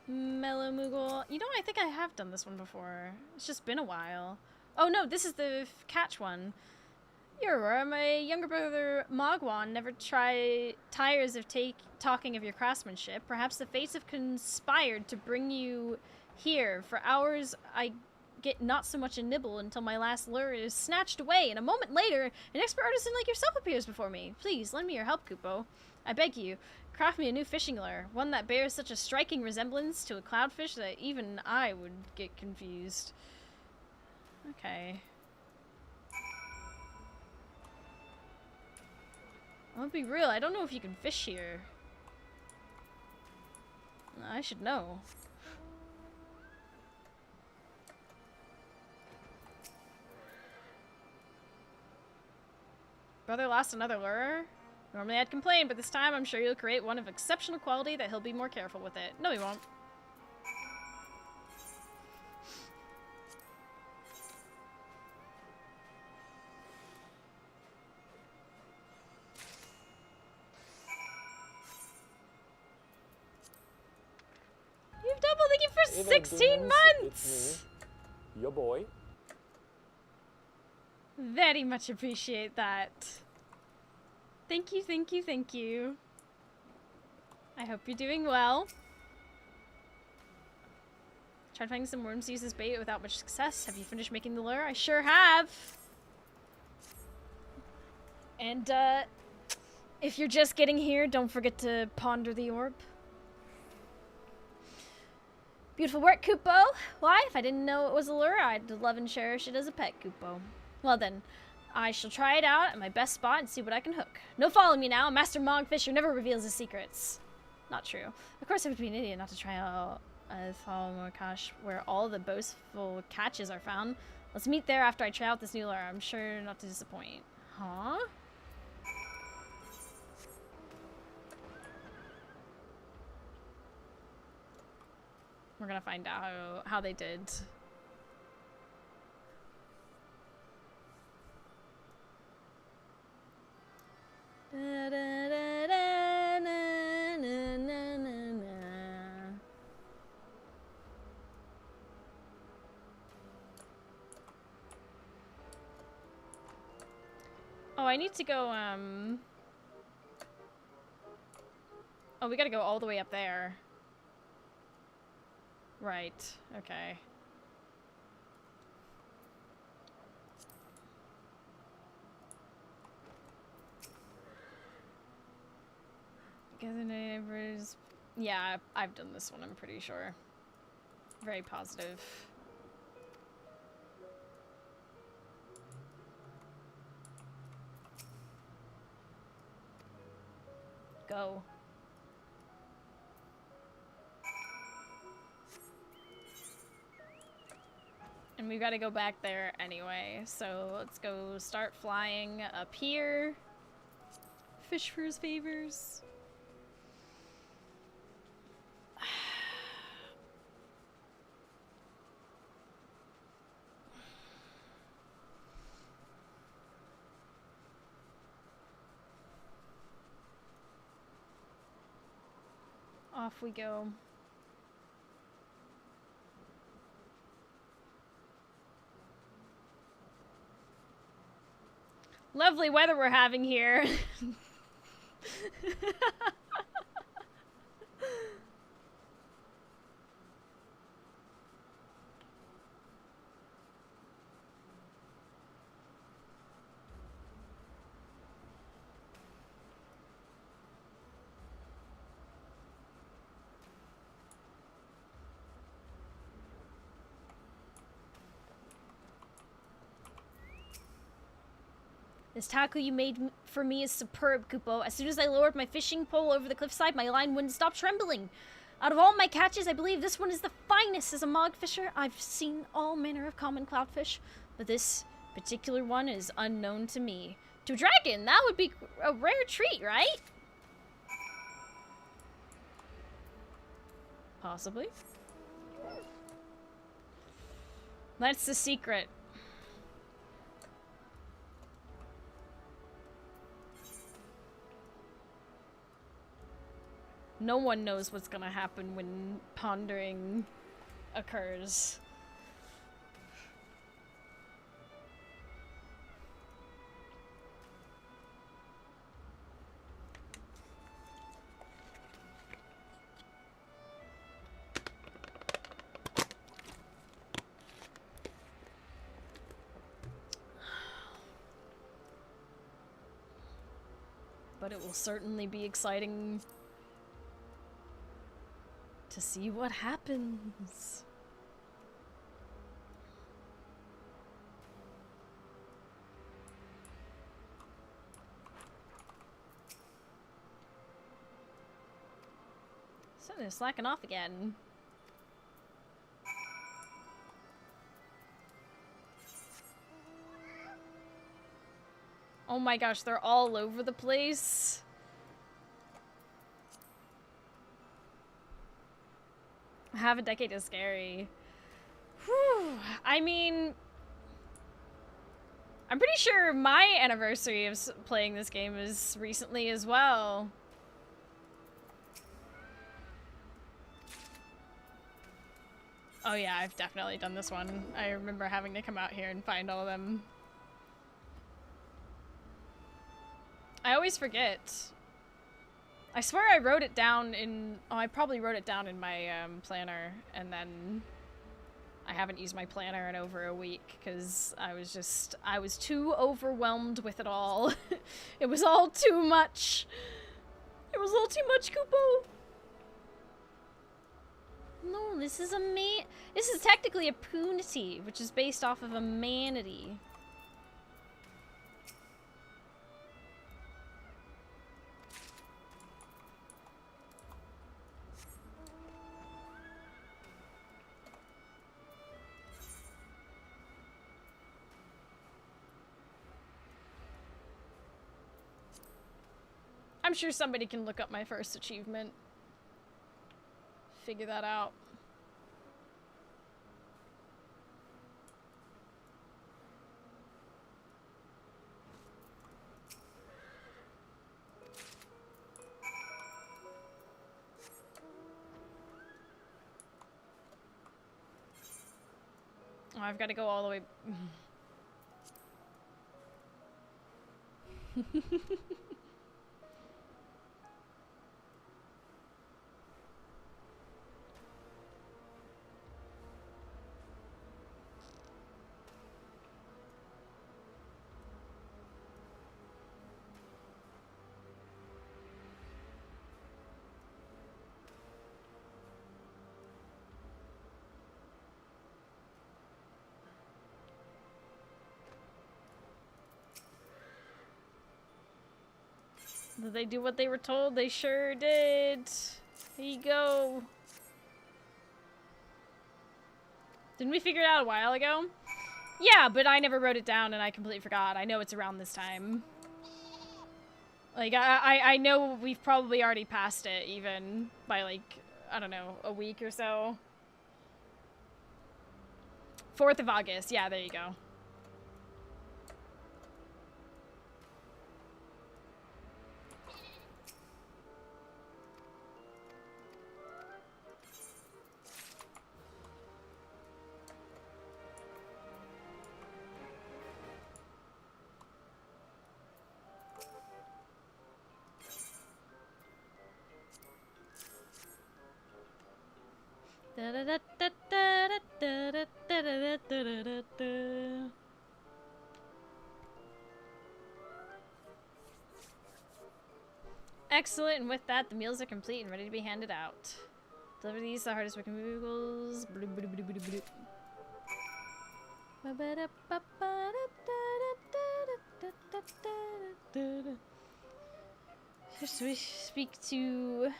Mellow Moogle. You know, I think I have done this one before. It's just been a while. Oh no, this is the catch one. Your Aurora, my younger brother Mogwan never tires of talking of your craftsmanship. Perhaps the fates have conspired to bring you here. For hours I get not so much a nibble until my last lure is snatched away, and a moment later, an expert artisan like yourself appears before me. Please, lend me your help, Kupo. I beg you. Craft me a new fishing lure, one that bears such a striking resemblance to a cloudfish that even I would get confused. Okay. I'll be real, I don't know if you can fish here. I should know. Brother lost another lure? Normally I'd complain, but this time I'm sure you'll create one of exceptional quality that he'll be more careful with it. No, he won't. You've doubled the gift for 16 months! It's me, your boy. Very much appreciate that. Thank you, thank you, thank you. I hope you're doing well. Tried finding some worms to use as bait without much success. Have you finished making the lure? I sure have. And, if you're just getting here, don't forget to ponder the orb. Beautiful work, Kupo. Why? If I didn't know it was a lure, I'd love and cherish it as a pet, Kupo. Well then, I shall try it out at my best spot and see what I can hook. No following me now. Master Mogfisher never reveals his secrets. Not true. Of course I would be an idiot not to try out a Thalmokash where all the boastful catches are found. Let's meet there after I try out this new lure. I'm sure not to disappoint. Huh? We're gonna find out how they did. Da, da, da, da, na, na, na, na, na. Oh, I need to go, oh, we gotta go all the way up there. Right, okay. Gather neighbors. Yeah, I've done this one, I'm pretty sure. Very positive. Go. And we've got to go back there anyway, so let's go start flying up here. Fish for his favors. Off we go. Lovely weather we're having here. This tackle you made for me is superb, Kupo. As soon as I lowered my fishing pole over the cliffside, my line wouldn't stop trembling. Out of all my catches, I believe this one is the finest as a mogfisher. I've seen all manner of common cloudfish, but this particular one is unknown to me. To a dragon, that would be a rare treat, right? Possibly. That's the secret. No one knows what's gonna happen when pondering occurs. But it will certainly be exciting to see what happens. So they're slacking off again. Oh my gosh, they're all over the place. Half a decade is scary. Whew. I mean, I'm pretty sure my anniversary of playing this game is recently as well. Oh yeah, I've definitely done this one. I remember having to come out here and find all of them. I always forget. I swear I wrote it down in... Oh, I probably wrote it down in my planner, and then I haven't used my planner in over a week, because I was too overwhelmed with it all. It was all too much. It was all too much, Kupo. No, this is this is technically a punity, which is based off of a manatee. I'm sure somebody can look up my first achievement. Figure that out. Oh, I've got to go all the way. Did they do what they were told? They sure did. Here you go. Didn't we figure it out a while ago? Yeah, but I never wrote it down and I completely forgot. I know it's around this time. Like, I know we've probably already passed it, even by, like, I don't know, a week or so. 4th of August. Yeah, there you go. Excellent, and with that, the meals are complete and ready to be handed out. Deliver these the hardest working vehicles. First we speak to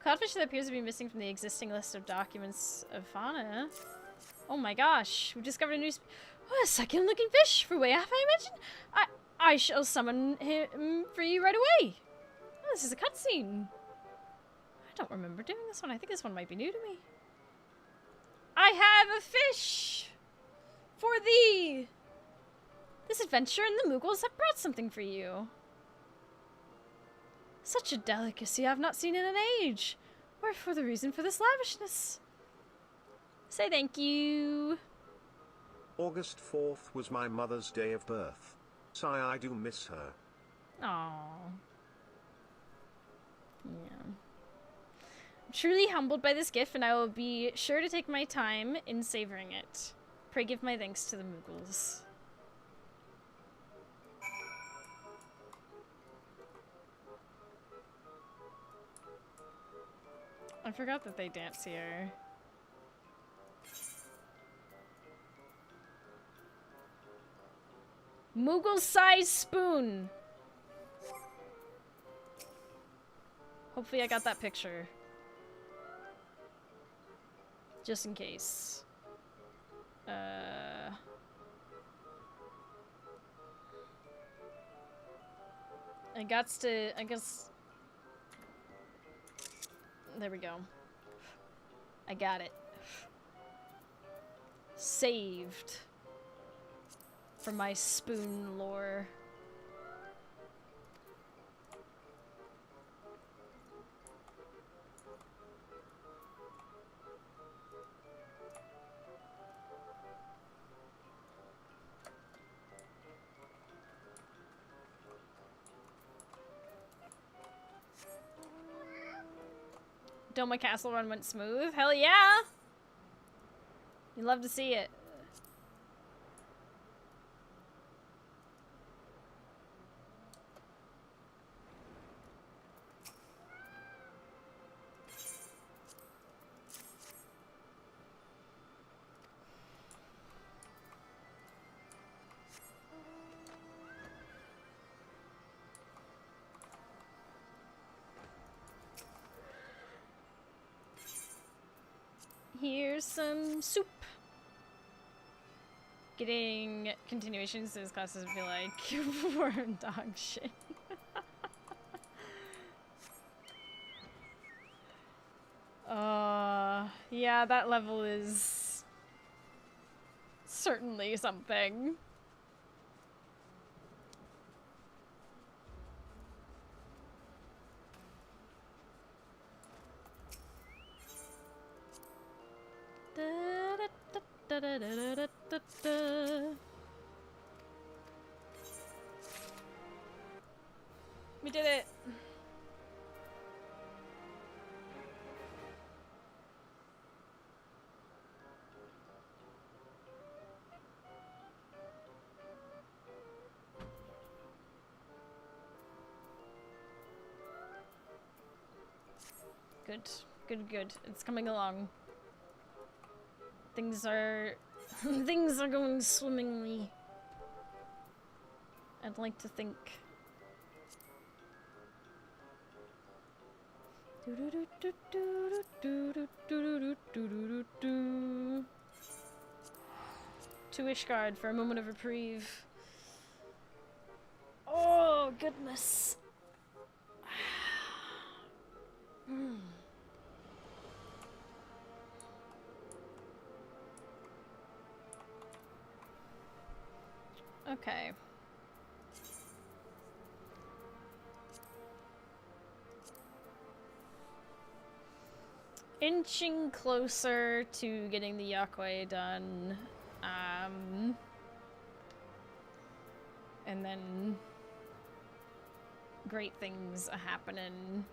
codfish that appears to be missing from the existing list of documents of fauna. Oh my gosh, we discovered a new a succulent looking fish for way off, I imagine. I shall summon him for you right away. Oh, this is a cutscene. I don't remember doing this one. I think this one might be new to me. I have a fish for thee. This adventure and the Moogles have brought something for you. Such a delicacy I've not seen in an age. Wherefore the reason for this lavishness? Say thank you. August 4th was my mother's day of birth. Sigh, I do miss her. Aww. Yeah. I'm truly humbled by this gift, and I will be sure to take my time in savoring it. Pray give my thanks to the Moogles. I forgot that they dance here. Moogle-sized spoon! Hopefully I got that picture. Just in case. I guess... There we go. I got it. Saved. For my spoon lore. Doma Castle run went smooth. Hell yeah! You love to see it. Here's some soup. Getting continuations to this classes feel like we're dog shit. Yeah, that level is certainly something. We did it. Good, good, good. It's coming along. Things are things are going swimmingly. I'd like to think. To Ishgard for a moment of reprieve. Oh goodness. Okay. Inching closer to getting the Yakwe done. And then great things are happening.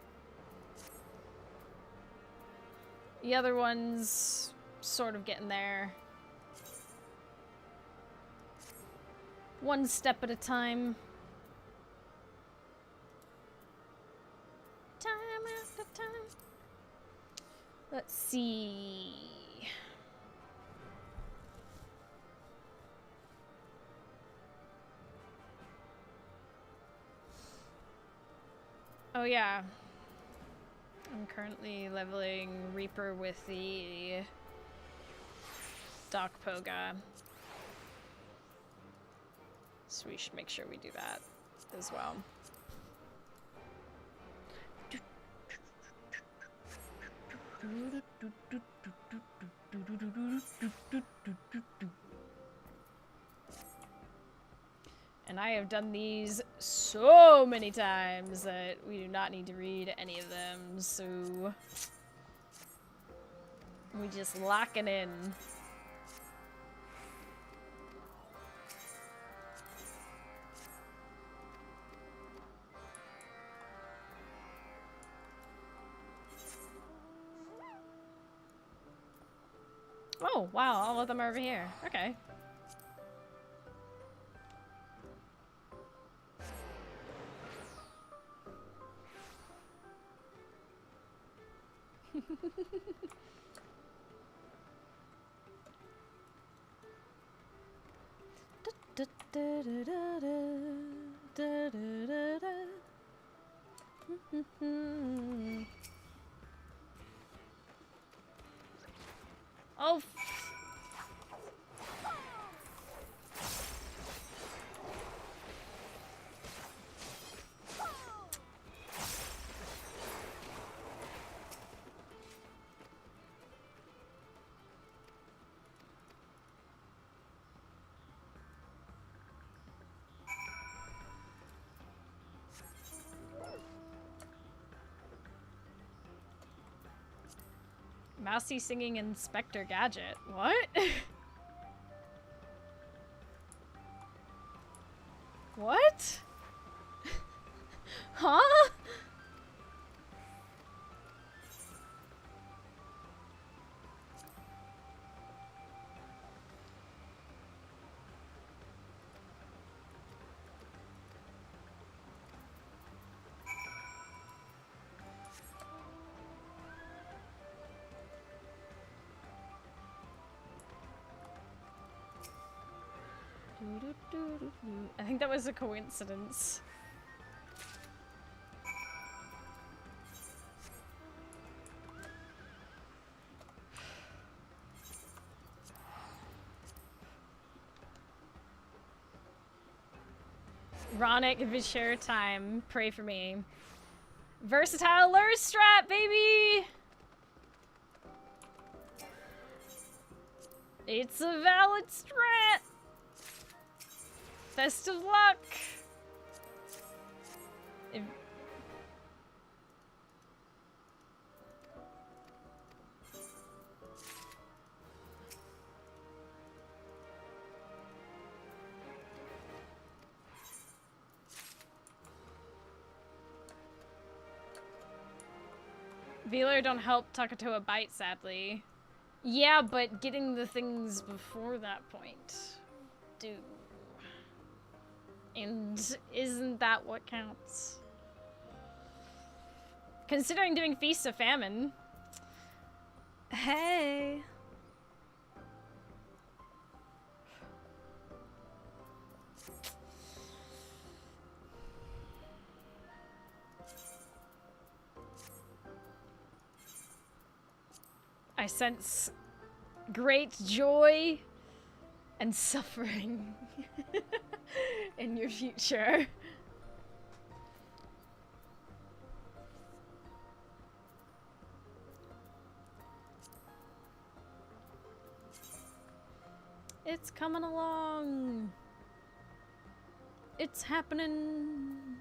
The other one's sort of getting there. One step at a time. Time after time. Let's see. Oh yeah. I'm currently leveling Reaper with the Doc Poga. So we should make sure we do that as well. And I have done these so many times that we do not need to read any of them, so we just lock it in. Oh, wow, all of them are over here. Okay. Oh. Mousy singing Inspector Gadget. What? What? Huh? I think that was a coincidence. Ronick, if it's share time, pray for me. Versatile lure strat, baby! It's a valid strat! Best of luck! If Velar don't help Takatoa bite, sadly. Yeah, but getting the things before that point do. And isn't that what counts? Considering doing Feast of Famine. Hey. I sense great joy and suffering in your future. It's coming along. It's happening.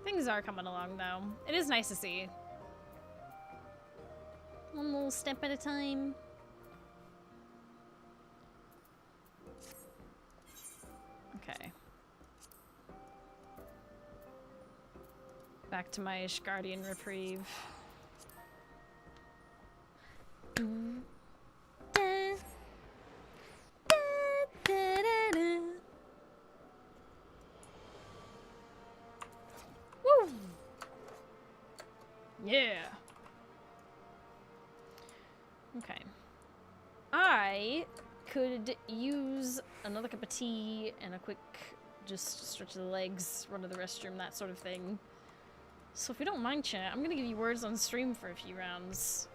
Things are coming along, though. It is nice to see. One little step at a time. Okay. Back to my Ishgardian reprieve. Woo! Yeah. Okay. I could use another cup of tea and a quick just stretch of the legs, run to the restroom, that sort of thing. So if you don't mind, chat, I'm gonna give you words on stream for a few rounds.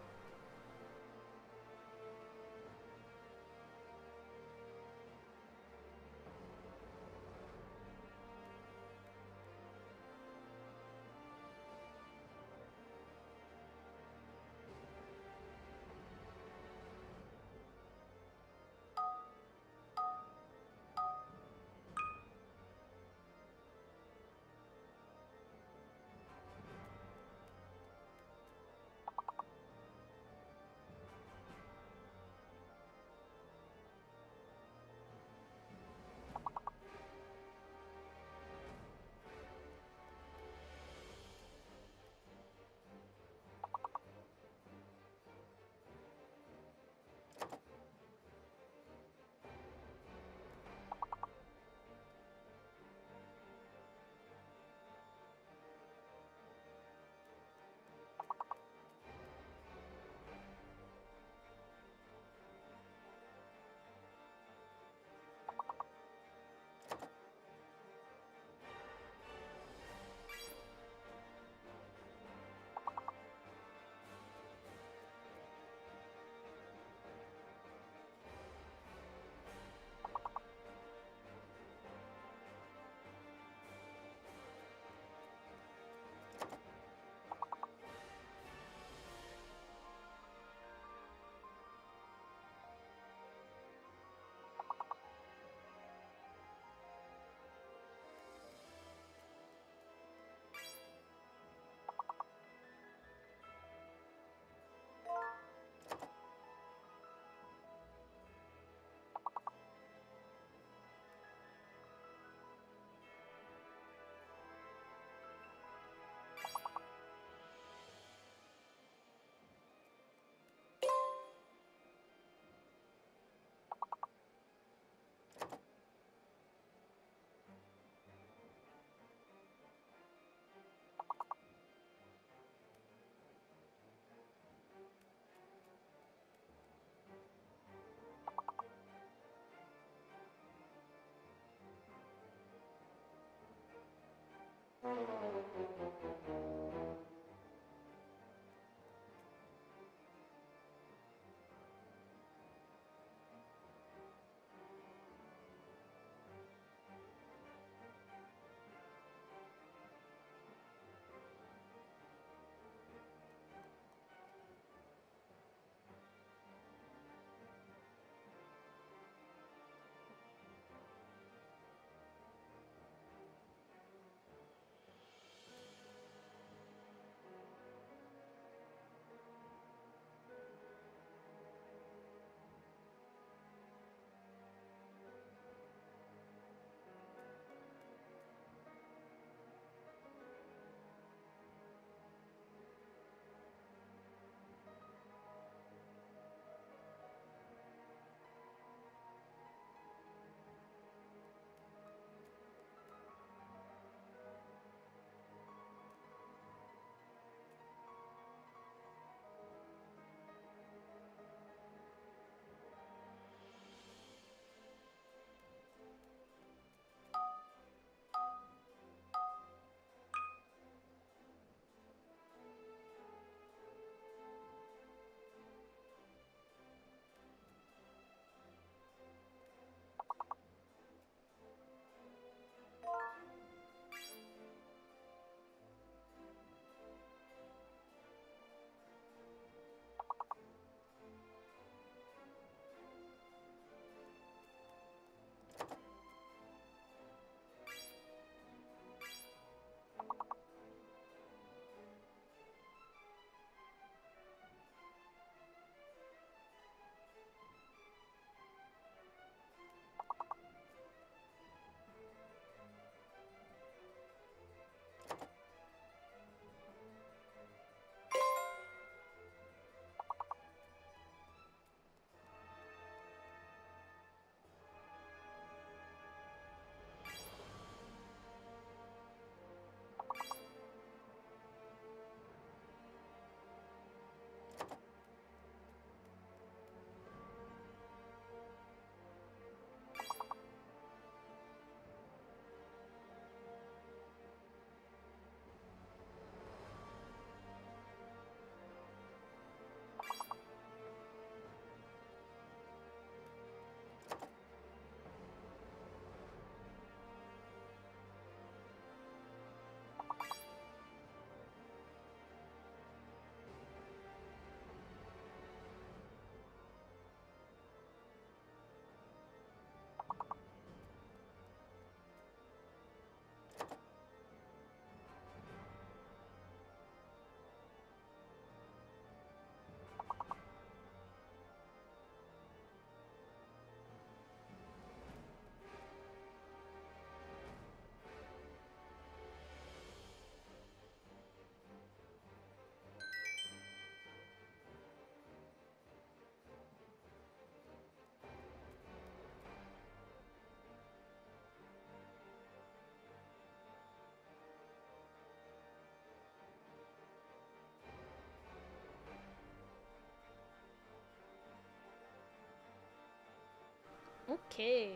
Okay.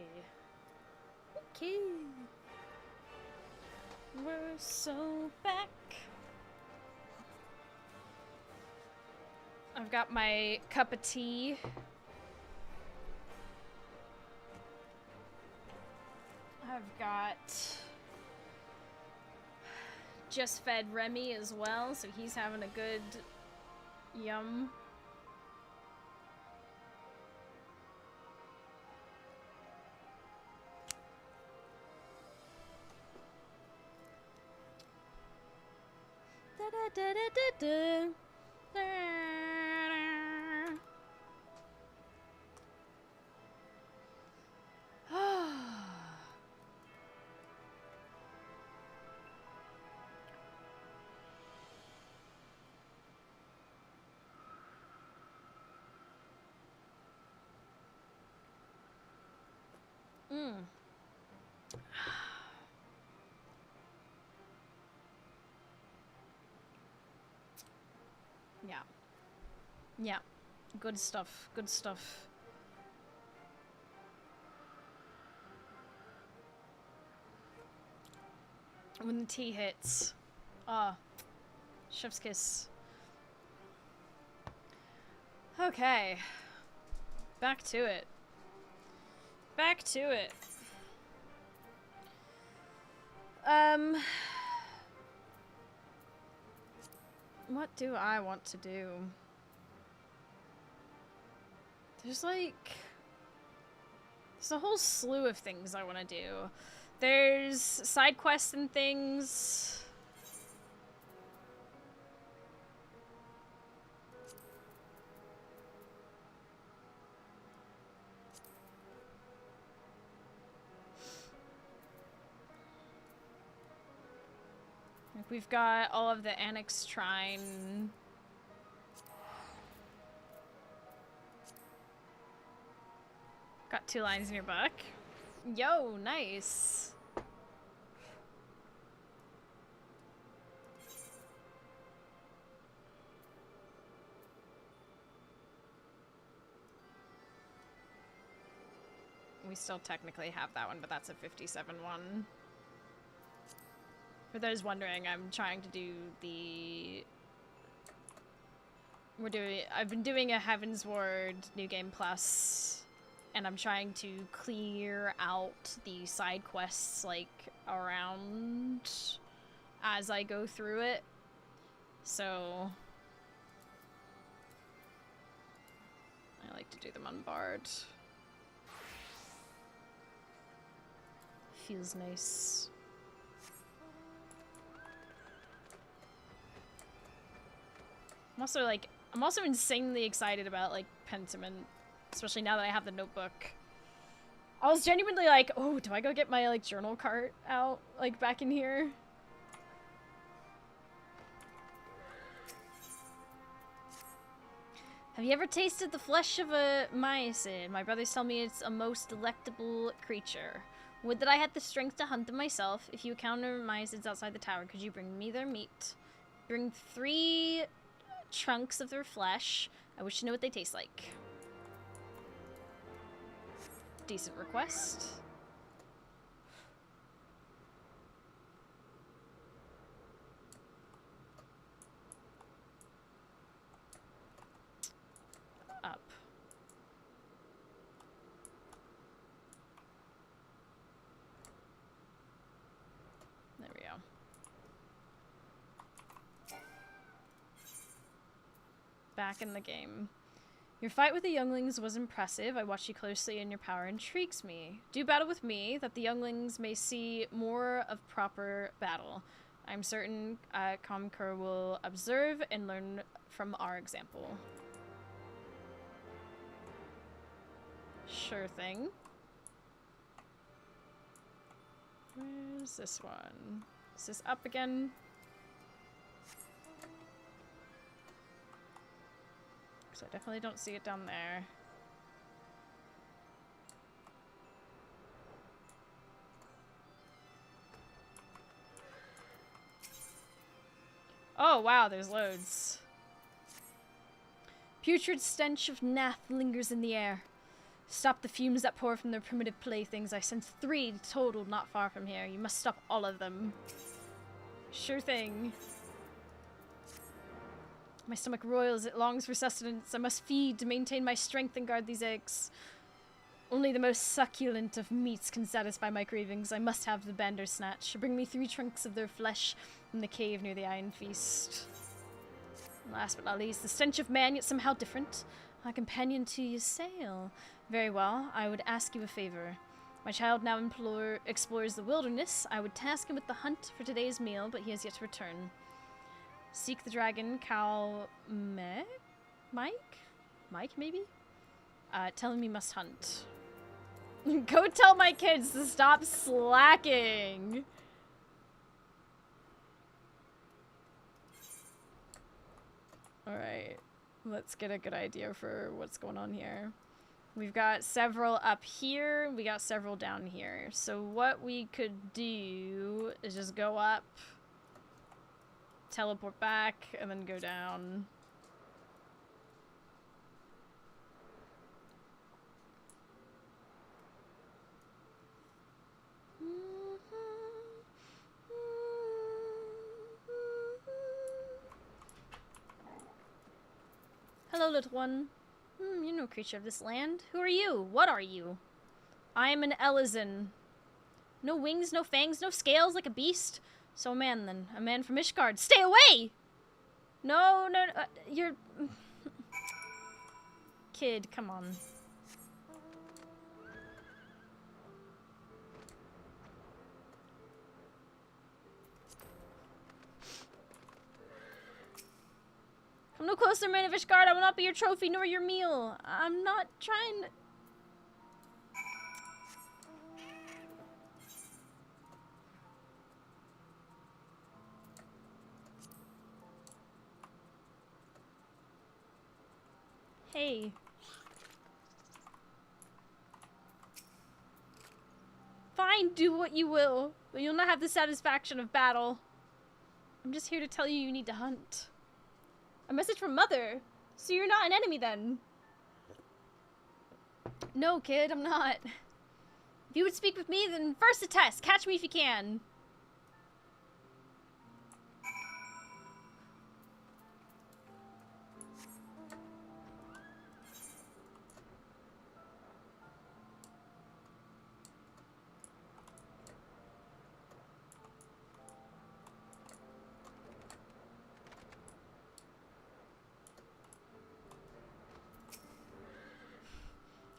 Okay. We're so back. I've got my cup of tea. I've got just fed Remy as well, so he's having a good yum. Da da da da da da. Yeah. Yeah. Good stuff. Good stuff. When the tea hits, Ah, chef's kiss. Okay. Back to it. Back to it. What do I want to do? There's a whole slew of things I want to do. There's side quests and things. Like, we've got all of the Annex Shrine. Got 2 lines in your book. Yo, nice. We still technically have that one, but that's a 57 one. For those wondering, I'm trying to do the... I've been doing a Heaven's Ward New Game Plus, and I'm trying to clear out the side quests, like, around as I go through it. So... I like to do them unbarred. Feels nice. I'm also insanely excited about, like, Pentiment, especially now that I have the notebook. I was genuinely like, oh, do I go get my, like, journal cart out, like, back in here? Have you ever tasted the flesh of a myosid? My brothers tell me it's a most delectable creature. Would that I had the strength to hunt them myself. If you encounter myosids outside the tower, could you bring me their meat? Bring 3 chunks of their flesh. I wish to know what they taste like. Decent request. Up. There we go. Back in the game. Your fight with the younglings was impressive. I watched you closely and your power intrigues me. Do battle with me, that the younglings may see more of proper battle. I'm certain Kamkur will observe and learn from our example. Sure thing. Where's this one? Is this up again? So I definitely don't see it down there. Oh wow, there's loads. Putrid stench of Nath lingers in the air. Stop the fumes that pour from their primitive playthings. I sense 3 total not far from here. You must stop all of them. Sure thing. My stomach roils, it longs for sustenance. I must feed to maintain my strength and guard these eggs. Only the most succulent of meats can satisfy my cravings. I must have the Bandersnatch. Bring me 3 trunks of their flesh from the cave near the Iron Feast. And last but not least, the stench of man, yet somehow different. A companion to your sail. Very well, I would ask you a favor. My child now explores the wilderness. I would task him with the hunt for today's meal, but he has yet to return. Seek the dragon, Mike, maybe? Tell him he must hunt. Go tell my kids to stop slacking! Alright, let's get a good idea for what's going on here. We've got several up here, we got several down here. So what we could do is just go up, teleport back, and then go down. little one. You're no creature of this land. Who are you? What are you? I am an Ellison. No wings, no fangs, no scales, like a beast. So a man, then. A man from Ishgard. Stay away! No, no, you're... Kid, come on. Come no closer, man of Ishgard. I will not be your trophy nor your meal. I'm not trying to... Hey. Fine, do what you will, but you'll not have the satisfaction of battle. I'm just here to tell you need to hunt. A message from Mother? So you're not an enemy then? No, kid, I'm not. If you would speak with me, then first a test. Catch me if you can.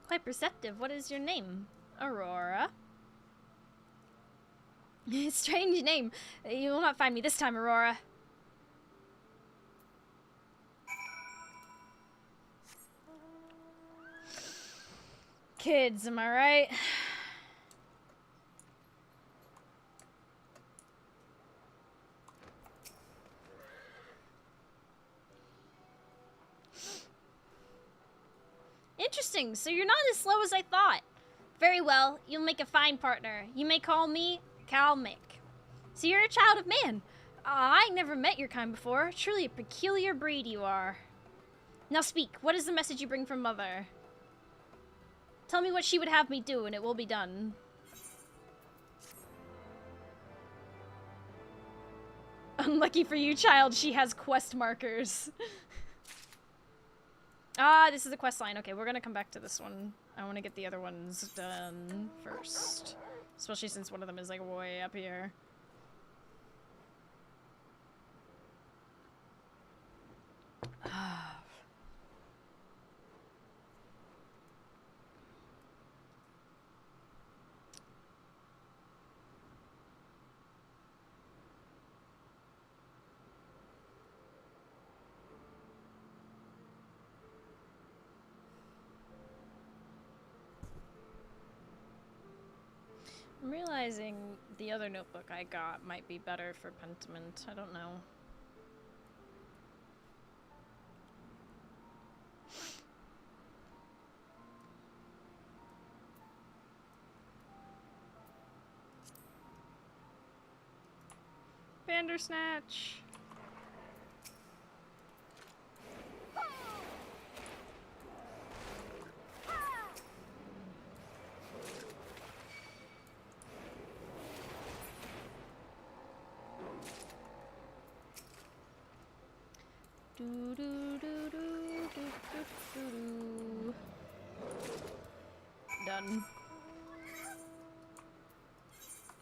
Quite perceptive. What is your name? Aurora. Strange name. You will not find me this time, Aurora. Kids, am I right? Interesting, so you're not as slow as I thought. Very well, you'll make a fine partner. You may call me Kalmik. So you're a child of man. I never met your kind before. Truly a peculiar breed you are. Now speak, what is the message you bring from Mother? Tell me what she would have me do and it will be done. Unlucky for you, child, she has quest markers. Ah, this is the quest line. Okay, we're gonna come back to this one. I want to get the other ones done first. Especially since one of them is like way up here. I'm realizing the other notebook I got might be better for Pentiment. I don't know. Bandersnatch! Do do do do do do do. Done.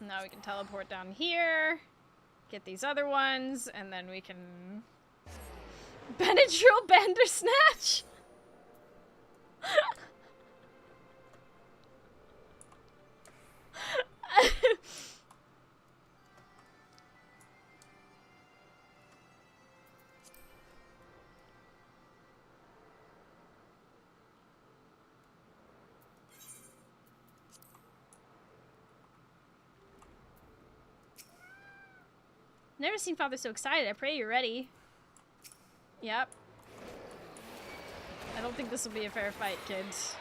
Now we can teleport down here, get these other ones, and then we can Benadryl Bandersnatch. Never seen Father so excited. I pray you're ready. Yep. I don't think this will be a fair fight, kids.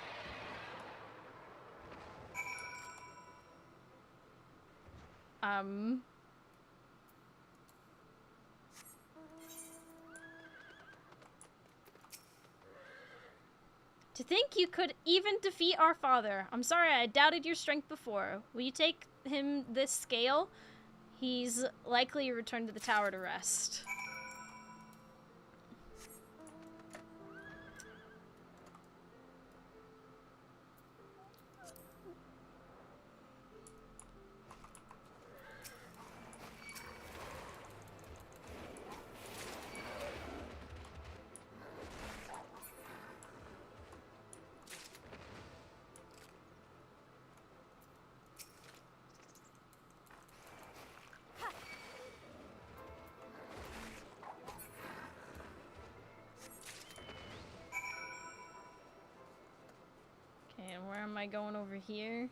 To think you could even defeat our father. I'm sorry I doubted your strength before. Will you take him this scale? He's likely returned to the tower to rest. And where am I going over here?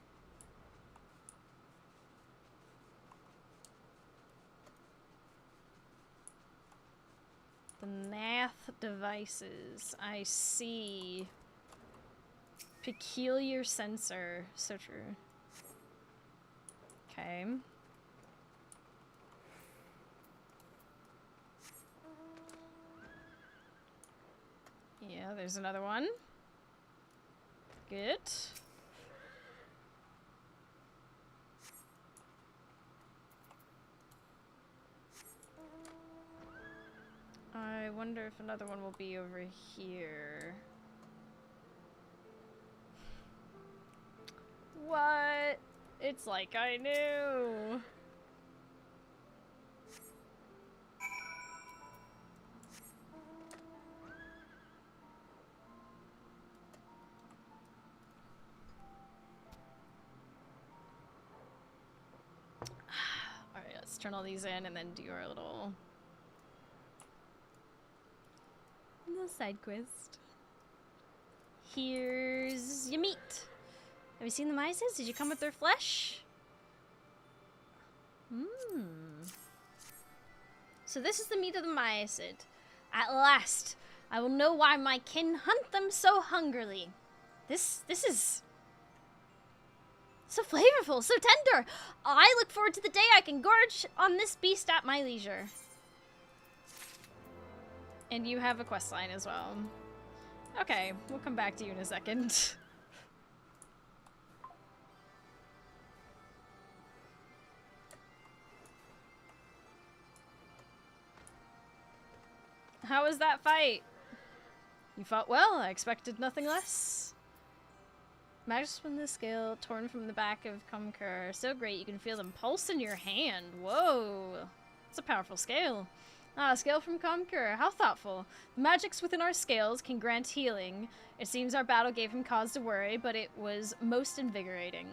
The math devices. I see. Peculiar sensor. So true. Okay. Yeah, there's another one. Good. I wonder if another one will be over here. What? It's like I knew. Alright, let's turn all these in and then do our little side quest. Here's your meat. Have you seen the mice? Did you come with their flesh? So this is the meat of the mycid. At last, I will know why my kin hunt them so hungrily. This is so flavorful, so tender. I look forward to the day I can gorge on this beast at my leisure. And you have a quest line as well. Okay, we'll come back to you in a second. How was that fight? You fought well. I expected nothing less. Magic from the scale torn from the back of Kumkur. So great you can feel them pulse in your hand. Whoa. It's a powerful scale. Ah, scale from Kumkur. How thoughtful. The magics within our scales can grant healing. It seems our battle gave him cause to worry, but it was most invigorating.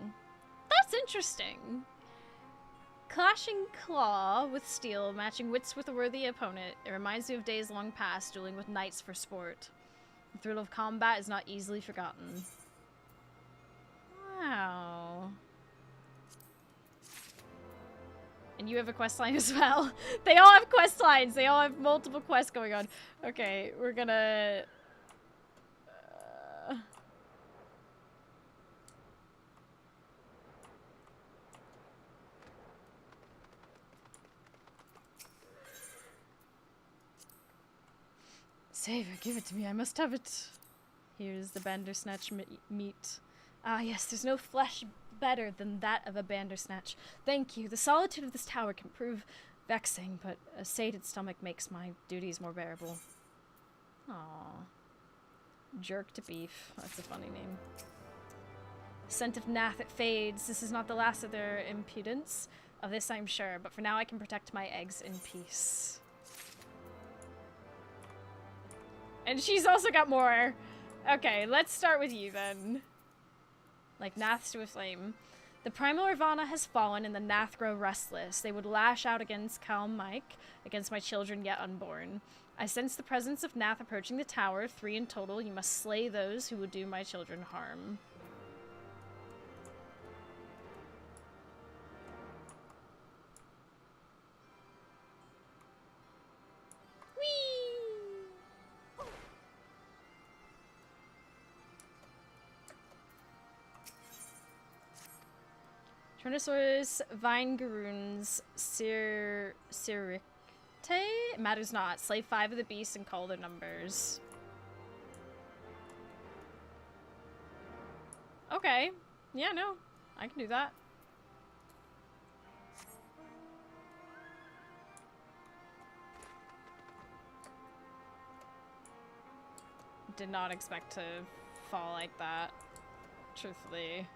That's interesting. Clashing claw with steel, matching wits with a worthy opponent. It reminds me of days long past, dueling with knights for sport. The thrill of combat is not easily forgotten. Wow. And you have a quest line as well. They all have quest lines. They all have multiple quests going on. Okay, we're gonna... Savior, give it to me. I must have it. Here's the Bandersnatch meat. Ah, yes, there's no flesh better than that of a Bandersnatch. Thank you. The solitude of this tower can prove vexing, but a sated stomach makes my duties more bearable. Aww. Jerk to beef. That's a funny name. Scent of Nath, it fades. This is not the last of their impudence. Of this I'm sure, but for now I can protect my eggs in peace. And she's also got more. Okay, let's start with you then. Like Naths to a flame. The primal Ravana has fallen and the Nath grow restless. They would lash out against Cal Mike, against my children yet unborn. I sense the presence of Nath approaching the tower. 3 in total. You must slay those who would do my children harm. Tyrannosaurus, Vinegaroons, Siricte? Matters not. Slay 5 of the beasts and call their numbers. Okay. Yeah, no. I can do that. Did not expect to fall like that. Truthfully.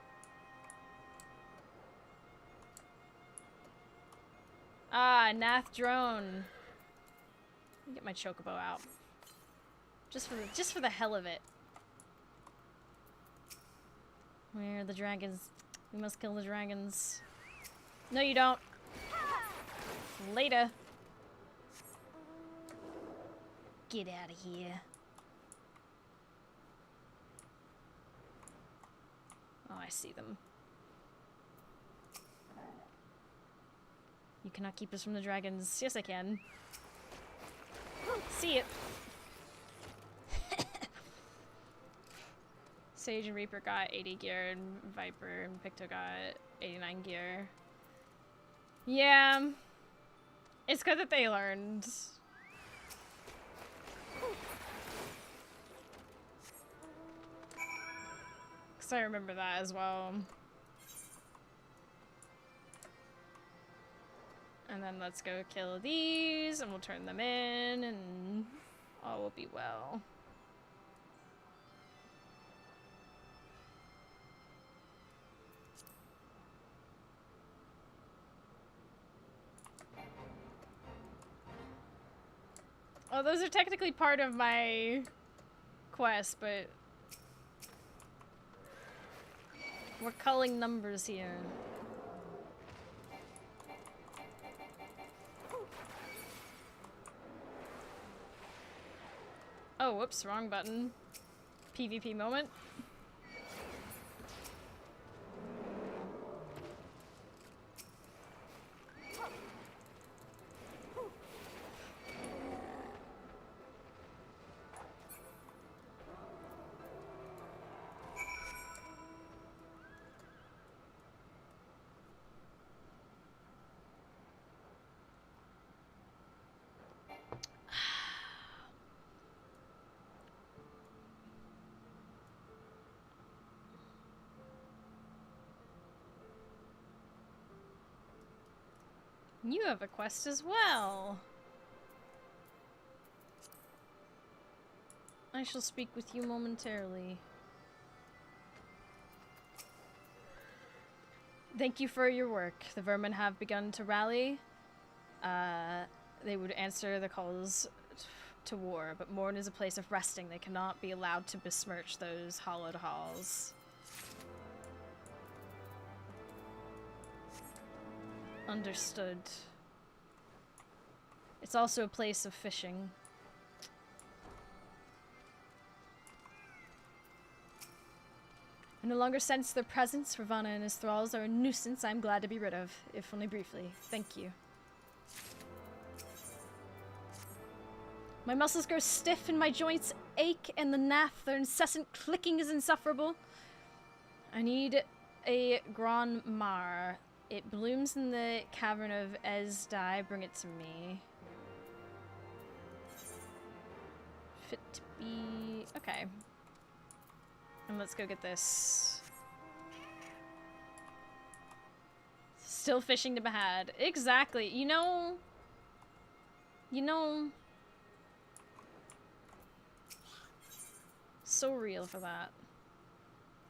Ah, Nath drone. Let me get my chocobo out. Just for the hell of it. Where are the dragons? We must kill the dragons. No, you don't. Later. Get out of here. I see them. You cannot keep us from the dragons. Yes, I can. See it. Sage and Reaper got 80 gear, and Viper and Picto got 89 gear. Yeah. It's good that they learned. Because I remember that as well. And then let's go kill these, and we'll turn them in, and all will be well. Oh, those are technically part of my quest, but we're culling numbers here. Oh, whoops, wrong button. PvP moment. You have a quest as well. I shall speak with you momentarily. Thank you for your work. The vermin have begun to rally. They would answer the calls to war, but Morn is a place of resting. They cannot be allowed to besmirch those hallowed halls. Understood. It's also a place of fishing. I no longer sense their presence. Ravana and his thralls are a nuisance I'm glad to be rid of, if only briefly. Thank you. My muscles grow stiff and my joints ache, and the nath, their incessant clicking is insufferable. I need a Grand Mar. It blooms in the cavern of Esdai. Bring it to me. Fit to be... Okay. And let's go get this. Still fishing to be had. Exactly. You know... So real for that.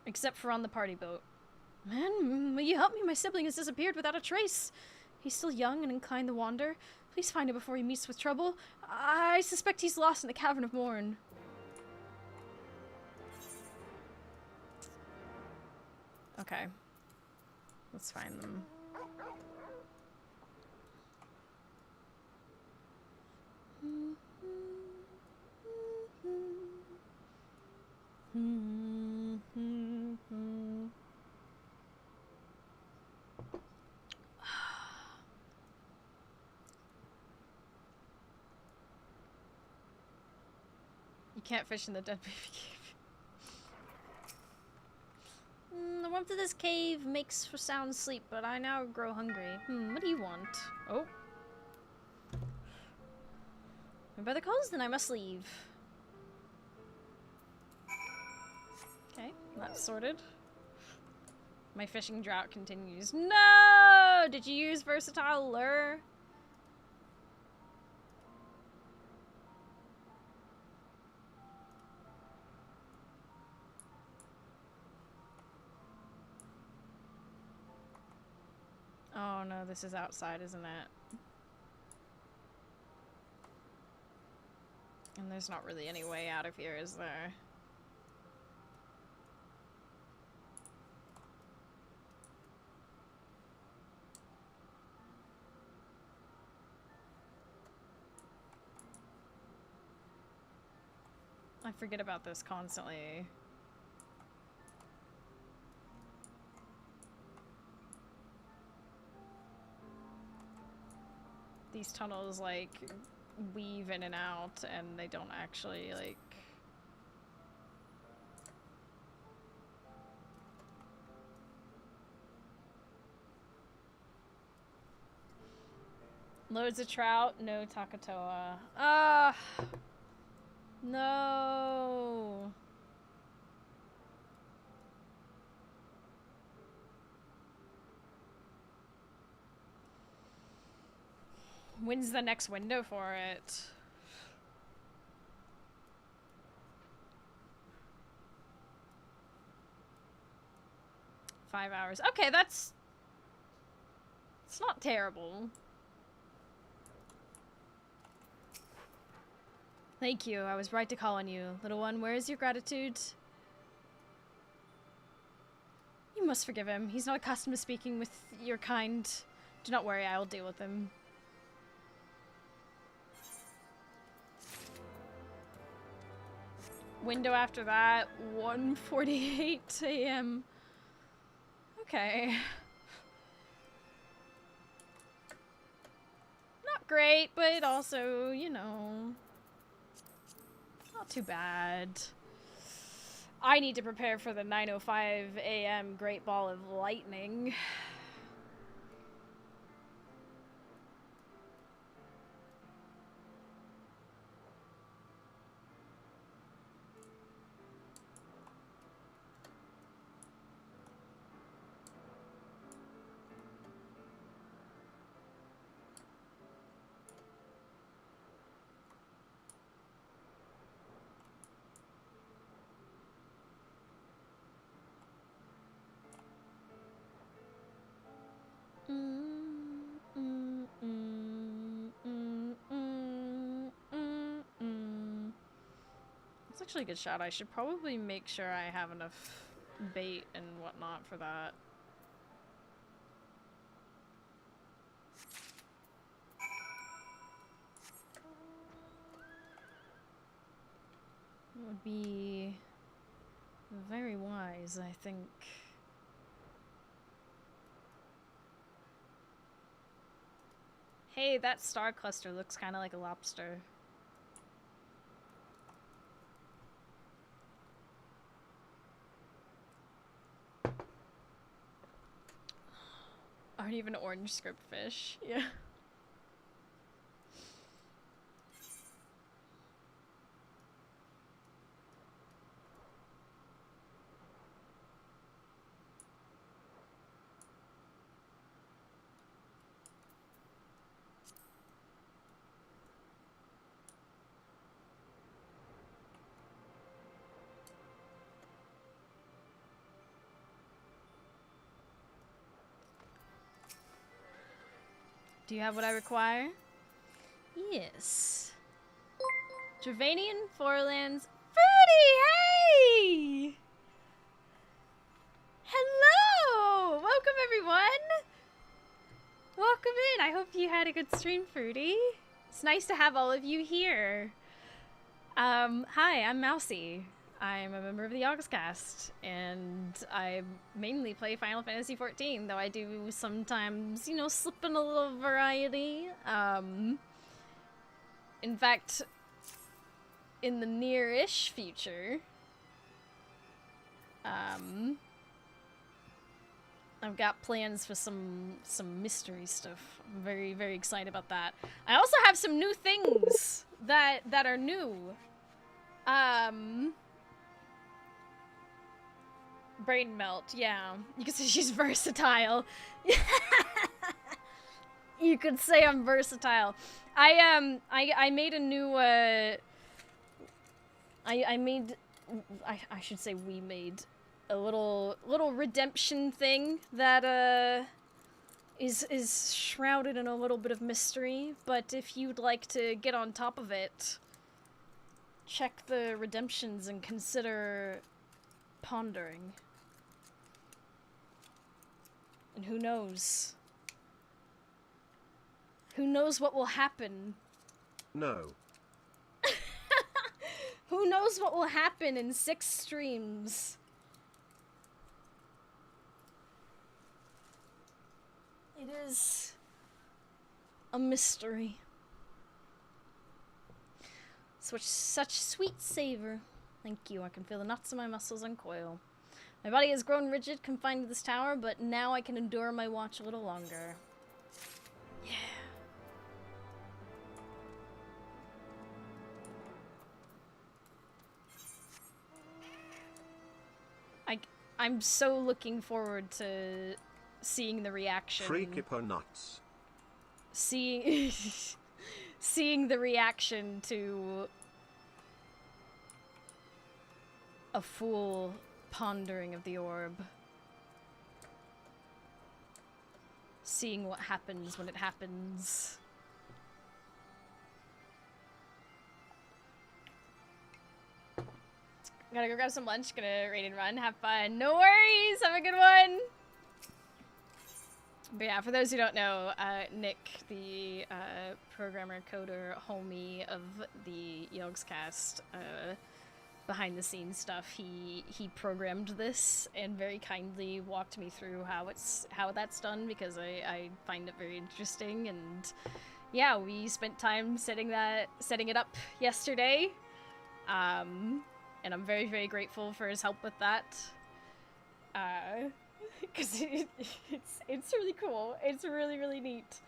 Except for on the party boat. Man, will you help me? My sibling has disappeared without a trace. He's still young and inclined to wander. Please find him before he meets with trouble. I suspect he's lost in the Cavern of Morn. Okay. Let's find them. You can't fish in the dead baby cave. The warmth of this cave makes for sound sleep, but I now grow hungry. What do you want? Oh. My brother calls, then I must leave. Okay, that's sorted. My fishing drought continues. No! Did you use versatile lure? Oh no, this is outside, isn't it? And there's not really any way out of here, is there? I forget about this constantly. these tunnels, like, weave in and out, and they don't actually, like... Loads of trout, no Takatoa. Ah! No! When's the next window for it? Five hours. Okay, that's... It's not terrible. Thank you. I was right to call on you. Little one, where is your gratitude? You must forgive him. He's not accustomed to speaking with your kind. Do not worry, I will deal with him. Window after that, 1:48 a.m. Okay. Not great, but also, you know, not too bad. I need to prepare for the 9:05 a.m. Great Ball of Lightning. That's actually a good shot. I should probably make sure I have enough bait and whatnot for that. It would be very wise, I think. Hey, that star cluster looks kind of like a lobster. Aren't even orange script fish. Yeah. Do you have what I require? Yes. Dravanian Forelands. Fruity, hey! Hello! Welcome, everyone! Welcome in. I hope you had a good stream, Fruity. It's nice to have all of you here. Hi, I'm Mousy. I'm a member of the Augustcast, and I mainly play Final Fantasy XIV, though I do sometimes, you know, slip in a little variety. In fact, in the near-ish future, I've got plans for some mystery stuff. I'm very, very excited about that. I also have some new things that are new. Brain melt, yeah. You could say she's versatile. You could say I'm versatile. I made a new, I should say we made a little redemption thing that, is shrouded in a little bit of mystery, but if you'd like to get on top of it, check the redemptions and consider pondering. And who knows? Who knows what will happen? No. Who knows what will happen in 6 streams? It is a mystery. Such sweet savor. Thank you. I can feel the knots in my muscles uncoil. My body has grown rigid, confined to this tower, but now I can endure my watch a little longer. Yeah. I'm so looking forward to seeing the reaction. Freakipo nuts. Seeing the reaction to a full pondering of the orb. Seeing what happens when it happens. Gotta go grab some lunch, gonna raid and run, have fun. No worries, have a good one! But yeah, for those who don't know, Nick, the programmer, coder, homie of the Yogscast, behind the scenes stuff, he programmed this and very kindly walked me through how that's done, because I find it very interesting. And yeah, we spent time setting it up yesterday. And I'm very, very grateful for his help with that. Because it's really cool. It's really, really neat.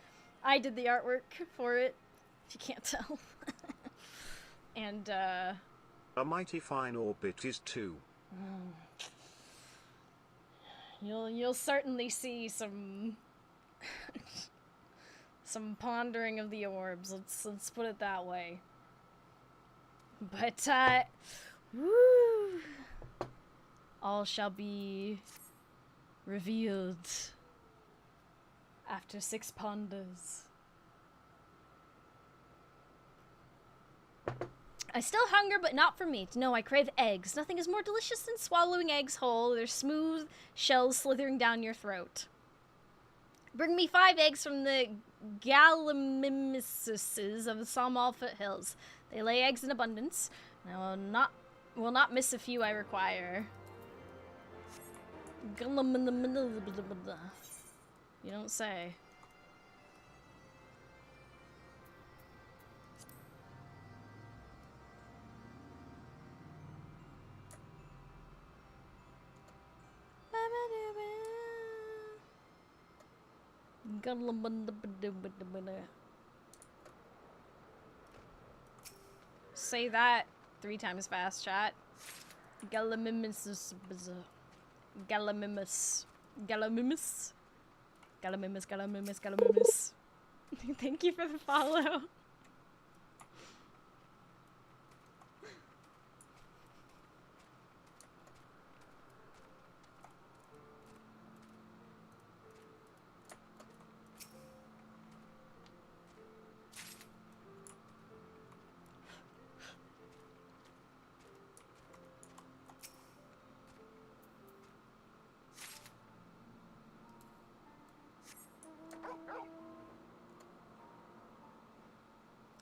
I did the artwork for it, if you can't tell. And, A mighty fine orbit is too. You'll certainly see some some pondering of the orbs. Let's put it that way. But, woo! All shall be revealed after 6 ponders. I still hunger, but not for meat. No, I crave eggs. Nothing is more delicious than swallowing eggs whole, their smooth shells slithering down your throat. Bring me 5 eggs from the gallimimuses of the Somal foothills. They lay eggs in abundance. I will not miss a few I require. You don't say. Say that 3 times fast, chat. Gallimimus. Gallimimus. Gallimimus. Gallimimus. Gallimimus. Gallimimus. Thank you for the follow.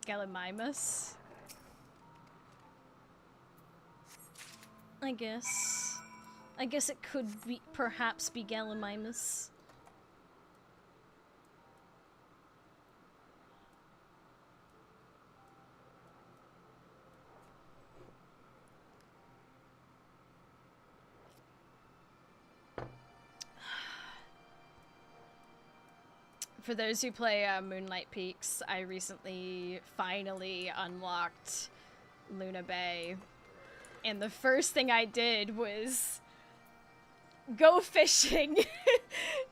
Gallimimus. I guess it could be, perhaps be Gallimimus. For those who play Moonlight Peaks, I recently finally unlocked Luna Bay. And the first thing I did was go fishing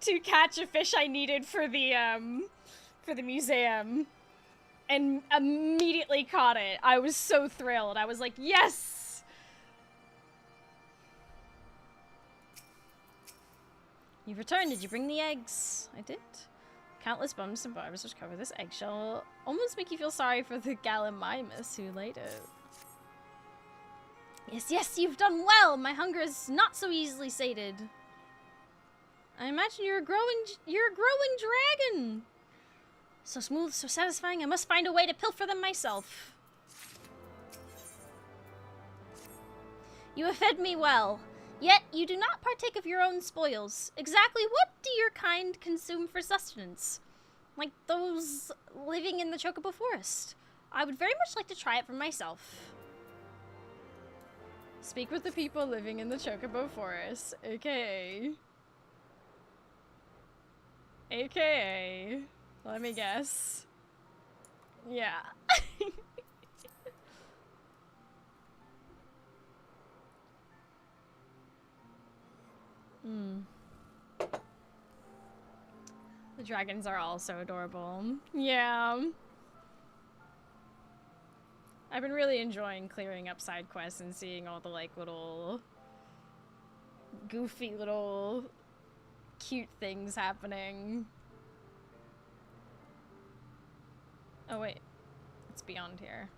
to catch a fish I needed for the museum. And immediately caught it. I was so thrilled. I was like, yes! You've returned. Did you bring the eggs? I did. Countless bumps and barbs which cover this eggshell almost make you feel sorry for the Gallimimus who laid it. Yes, yes, you've done well! My hunger is not so easily sated. I imagine you're a growing dragon! So smooth, so satisfying, I must find a way to pilfer them myself. You have fed me well. Yet, you do not partake of your own spoils. Exactly what do your kind consume for sustenance? Like those living in the Chocobo Forest. I would very much like to try it for myself. Speak with the people living in the Chocobo Forest, aka... AKA... Let me guess. Yeah. The dragons are all so adorable. Yeah. I've been really enjoying clearing up side quests and seeing all the like little goofy little cute things happening. Oh wait, it's beyond here.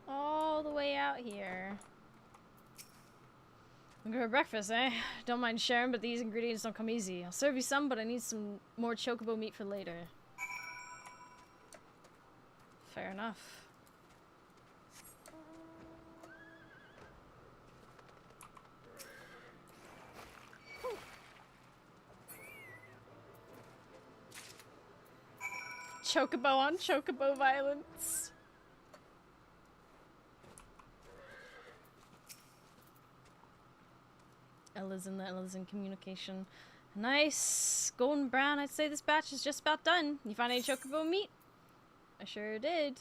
All the way out here. I'm going for breakfast, eh? Don't mind sharing, but these ingredients don't come easy. I'll serve you some, but I need some more chocobo meat for later. Fair enough. Chocobo on chocobo violence. Ella's in communication. Nice. Golden brown. I'd say this batch is just about done. You find any chocobo meat? I sure did.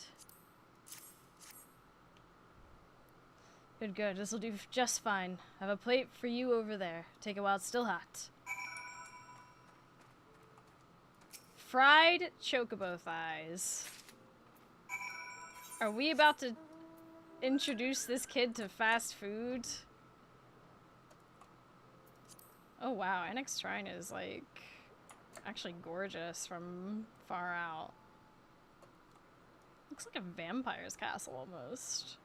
Good, good. This'll do just fine. I have a plate for you over there. Take it while it's still hot. Fried chocobo thighs. Are we about to introduce this kid to fast food? Oh wow, Annex Shrine is like actually gorgeous from far out. Looks like a vampire's castle almost.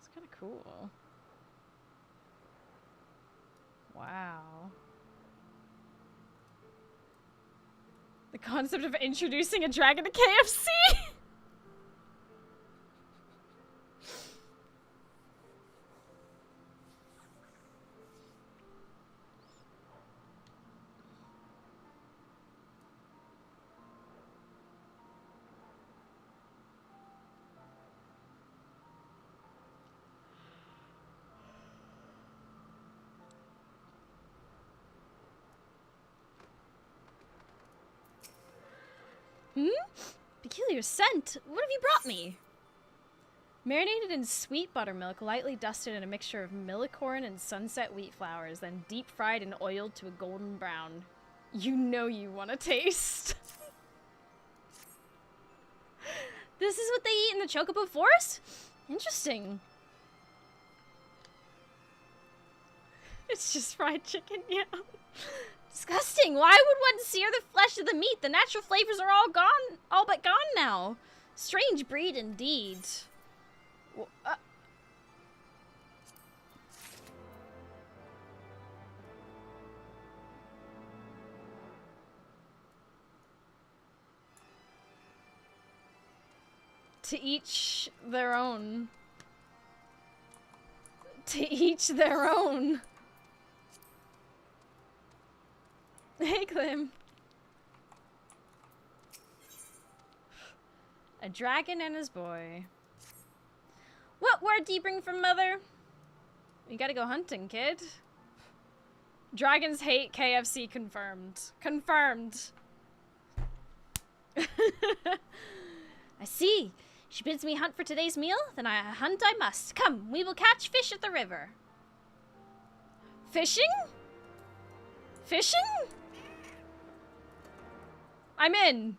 It's kind of cool. Wow. The concept of introducing a dragon to KFC! Peculiar scent? What have you brought me? Marinated in sweet buttermilk, lightly dusted in a mixture of millicorn and sunset wheat flours, then deep fried and oiled to a golden brown. You know you want to taste. This is what they eat in the Chocobo Forest? Interesting. It's just fried chicken, yeah. Disgusting. Why would one sear the flesh of the meat? The natural flavors are all gone, all but gone now. Strange breed indeed. To each their own. To each their own. Hey, Clem. A dragon and his boy. What word do you bring from mother? You gotta go hunting, kid. Dragons hate KFC confirmed. Confirmed. I see. She bids me hunt for today's meal, then I hunt I must. Come, we will catch fish at the river. Fishing? Fishing? I'm in.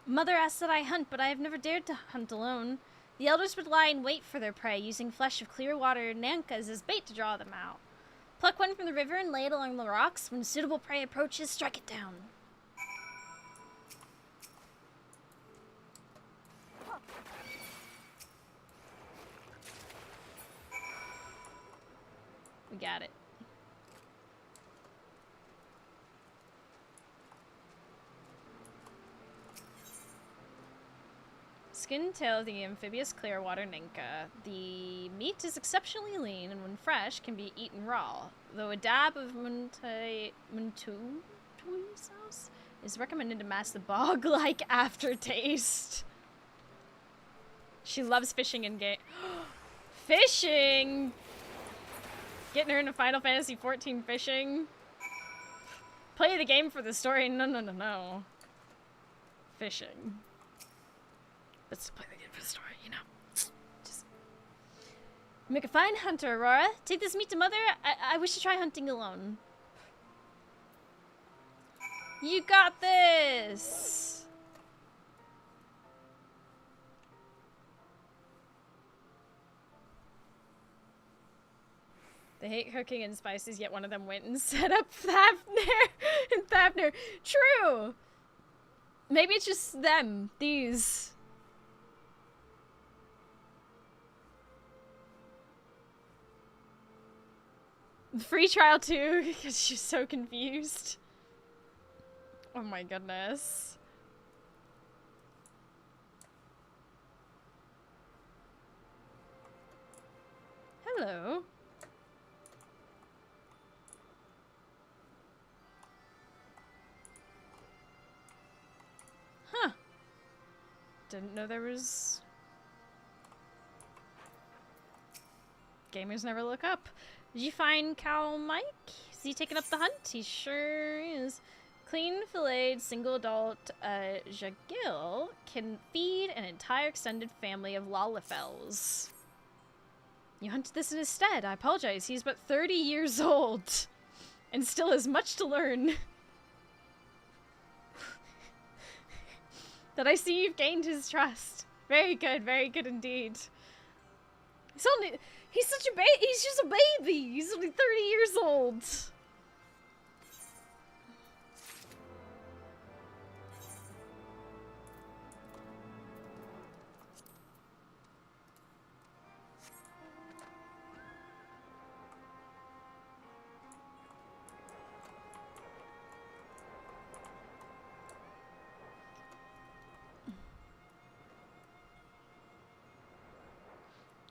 Mother asks that I hunt, but I have never dared to hunt alone. The elders would lie in wait for their prey, using flesh of clear water nankas as bait to draw them out. Pluck one from the river and lay it along the rocks. When suitable prey approaches, strike it down. We got it. Skin and tail of the amphibious clearwater ninka. The meat is exceptionally lean and when fresh can be eaten raw, though a dab of muntai sauce is recommended to mask the bog-like aftertaste. She loves fishing in game. Fishing! Getting her into Final Fantasy XIV fishing. Play the game for the story. No. Fishing. Let's play the game for the story, you know. Just make a fine hunter, Aurora. Take this meat to Mother. I wish to try hunting alone. You got this! They hate cooking and spices, yet one of them went and set up Thafner. True! Maybe it's just them. These. Free trial too, because she's so confused. Oh my goodness. Hello. Huh. Didn't know there was... Gamers never look up. Did you find Cow Mike? Is he taking up the hunt? He sure is. Clean, filleted, single adult Jagil can feed an entire extended family of Lalafels. You hunted this in his stead. I apologize. He's but 30 years old and still has much to learn. That I see you've gained his trust. Very good indeed. He's such a baby. He's just a baby. He's only 30 years old.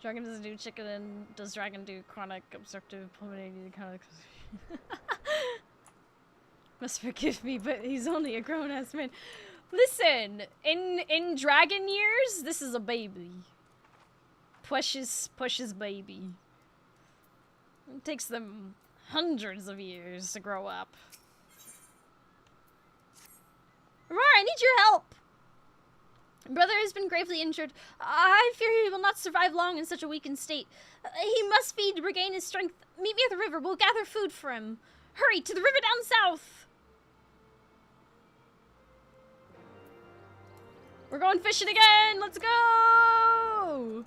Dragon doesn't do chicken, and does dragon do chronic obstructive pulmonary chronic? Must forgive me, but he's only a grown-ass man. Listen, in dragon years, this is a baby. Precious baby. It takes them hundreds of years to grow up. Aurora, I need your help! Brother has been gravely injured. I fear he will not survive long in such a weakened state. He must feed to regain his strength. Meet me at the river. We'll gather food for him. Hurry, to the river down south! We're going fishing again! Let's go!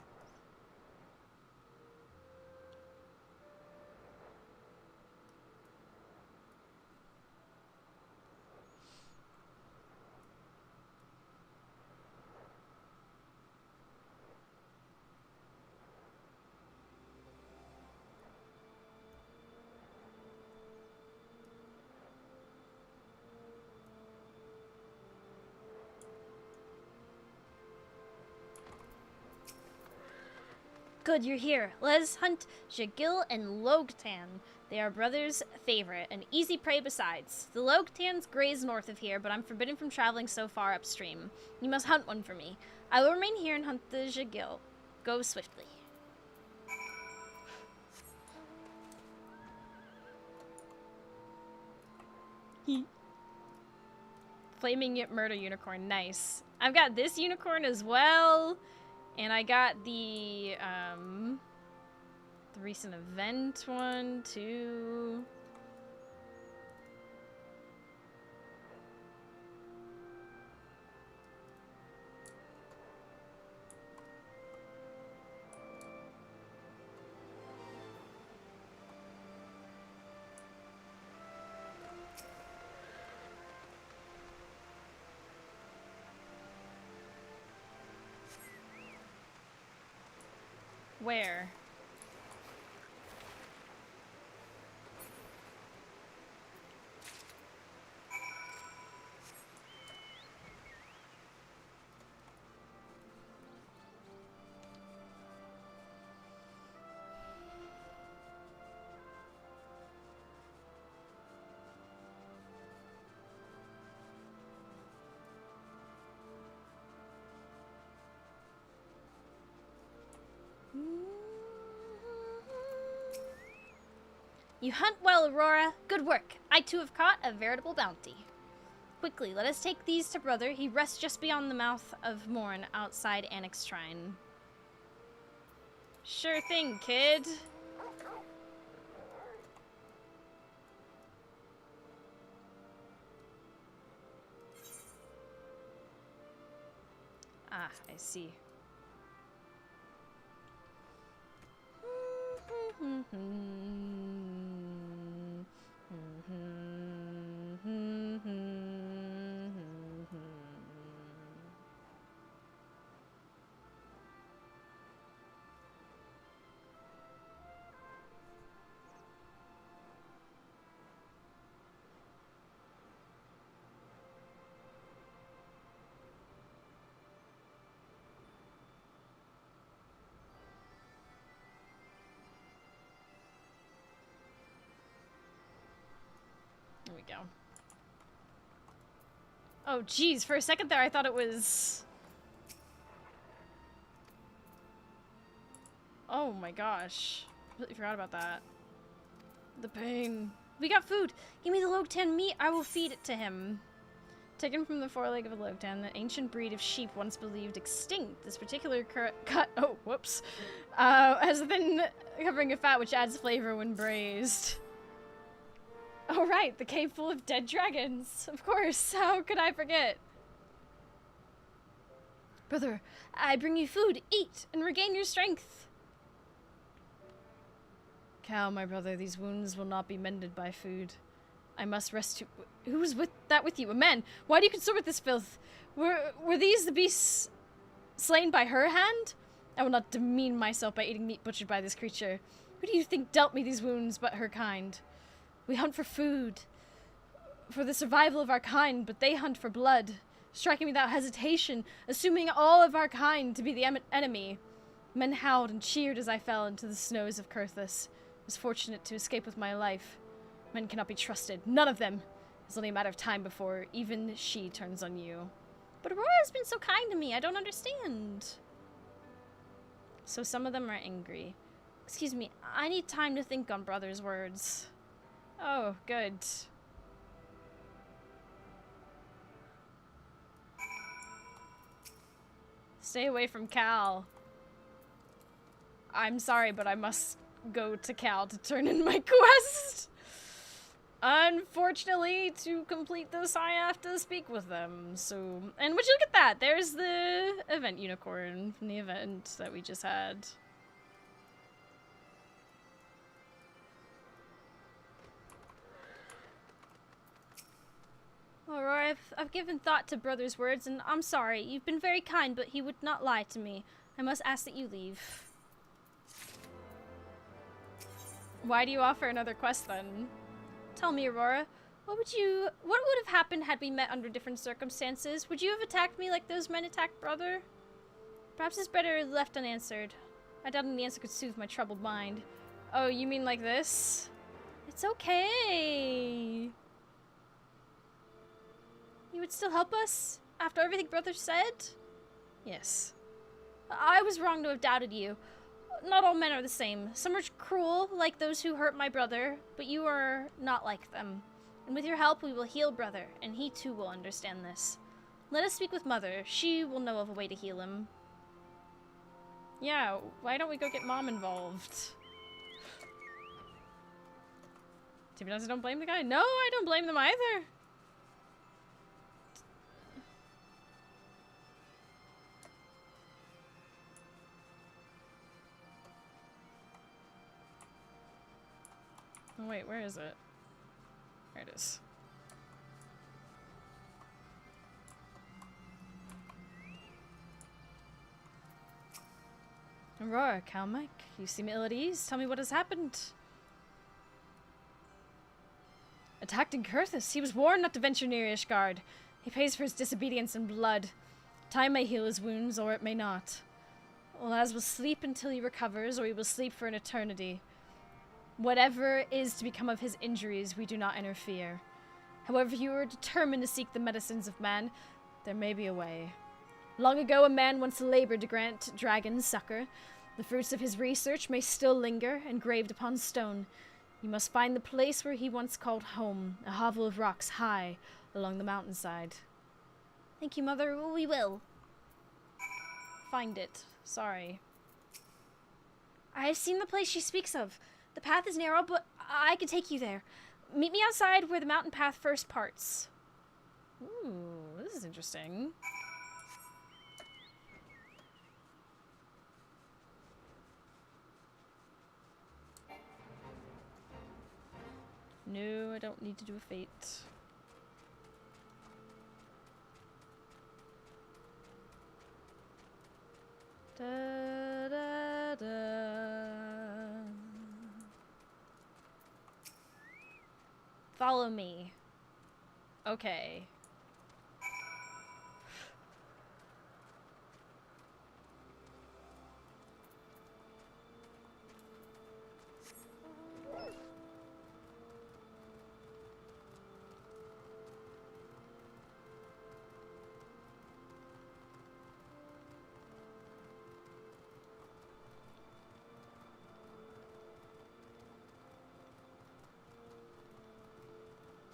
Good, you're here. Let us hunt Jagil and Logtan. They are brother's favorite, an easy prey besides. The Logtans graze north of here, but I'm forbidden from traveling so far upstream. You must hunt one for me. I will remain here and hunt the Jagil. Go swiftly. Flaming Murder Unicorn, nice. I've got this unicorn as well. And I got the recent event one, too. Where? You hunt well, Aurora. Good work. I too have caught a veritable bounty. Quickly, let us take these to brother. He rests just beyond the mouth of Morn, outside Annex Shrine. Sure thing, kid. Ah, I see. There we go. Oh, geez. For a second there, I thought it was... Oh my gosh. Completely forgot about that. The pain. We got food. Give me the Logtan meat. I will feed it to him. Taken from the foreleg of a Logtan, the ancient breed of sheep once believed extinct. This particular cut... Oh, whoops. Has a thin covering of fat which adds flavor when braised. Oh right, the cave full of dead dragons. Of course, how could I forget? Brother, I bring you food. Eat and regain your strength. Cal, my brother, these wounds will not be mended by food. I must rest. Who was with you? A man. Why do you consort with this filth? Were these the beasts slain by her hand? I will not demean myself by eating meat butchered by this creature. Who do you think dealt me these wounds but her kind? We hunt for food, for the survival of our kind, but they hunt for blood, striking me without hesitation, assuming all of our kind to be the enemy. Men howled and cheered as I fell into the snows of Kurthus. I was fortunate to escape with my life. Men cannot be trusted, none of them. It's only a matter of time before even she turns on you. But Aurora has been so kind to me, I don't understand. So some of them are angry. Excuse me, I need time to think on brother's words. Oh, good. Stay away from Cal. I'm sorry, but I must go to Cal to turn in my quest. Unfortunately, to complete this, I have to speak with them. So, and would you look at that? There's the event unicorn from the event that we just had. Aurora, I've given thought to brother's words, and I'm sorry. You've been very kind, but he would not lie to me. I must ask that you leave. Why do you offer another quest, then? Tell me, Aurora, what would have happened had we met under different circumstances? Would you have attacked me like those men attacked brother? Perhaps it's better left unanswered. I doubt any answer could soothe my troubled mind. Oh, you mean like this? It's okay. You would still help us? After everything brother said? Yes. I was wrong to have doubted you. Not all men are the same. Some are cruel, like those who hurt my brother, but you are not like them. And with your help, we will heal brother, and he too will understand this. Let us speak with mother. She will know of a way to heal him. Yeah, why don't we go get mom involved? To be honest, I don't blame the guy. No, I don't blame them either. Oh, wait, where is it? There it is. Aurora, Calmic, you seem ill at ease. Tell me what has happened. Attacked in Kurthus. He was warned not to venture near Ishgard. He pays for his disobedience in blood. Time may heal his wounds, or it may not. Olaz will sleep until he recovers, or he will sleep for an eternity. Whatever is to become of his injuries, we do not interfere. However, if you are determined to seek the medicines of man, there may be a way. Long ago, a man once labored to grant dragons succor. The fruits of his research may still linger, engraved upon stone. You must find the place where he once called home, a hovel of rocks high along the mountainside. Thank you, Mother. We will. Find it. Sorry. I have seen the place she speaks of. The path is narrow, but I can take you there. Meet me outside where the mountain path first parts. Ooh, this is interesting. No, I don't need to do a fate. Da, da, da. Follow me. Okay.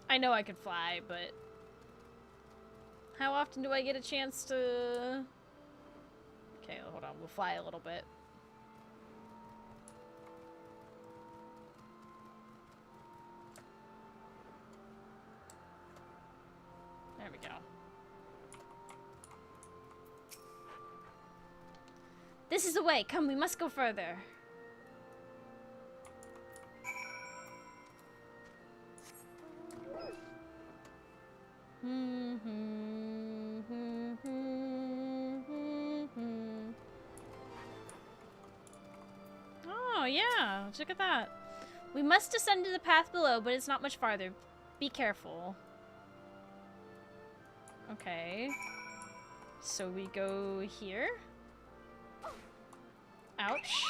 I know I could fly, but how often do I get a chance to... Okay, hold on. We'll fly a little bit. There we go. This is the way. Come, we must go further. Oh, yeah. Look at that. We must descend to the path below, but it's not much farther. Be careful. Okay. So we go here. Ouch.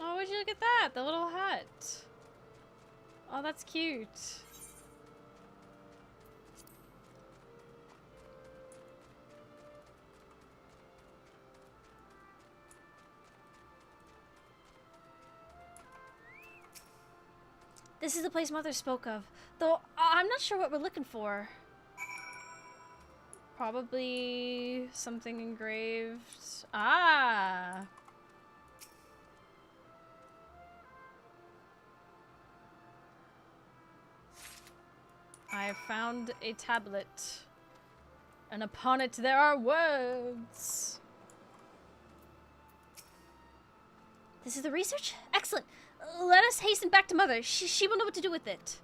Oh, would you look at that? The little hut. Oh, that's cute. This is the place Mother spoke of, though I'm not sure what we're looking for. Probably something engraved. Ah! I have found a tablet, and upon it there are words. This is the research? Excellent. Let us hasten back to Mother. She will know what to do with it.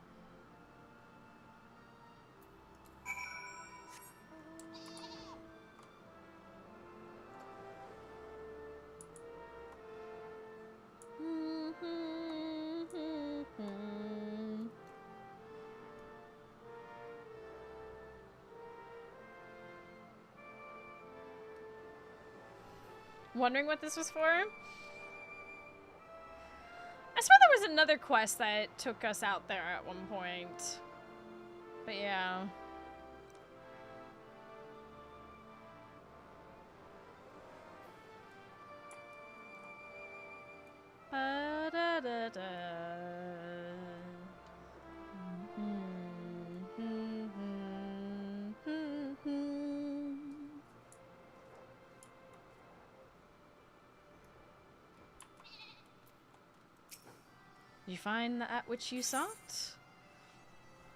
Wondering what this was for? I swear there was another quest that took us out there at one point. But yeah. Ba-da-da-da. Did you find that which you sought?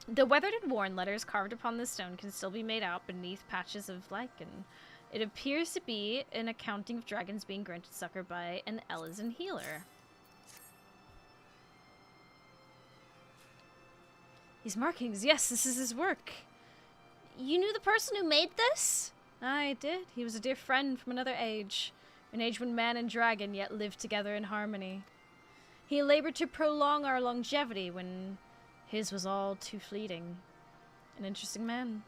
The weathered and worn letters carved upon the stone can still be made out beneath patches of lichen. It appears to be an accounting of dragons being granted succor by an Elysian healer. These markings, yes, this is his work. You knew the person who made this? I did. He was a dear friend from another age. An age when man and dragon yet lived together in harmony. He labored to prolong our longevity when his was all too fleeting. An interesting man.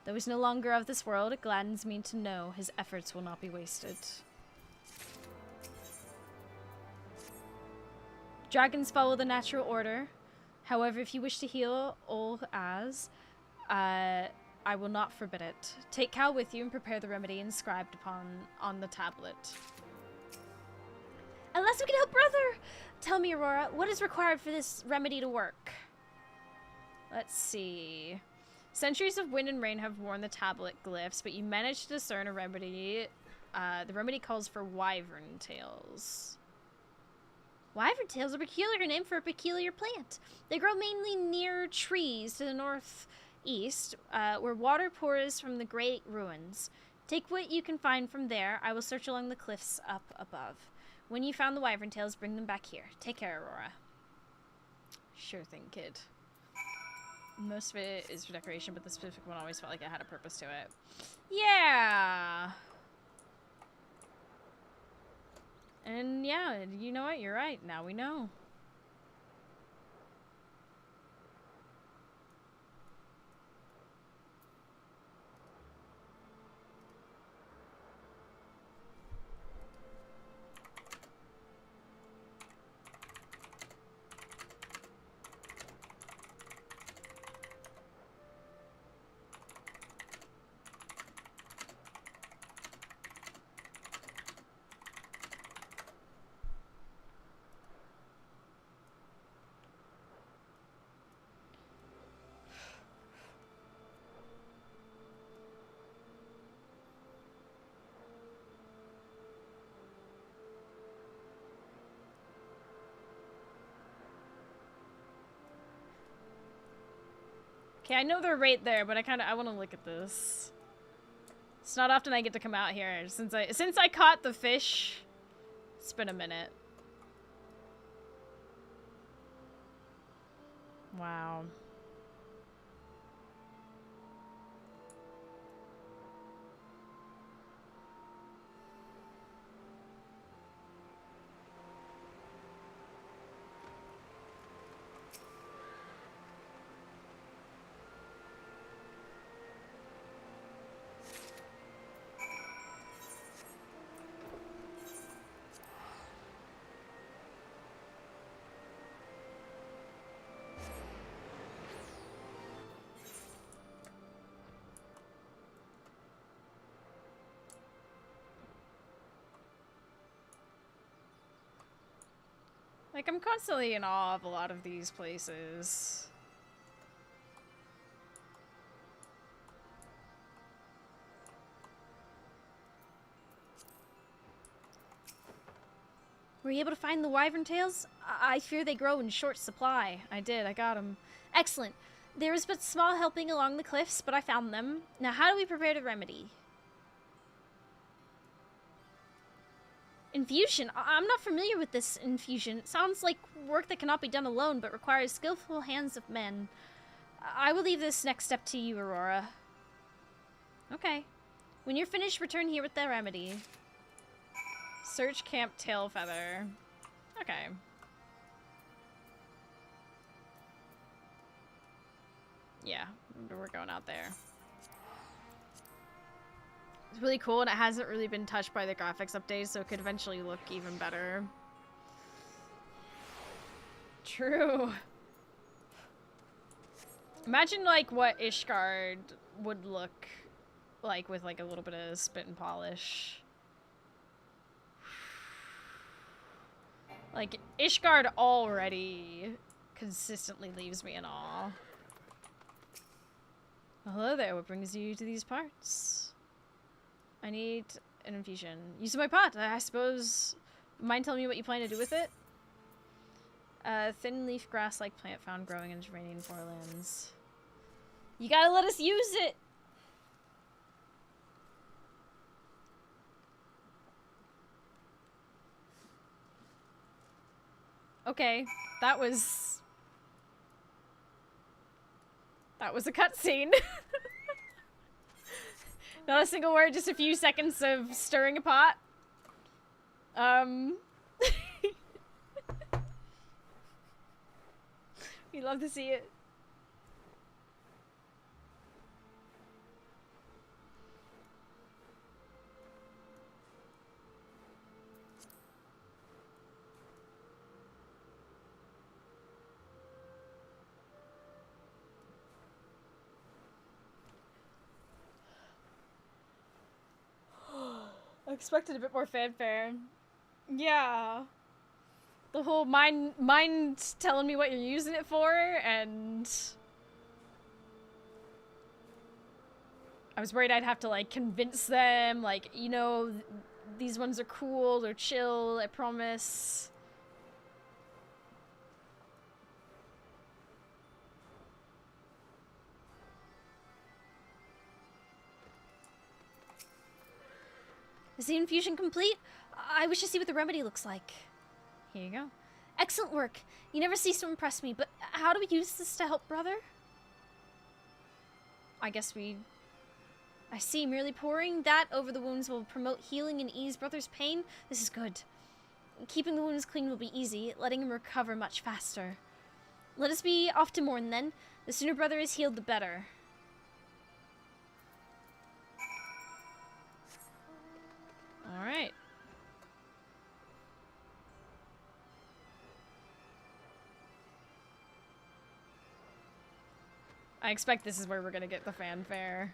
Though he's no longer of this world, it gladdens me to know his efforts will not be wasted. Dragons follow the natural order. However, if you wish to heal all as, I will not forbid it. Take Cal with you and prepare the remedy inscribed on the tablet. Unless we can help brother! Tell me, Aurora, what is required for this remedy to work? Let's see. Centuries of wind and rain have worn the tablet glyphs, but you managed to discern a remedy. The remedy calls for wyvern tails. Wyvern tails are a peculiar name for a peculiar plant. They grow mainly near trees to the northeast, where water pours from the great ruins. Take what you can find from there. I will search along the cliffs up above. When you found the wyvern tails, bring them back here. Take care, Aurora. Sure thing, kid. Most of it is for decoration, but the specific one always felt like it had a purpose to it. Yeah! And yeah, you know what? You're right. Now we know. Okay, I know they're right there, but I want to look at this. It's not often I get to come out here. Since I caught the fish, it's been a minute. Wow. Like, I'm constantly in awe of a lot of these places. Were you able to find the wyvern tails? I fear they grow in short supply. I did, I got them. Excellent. There was but small helping along the cliffs, but I found them. Now, how do we prepare the remedy? Infusion? I'm not familiar with this infusion. It sounds like work that cannot be done alone, but requires skillful hands of men. I will leave this next step to you, Aurora. Okay. When you're finished, return here with the remedy. Search Camp Tailfeather. Okay. Yeah, we're going out there. It's really cool, and it hasn't really been touched by the graphics updates, so it could eventually look even better. True. Imagine, like, what Ishgard would look like with, like, a little bit of spit and polish. Like, Ishgard already consistently leaves me in awe. Well, hello there, what brings you to these parts? I need an infusion. Use my pot, I suppose. Mind telling me what you plan to do with it? Thin leaf grass-like plant found growing in Germanian forelands. You gotta let us use it! Okay, that was a cutscene. Not a single word, just a few seconds of stirring a pot. We love to see it. I expected a bit more fanfare. Yeah. The whole mind telling me what you're using it for, and I was worried I'd have to, like, convince them, like, you know, these ones are cool, they're chill, I promise. Is the infusion complete? I wish to see what the remedy looks like. Here you go. Excellent work. You never cease to impress me, but how do we use this to help brother? I guess we... I see. Merely pouring that over the wounds will promote healing and ease brother's pain. This is good. Keeping the wounds clean will be easy, letting him recover much faster. Let us be off to mourn then. The sooner brother is healed, the better. Alright. I expect this is where we're gonna get the fanfare.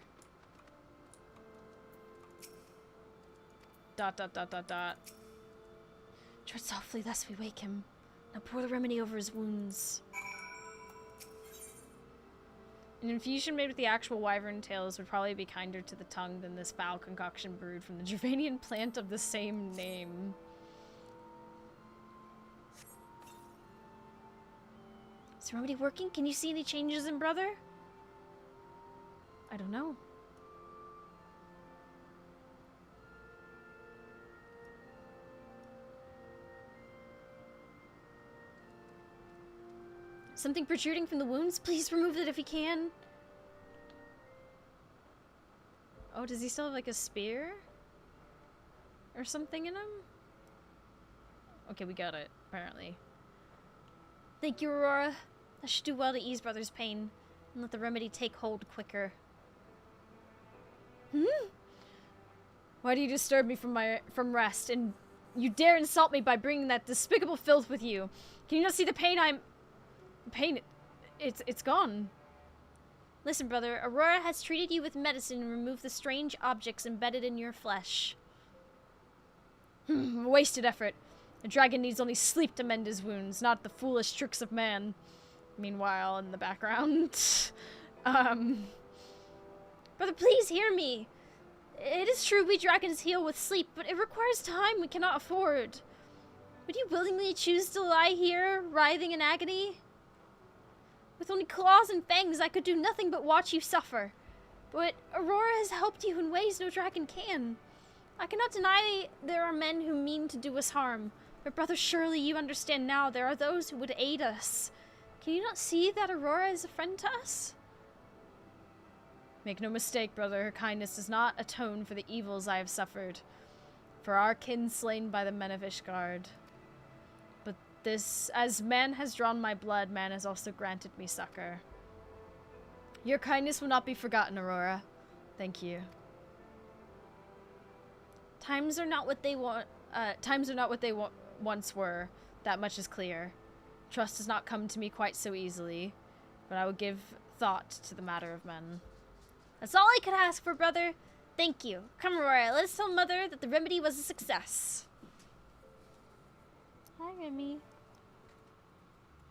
Dot dot dot dot dot. Tread softly lest we wake him. Now pour the remedy over his wounds. An infusion made with the actual wyvern tails would probably be kinder to the tongue than this foul concoction brewed from the Germanian plant of the same name. Is the remedy working? Can you see any changes in brother? I don't know. Something protruding from the wounds? Please remove it if you can. Oh, does he still have like a spear? Or something in him? Okay, we got it, apparently. Thank you, Aurora. That should do well to ease brother's pain and let the remedy take hold quicker. Why do you disturb me from rest, and you dare insult me by bringing that despicable filth with you? Can you not see the pain it's gone. Listen, brother, Aurora has treated you with medicine and removed the strange objects embedded in your flesh. Wasted effort. A dragon needs only sleep to mend his wounds, not the foolish tricks of man. Meanwhile, in the background, Brother, please hear me. It is true we dragons heal with sleep, but it requires time we cannot afford. Would you willingly choose to lie here, writhing in agony? With only claws and fangs, I could do nothing but watch you suffer. But Aurora has helped you in ways no dragon can. I cannot deny there are men who mean to do us harm. But brother, surely you understand now there are those who would aid us. Can you not see that Aurora is a friend to us? Make no mistake, brother, her kindness does not atone for the evils I have suffered. For our kin slain by the men of Ishgard. But this, as man has drawn my blood, man has also granted me succor. Your kindness will not be forgotten, Aurora. Thank you. Times are not what they once were. That much is clear. Trust has not come to me quite so easily, but I will give thought to the matter of men. That's all I could ask for, brother. Thank you. Come, Aurora, let us tell Mother that the remedy was a success. Hi, Remy.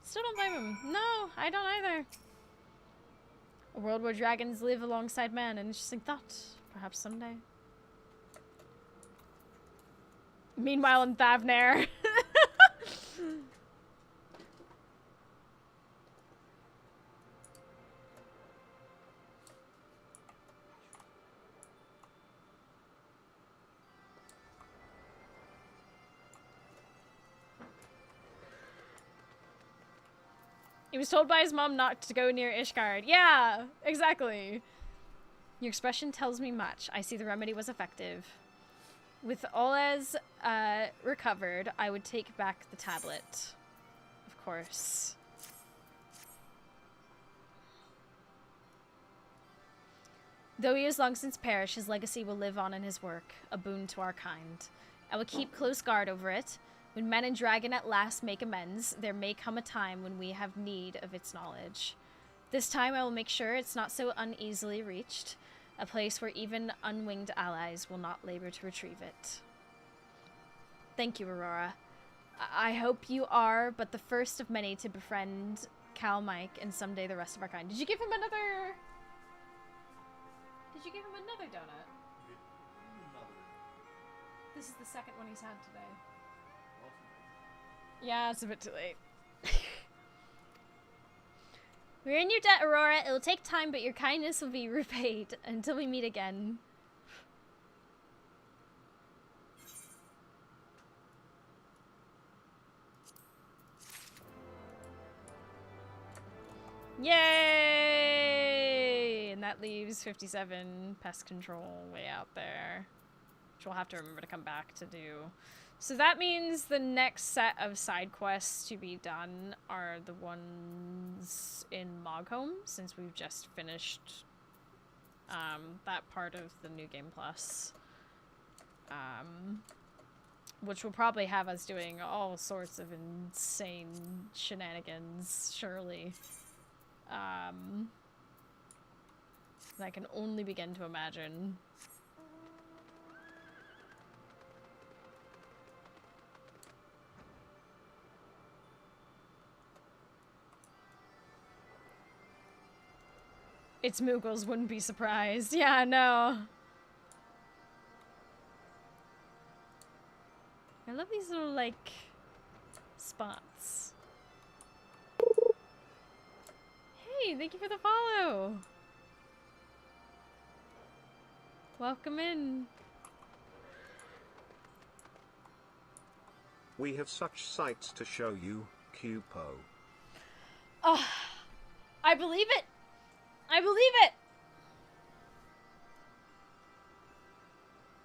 Still don't blame him. No, I don't either. A world where dragons live alongside man. An interesting thought. Perhaps someday. Meanwhile in Thavnair. He was told by his mom not to go near Ishgard. Yeah, exactly. Your expression tells me much. I see the remedy was effective. With Olez recovered, I would take back the tablet. Of course. Though he has long since perished, his legacy will live on in his work, a boon to our kind. I will keep close guard over it. When men and dragon at last make amends, there may come a time when we have need of its knowledge. This time I will make sure it's not so uneasily reached, a place where even unwinged allies will not labor to retrieve it. Thank you, Aurora. I hope you are but the first of many to befriend Cal Mike and someday the rest of our kind. Did you give him another... Did you give him another donut? This is the second one he's had today. Yeah, it's a bit too late. We're in your debt, Aurora. It will take time, but your kindness will be repaid until we meet again. Yay! And that leaves 57 pest control way out there, which we'll have to remember to come back to do. So that means the next set of side quests to be done are the ones in Mogholm, since we've just finished that part of the New Game Plus. Which will probably have us doing all sorts of insane shenanigans, surely. I can only begin to imagine. It's Moogles, wouldn't be surprised. Yeah, no. I love these little, like, spots. Hey, thank you for the follow. Welcome in. We have such sights to show you, Cupo. Oh, I believe it. I believe it!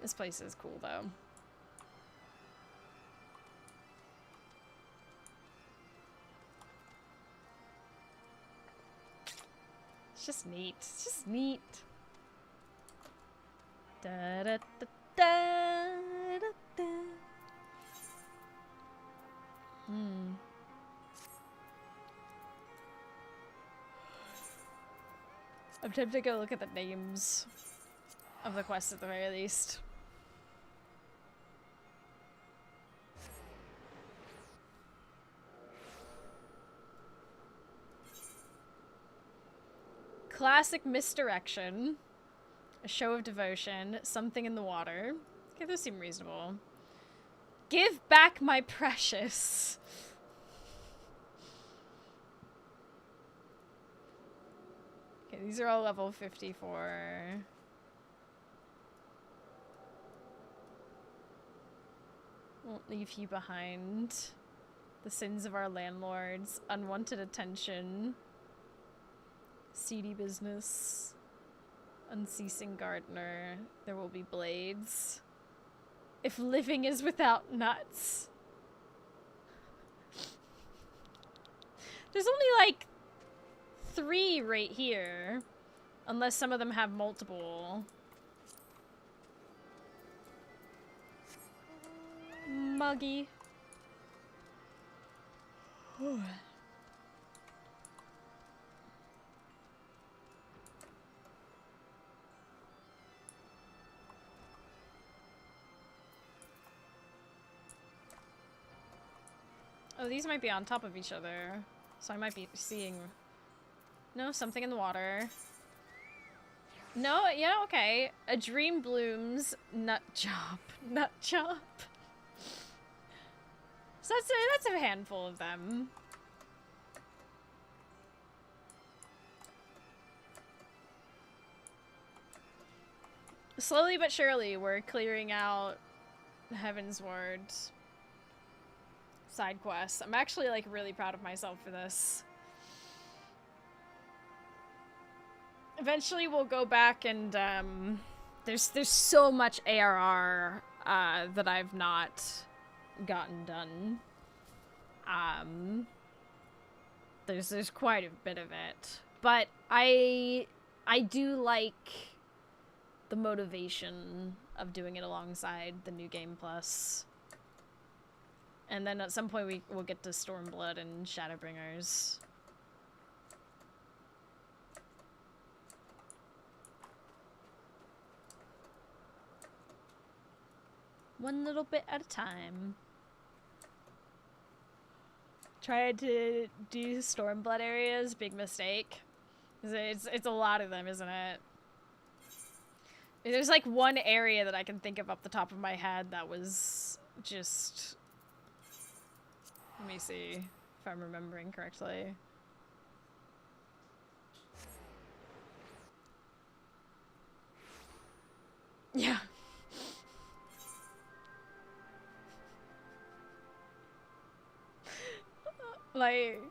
This place is cool, though. It's just neat. It's just neat. Da da da da da da. I'm tempted to go look at the names of the quests at the very least. Classic misdirection. A show of devotion. Something in the water. Okay, those seem reasonable. Give back my precious. Okay, these are all level 54. Won't leave you behind. The sins of our landlords. Unwanted attention. Seedy business. Unceasing gardener. There will be blades. If living is without nuts. There's only like 3 right here. Unless some of them have multiple. Muggy. Oh, these might be on top of each other. So I might be seeing... No, something in the water. No, yeah, okay. A dream blooms. Nut chop. Nut chop. So that's a handful of them. Slowly but surely, we're clearing out Heaven's Ward side quests. I'm actually, like, really proud of myself for this. Eventually we'll go back and, there's so much ARR, that I've not gotten done. There's quite a bit of it. But I do like the motivation of doing it alongside the New Game Plus. And then at some point we'll get to Stormblood and Shadowbringers. One little bit at a time. Tried to do Stormblood areas, big mistake. It's a lot of them, isn't it? There's like one area that I can think of off the top of my head that was just... Let me see if I'm remembering correctly. Yeah. Like...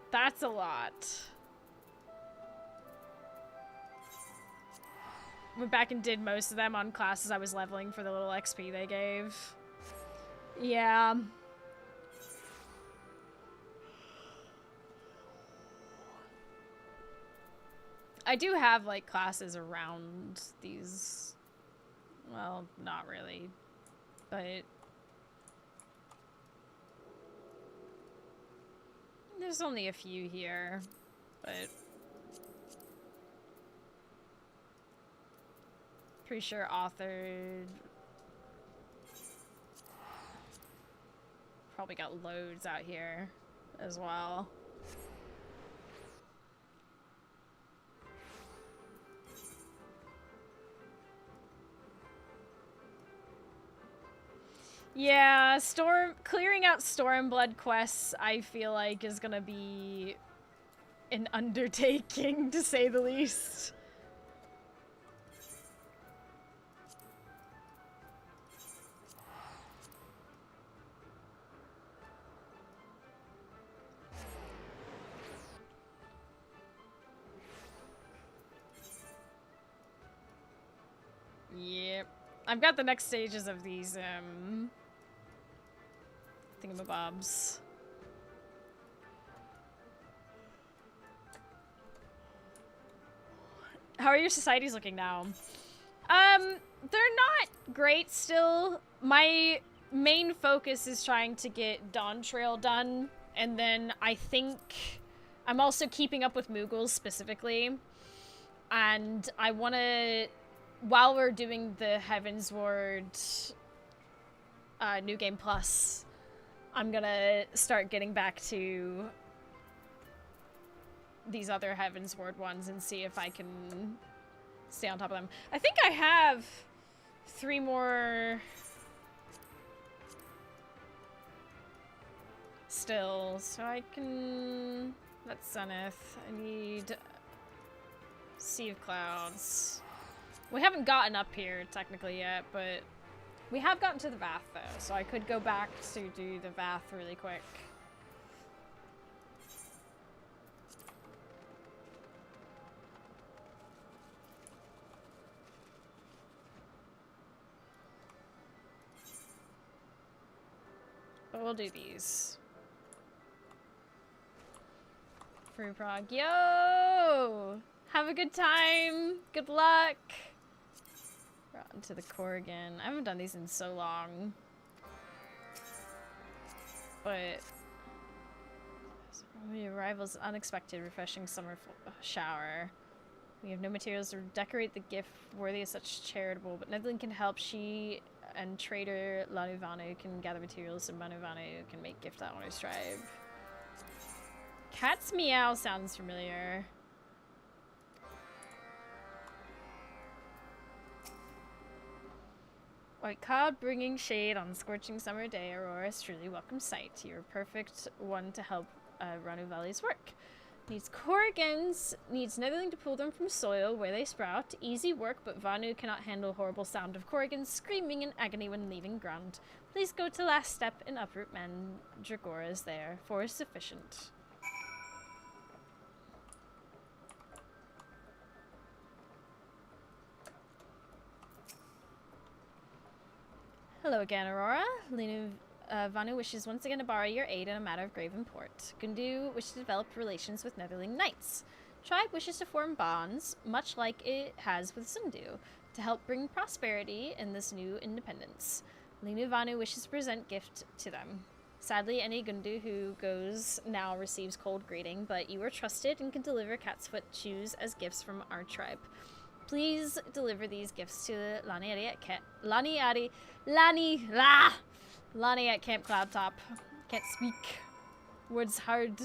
That's a lot. Went back and did most of them on classes I was leveling for the little XP they gave. Yeah. I do have, like, classes around these... Well, not really. But... There's only a few here, but... Pretty sure authored... Probably got loads out here as well. Yeah, clearing out Stormblood quests, I feel like, is gonna be an undertaking, to say the least. Yep. I've got the next stages of these, thingamabobs. How are your societies looking now? They're not great still. My main focus is trying to get Dawn Trail done, and then I think I'm also keeping up with Moogles specifically, and I want to, while we're doing the Heavensward New Game Plus, I'm gonna start getting back to these other Heavensward ones and see if I can stay on top of them. I think I have 3 more still, so I can... That's Zenith. I need Sea of Clouds. We haven't gotten up here technically yet, but we have gotten to the Vath though, so I could go back to do the Vath really quick. But we'll do these. Free prog. Yo! Have a good time! Good luck! We're on to the core again. I haven't done these in so long. But... The arrival's unexpected, refreshing summer shower. We have no materials to decorate the gift worthy of such charitable, but Netherland can help. She and trader Lanuvanu can gather materials, and Manuvanu can make gift that owner's tribe. Cat's meow sounds familiar. White cloud bringing shade on a scorching summer day. Aurora is truly welcome sight. You're a perfect one to help Ranu Valley's work. Needs Corrigans, needs Netherling to pull them from soil where they sprout. Easy work, but Vanu cannot handle horrible sound of Corrigans screaming in agony when leaving ground. Please go to last step and uproot mandragoras there. Forest sufficient. Hello again, Aurora. Vanu wishes once again to borrow your aid in a matter of grave import. Gundu wishes to develop relations with Netherling knights. Tribe wishes to form bonds, much like it has with Sundu, to help bring prosperity in this new independence. Linu Vanu wishes to present gift to them. Sadly, any Gundu who goes now receives cold greeting, but you are trusted and can deliver cat's foot shoes as gifts from our tribe. Please deliver these gifts to Lani at Camp Cloudtop. Can't speak. Words hard.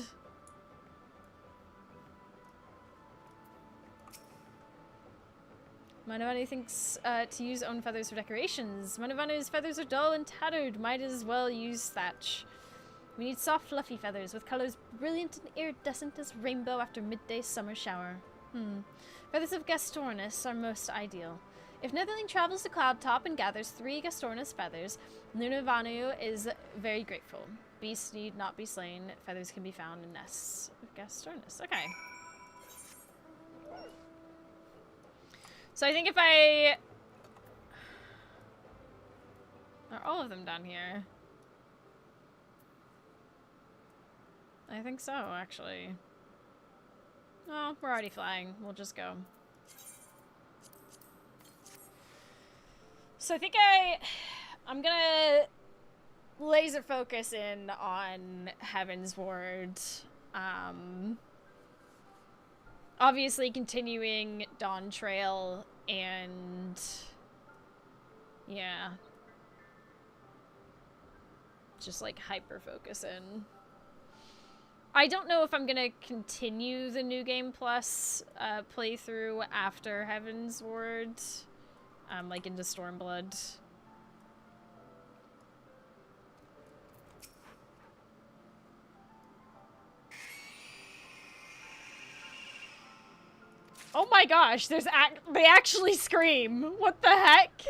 Manavanu thinks to use own feathers for decorations. Manavanu's feathers are dull and tattered. Might as well use thatch. We need soft, fluffy feathers with colors brilliant and iridescent as rainbow after midday summer shower. Feathers of Gastornis are most ideal. If Netherling travels to Cloudtop and gathers 3 Gastornis feathers, Lunavanu is very grateful. Beasts need not be slain. Feathers can be found in nests of Gastornis. Okay. So I think if I... Are all of them down here? I think so, actually. Oh, we're already flying. We'll just go. So I think I'm gonna laser focus in on Heaven's Ward. Obviously continuing Dawn Trail and yeah. Just like hyper focus in. I don't know if I'm gonna continue the New Game Plus playthrough after Heaven's Ward, like into Stormblood. Oh my gosh, they actually scream. What the heck?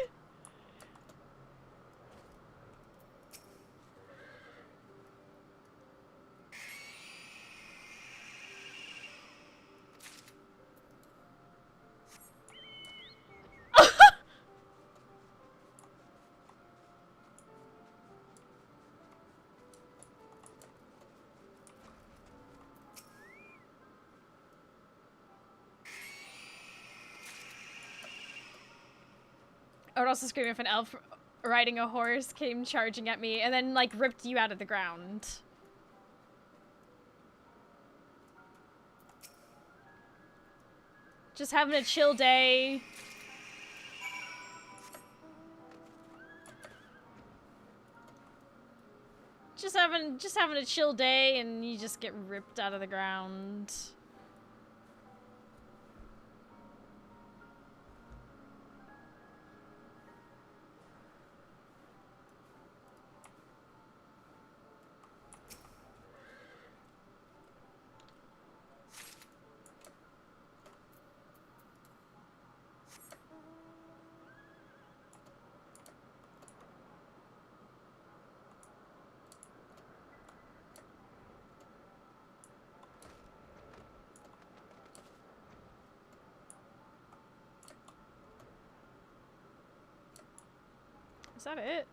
I would also scream if an elf riding a horse came charging at me and then, like, ripped you out of the ground. Just having a chill day. Just having a chill day and you just get ripped out of the ground. Is that it?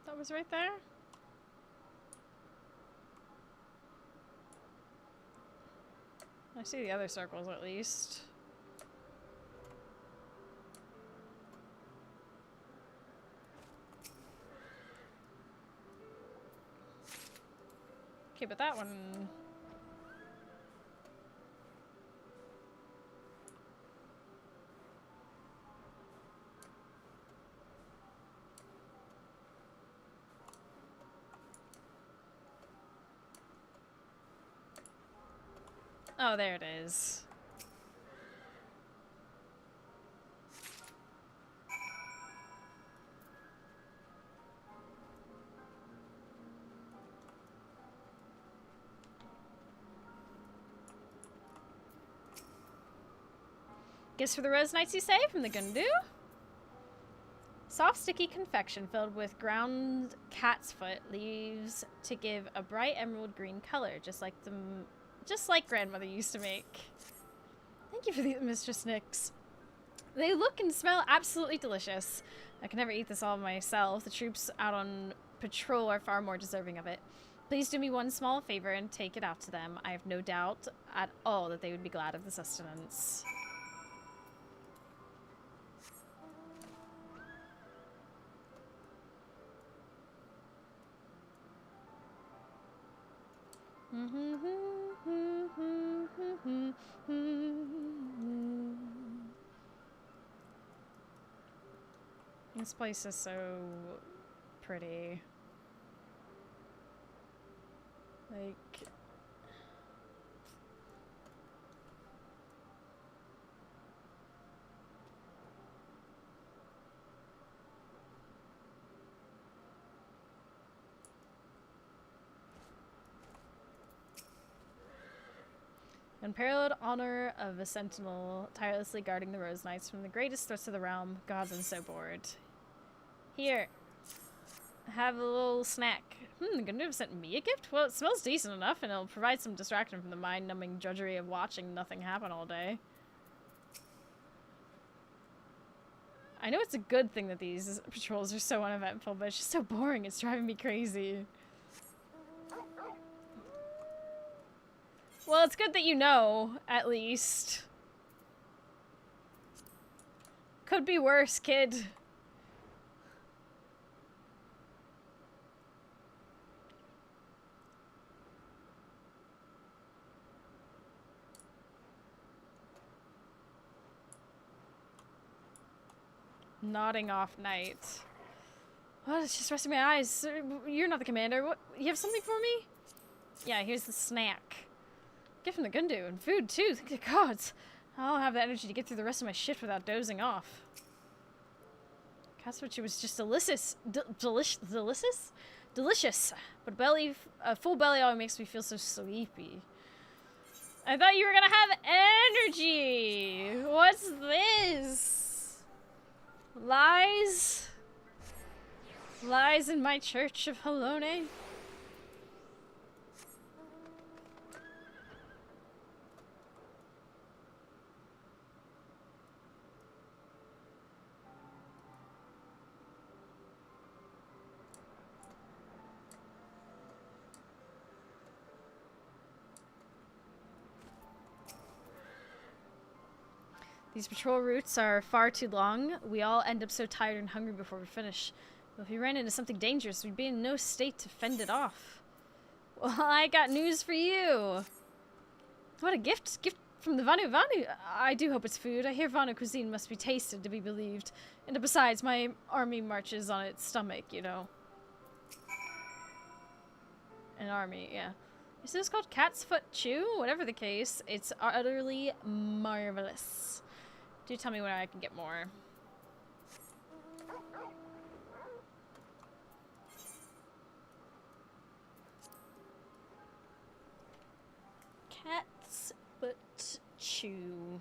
That was right there? I see the other circles at least. Okay, but that one... Oh, there it is. Gifts for the Rose Knights, you say? From the Gundu? Soft, sticky confection filled with ground cat's foot leaves to give a bright emerald green color, just like grandmother used to make. Thank you for these, Mistress Nix. They look and smell absolutely delicious. I can never eat this all myself. The troops out on patrol are far more deserving of it. Please do me one small favor and take it out to them. I have no doubt at all that they would be glad of the sustenance. This place is so pretty. Like... Unparalleled honor of a sentinel tirelessly guarding the Rose Knights from the greatest threats of the realm. Gods, I'm so bored. Here. Have a little snack. The Gundu have sent me a gift? Well, it smells decent enough, and it'll provide some distraction from the mind-numbing drudgery of watching nothing happen all day. I know it's a good thing that these patrols are so uneventful, but it's just so boring. It's driving me crazy. Well, it's good that you know, at least. Could be worse, kid. Nodding off night. Well, it's just resting my eyes. You're not the commander. What? You have something for me? Yeah, here's the snack. Gift from the Gundu, and food too, thank the gods. I'll have the energy to get through the rest of my shift without dozing off. Casperchi was just delicious. Delicious. But a full belly always makes me feel so sleepy. I thought you were gonna have energy. What's this? Lies? Lies in my church of Halone? These patrol routes are far too long. We all end up so tired and hungry before we finish. But if we ran into something dangerous, we'd be in no state to fend it off. Well, I got news for you. What a gift. Gift from the Vanu Vanu. I do hope it's food. I hear Vanu cuisine must be tasted to be believed. And besides, my army marches on its stomach, you know. An army, yeah. Is this called Cat's Foot Chew? Whatever the case, it's utterly marvelous. Do tell me when I can get more. Cat's Foot Chew.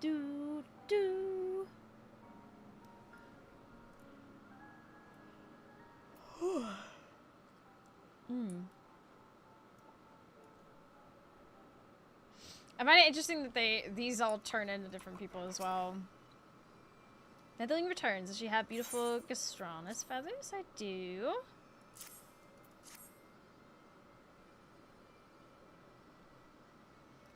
Do do. I find it interesting that these all turn into different people as well. Netherling returns. Does she have beautiful gastronus feathers? I do.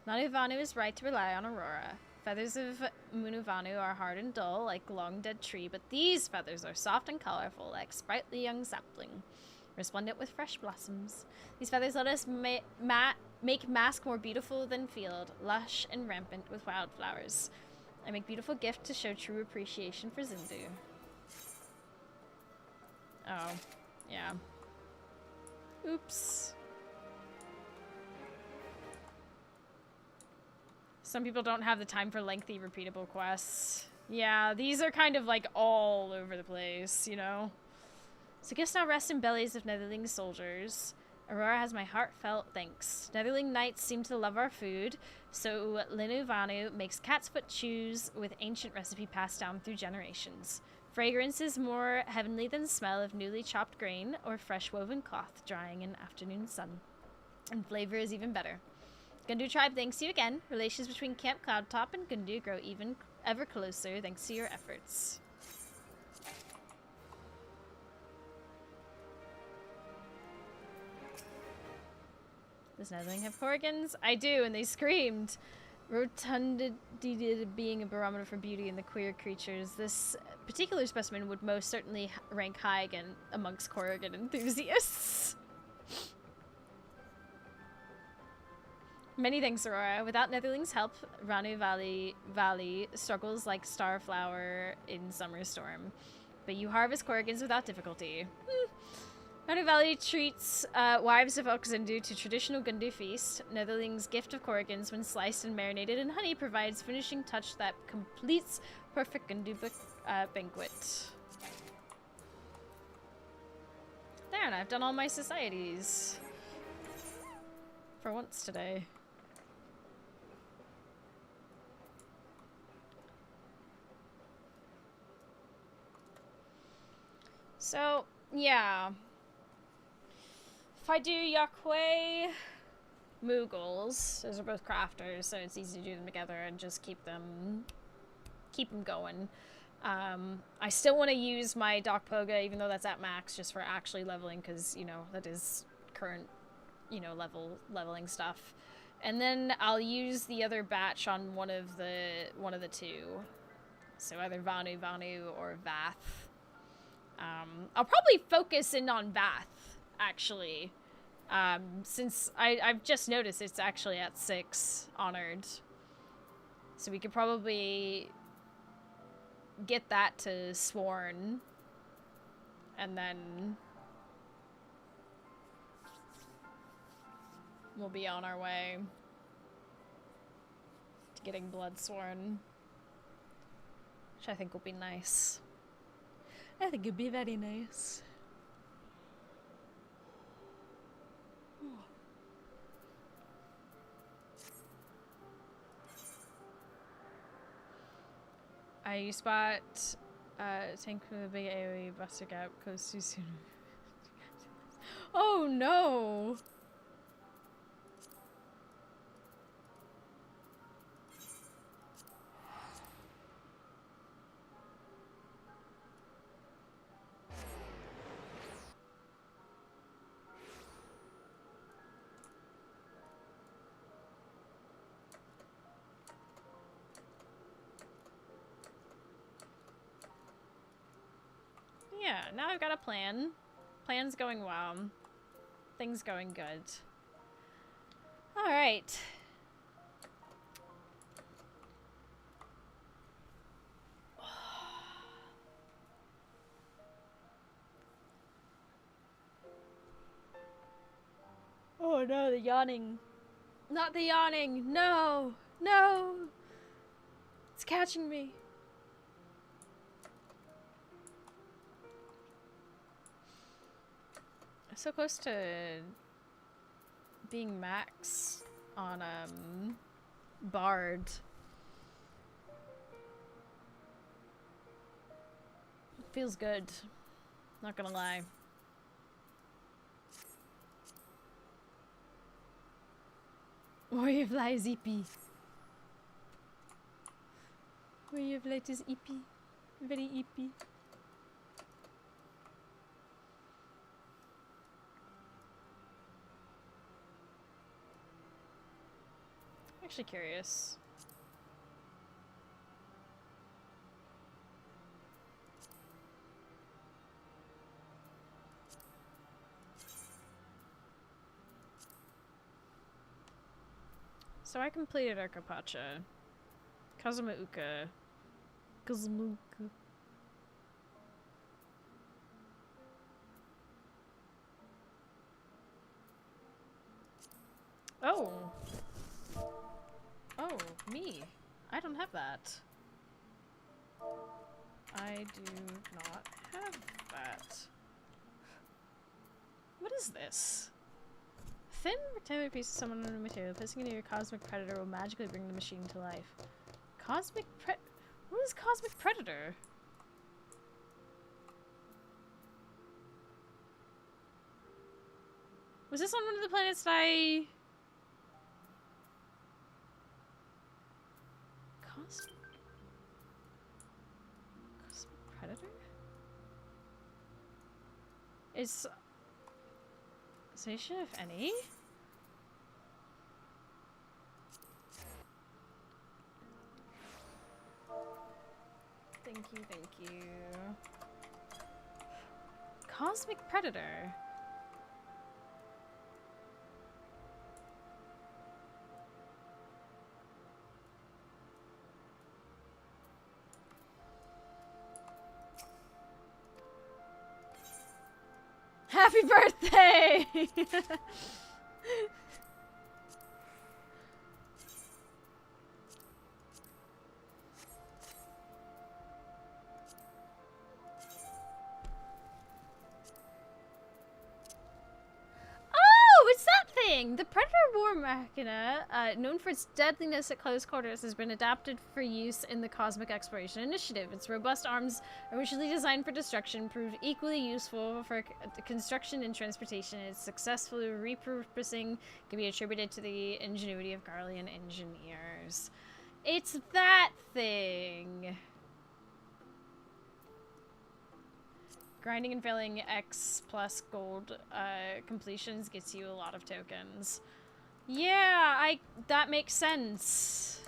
Nanu Vanu is right to rely on Aurora. Feathers of Munu Vanu are hard and dull, like long dead tree, but these feathers are soft and colorful, like sprightly young sapling, resplendent with fresh blossoms. These feathers let us make mask more beautiful than field, lush and rampant with wildflowers. I make beautiful gift to show true appreciation for Zindu. Oh, yeah. Oops. Some people don't have the time for lengthy, repeatable quests. Yeah, these are kind of like all over the place, you know? So guess now rest in bellies of Netherling soldiers. Aurora has my heartfelt thanks. Netherling knights seem to love our food, so Linu Vanu makes cat's foot chews with ancient recipe passed down through generations. Fragrance is more heavenly than smell of newly chopped grain or fresh woven cloth drying in afternoon sun. And flavor is even better. Gundu tribe thanks you again. Relations between Camp Cloudtop and Gundu grow even ever closer thanks to your efforts. Does Netherling have Korrigans? I do, and they screamed. Rotundity being a barometer for beauty in the queer creatures, this particular specimen would most certainly rank high again amongst Korrigan enthusiasts. Many thanks, Aurora. Without Netherling's help, Ranu Valley struggles like Starflower in Summer Storm. But you harvest Korrigans without difficulty. Ranu Valley treats wives of Oxendu to traditional Gundu feast. Netherling's gift of Korrigans, when sliced and marinated in honey, provides finishing touch that completes perfect Gundu banquet. There, and I've done all my societies. For once today. So, yeah. If I do Yakwe Moogles, those are both crafters, so it's easy to do them together and just keep them going. I still want to use my Doc Poga, even though that's at max, just for actually leveling, because, you know, that is current, you know, leveling stuff. And then I'll use the other batch on one of the two. So either Vanu or Vath. I'll probably focus in on Vath, actually. Since I've just noticed it's actually at 6 honored. So we could probably get that to Sworn. And then we'll be on our way to getting Blood Sworn. Which I think will be nice. I think it'd be very nice. I spot tank with a big AoE buster gap goes too soon. Oh no! Yeah, now I've got a plan. Plan's going well. Things going good. Alright. Oh no, the yawning. Not the yawning! No! No! It's catching me. So close to being max on Bard. Feels good. Not gonna lie. Warrior fly is EP. Warrior flight is EP. Very EP. Actually curious. So I completed Arkapacha. Kazumauka. Kazumauka. Oh. Oh, me. I don't have that. I do not have that. What is this? Thin rectangular piece of someone material. Placing it near your cosmic predator will magically bring the machine to life. Cosmic What is cosmic predator? Was this on one of the planets that I... Cosmic predator? Is Station, if any? Thank you, thank you. Cosmic predator. Happy birthday! Oh, it's that thing! The Predator War Machina, known for its deadliness at close quarters, has been adapted for use in the Cosmic Exploration Initiative. Its robust arms, originally designed for destruction, proved equally useful for construction and transportation. Its successful repurposing can be attributed to the ingenuity of Garlean engineers. It's that thing! Grinding and filling X plus gold completions gets you a lot of tokens. Yeah, that makes sense.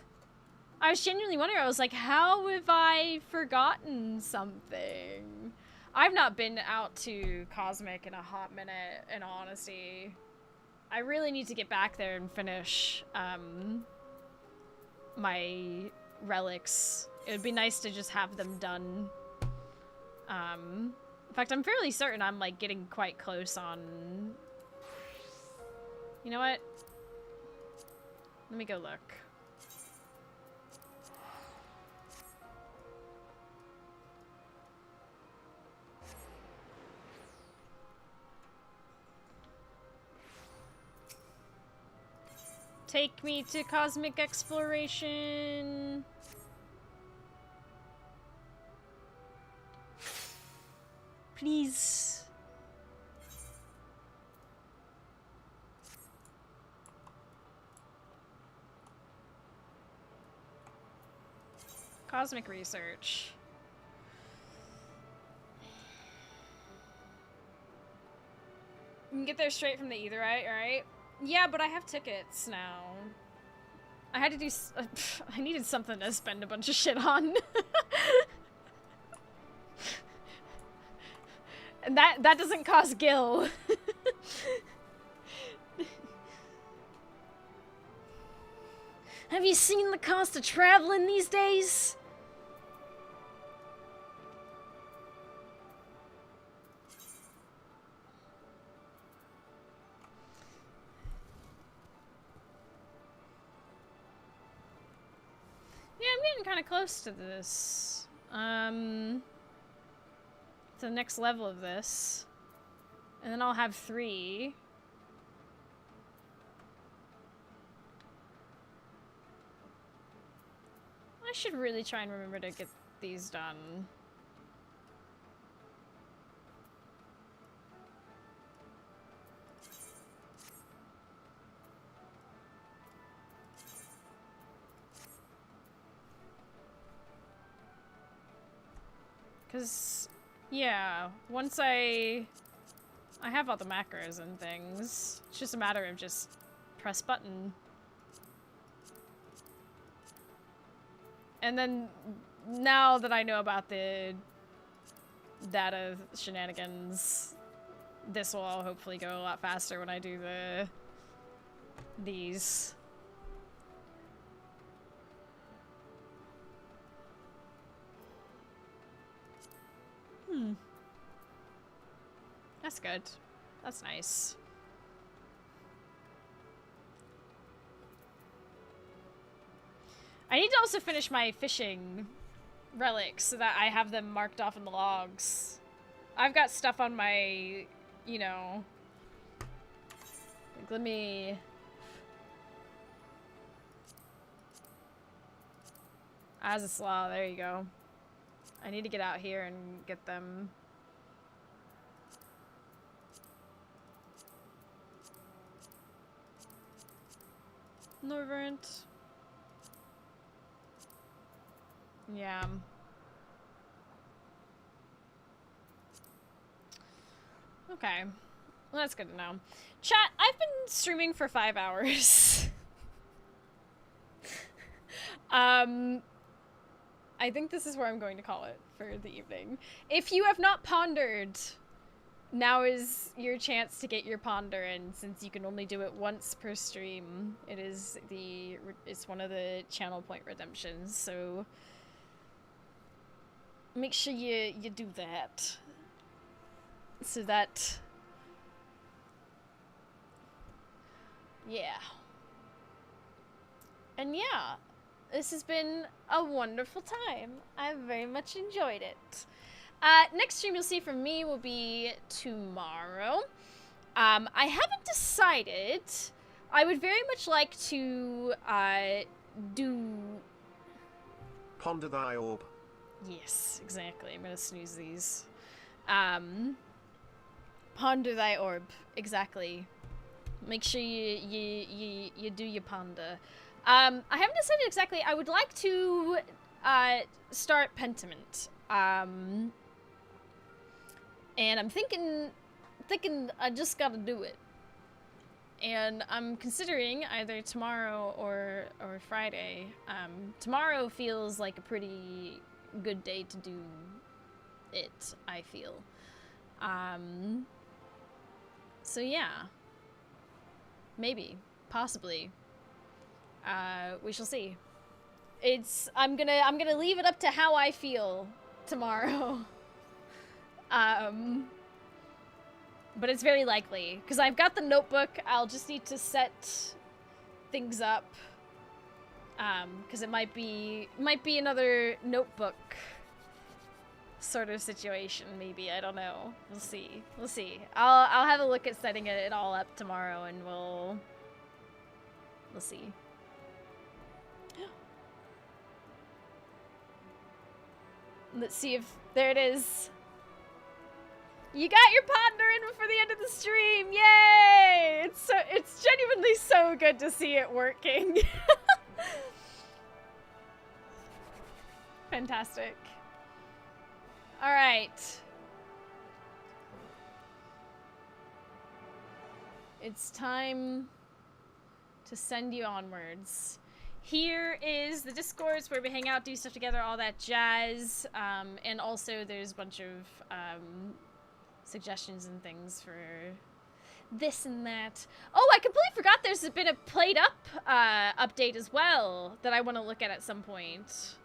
I was genuinely wondering, I was like, how have I forgotten something? I've not been out to Cosmic in a hot minute, in all honesty. I really need to get back there and finish my relics. It would be nice to just have them done. In fact, I'm fairly certain I'm, like, getting quite close on... You know what? Let me go look. Take me to cosmic exploration! Please. Cosmic research. You can get there straight from the Aetherite, right? Yeah, but I have tickets now. I had to do... I needed something to spend a bunch of shit on. And that doesn't cost Gil. Have you seen the cost of traveling these days? Yeah, I'm getting kind of close to this. To the next level of this. And then I'll have 3. I should really try and remember to get these done. Because, yeah, once I have all the macros and things, it's just a matter of just press button. And then, now that I know about the data shenanigans, this will all hopefully go a lot faster when I do these. That's good. That's nice. I need to also finish my fishing relics so that I have them marked off in the logs. I've got stuff on my, you know... Like, let me... Azaslaw, there you go. I need to get out here and get them. Norvert. Yeah. Okay. Well, that's good to know. Chat, I've been streaming for 5 hours. I think this is where I'm going to call it for the evening. If you have not pondered, now is your chance to get your ponder in, since you can only do it once per stream. It's one of the channel point redemptions, so make sure you do that. So that, yeah. And yeah. This has been a wonderful time. I very much enjoyed it. Next stream you'll see from me will be tomorrow. I haven't decided. I would very much like to do... Ponder thy orb. Yes, exactly. I'm gonna snooze these. Ponder thy orb. Exactly. Make sure you do your ponder. I haven't decided exactly. I would like to start Pentiment. And I'm thinking I just gotta do it. And I'm considering either tomorrow or Friday. Tomorrow feels like a pretty good day to do it, I feel. So yeah. Maybe. Possibly. We shall see. I'm gonna leave it up to how I feel tomorrow. But it's very likely, because I've got the notebook. I'll just need to set things up. Because it might be another notebook sort of situation, maybe. I don't know. We'll see. We'll see. I'll have a look at setting it all up tomorrow, and we'll see. Let's see if... There it is. You got your ponder in before the end of the stream! Yay! It's genuinely so good to see it working. Fantastic. Alright. It's time to send you onwards. Here is the Discords where we hang out, do stuff together, all that jazz. And also there's a bunch of suggestions and things for this and that. Oh, I completely forgot there's been a Played Up update as well that I want to look at some point.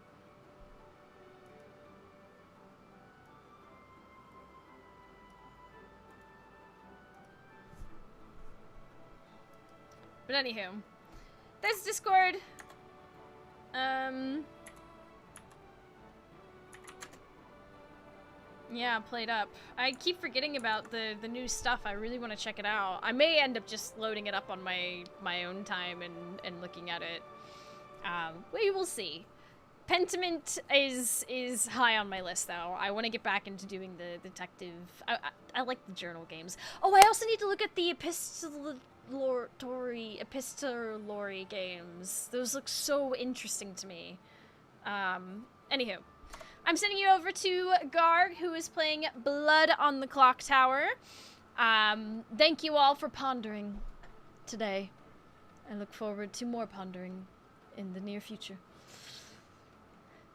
But anywho, there's Discord. Yeah, Played Up. I keep forgetting about the new stuff. I really want to check it out. I may end up just loading it up on my own time and looking at it. We will see. Pentiment is high on my list, though. I want to get back into doing the detective... I like the journal games. Oh, I also need to look at the epistolary games. Those look so interesting to me. Anywho. I'm sending you over to Garg, who is playing Blood on the Clock Tower. Thank you all for pondering today. I look forward to more pondering in the near future.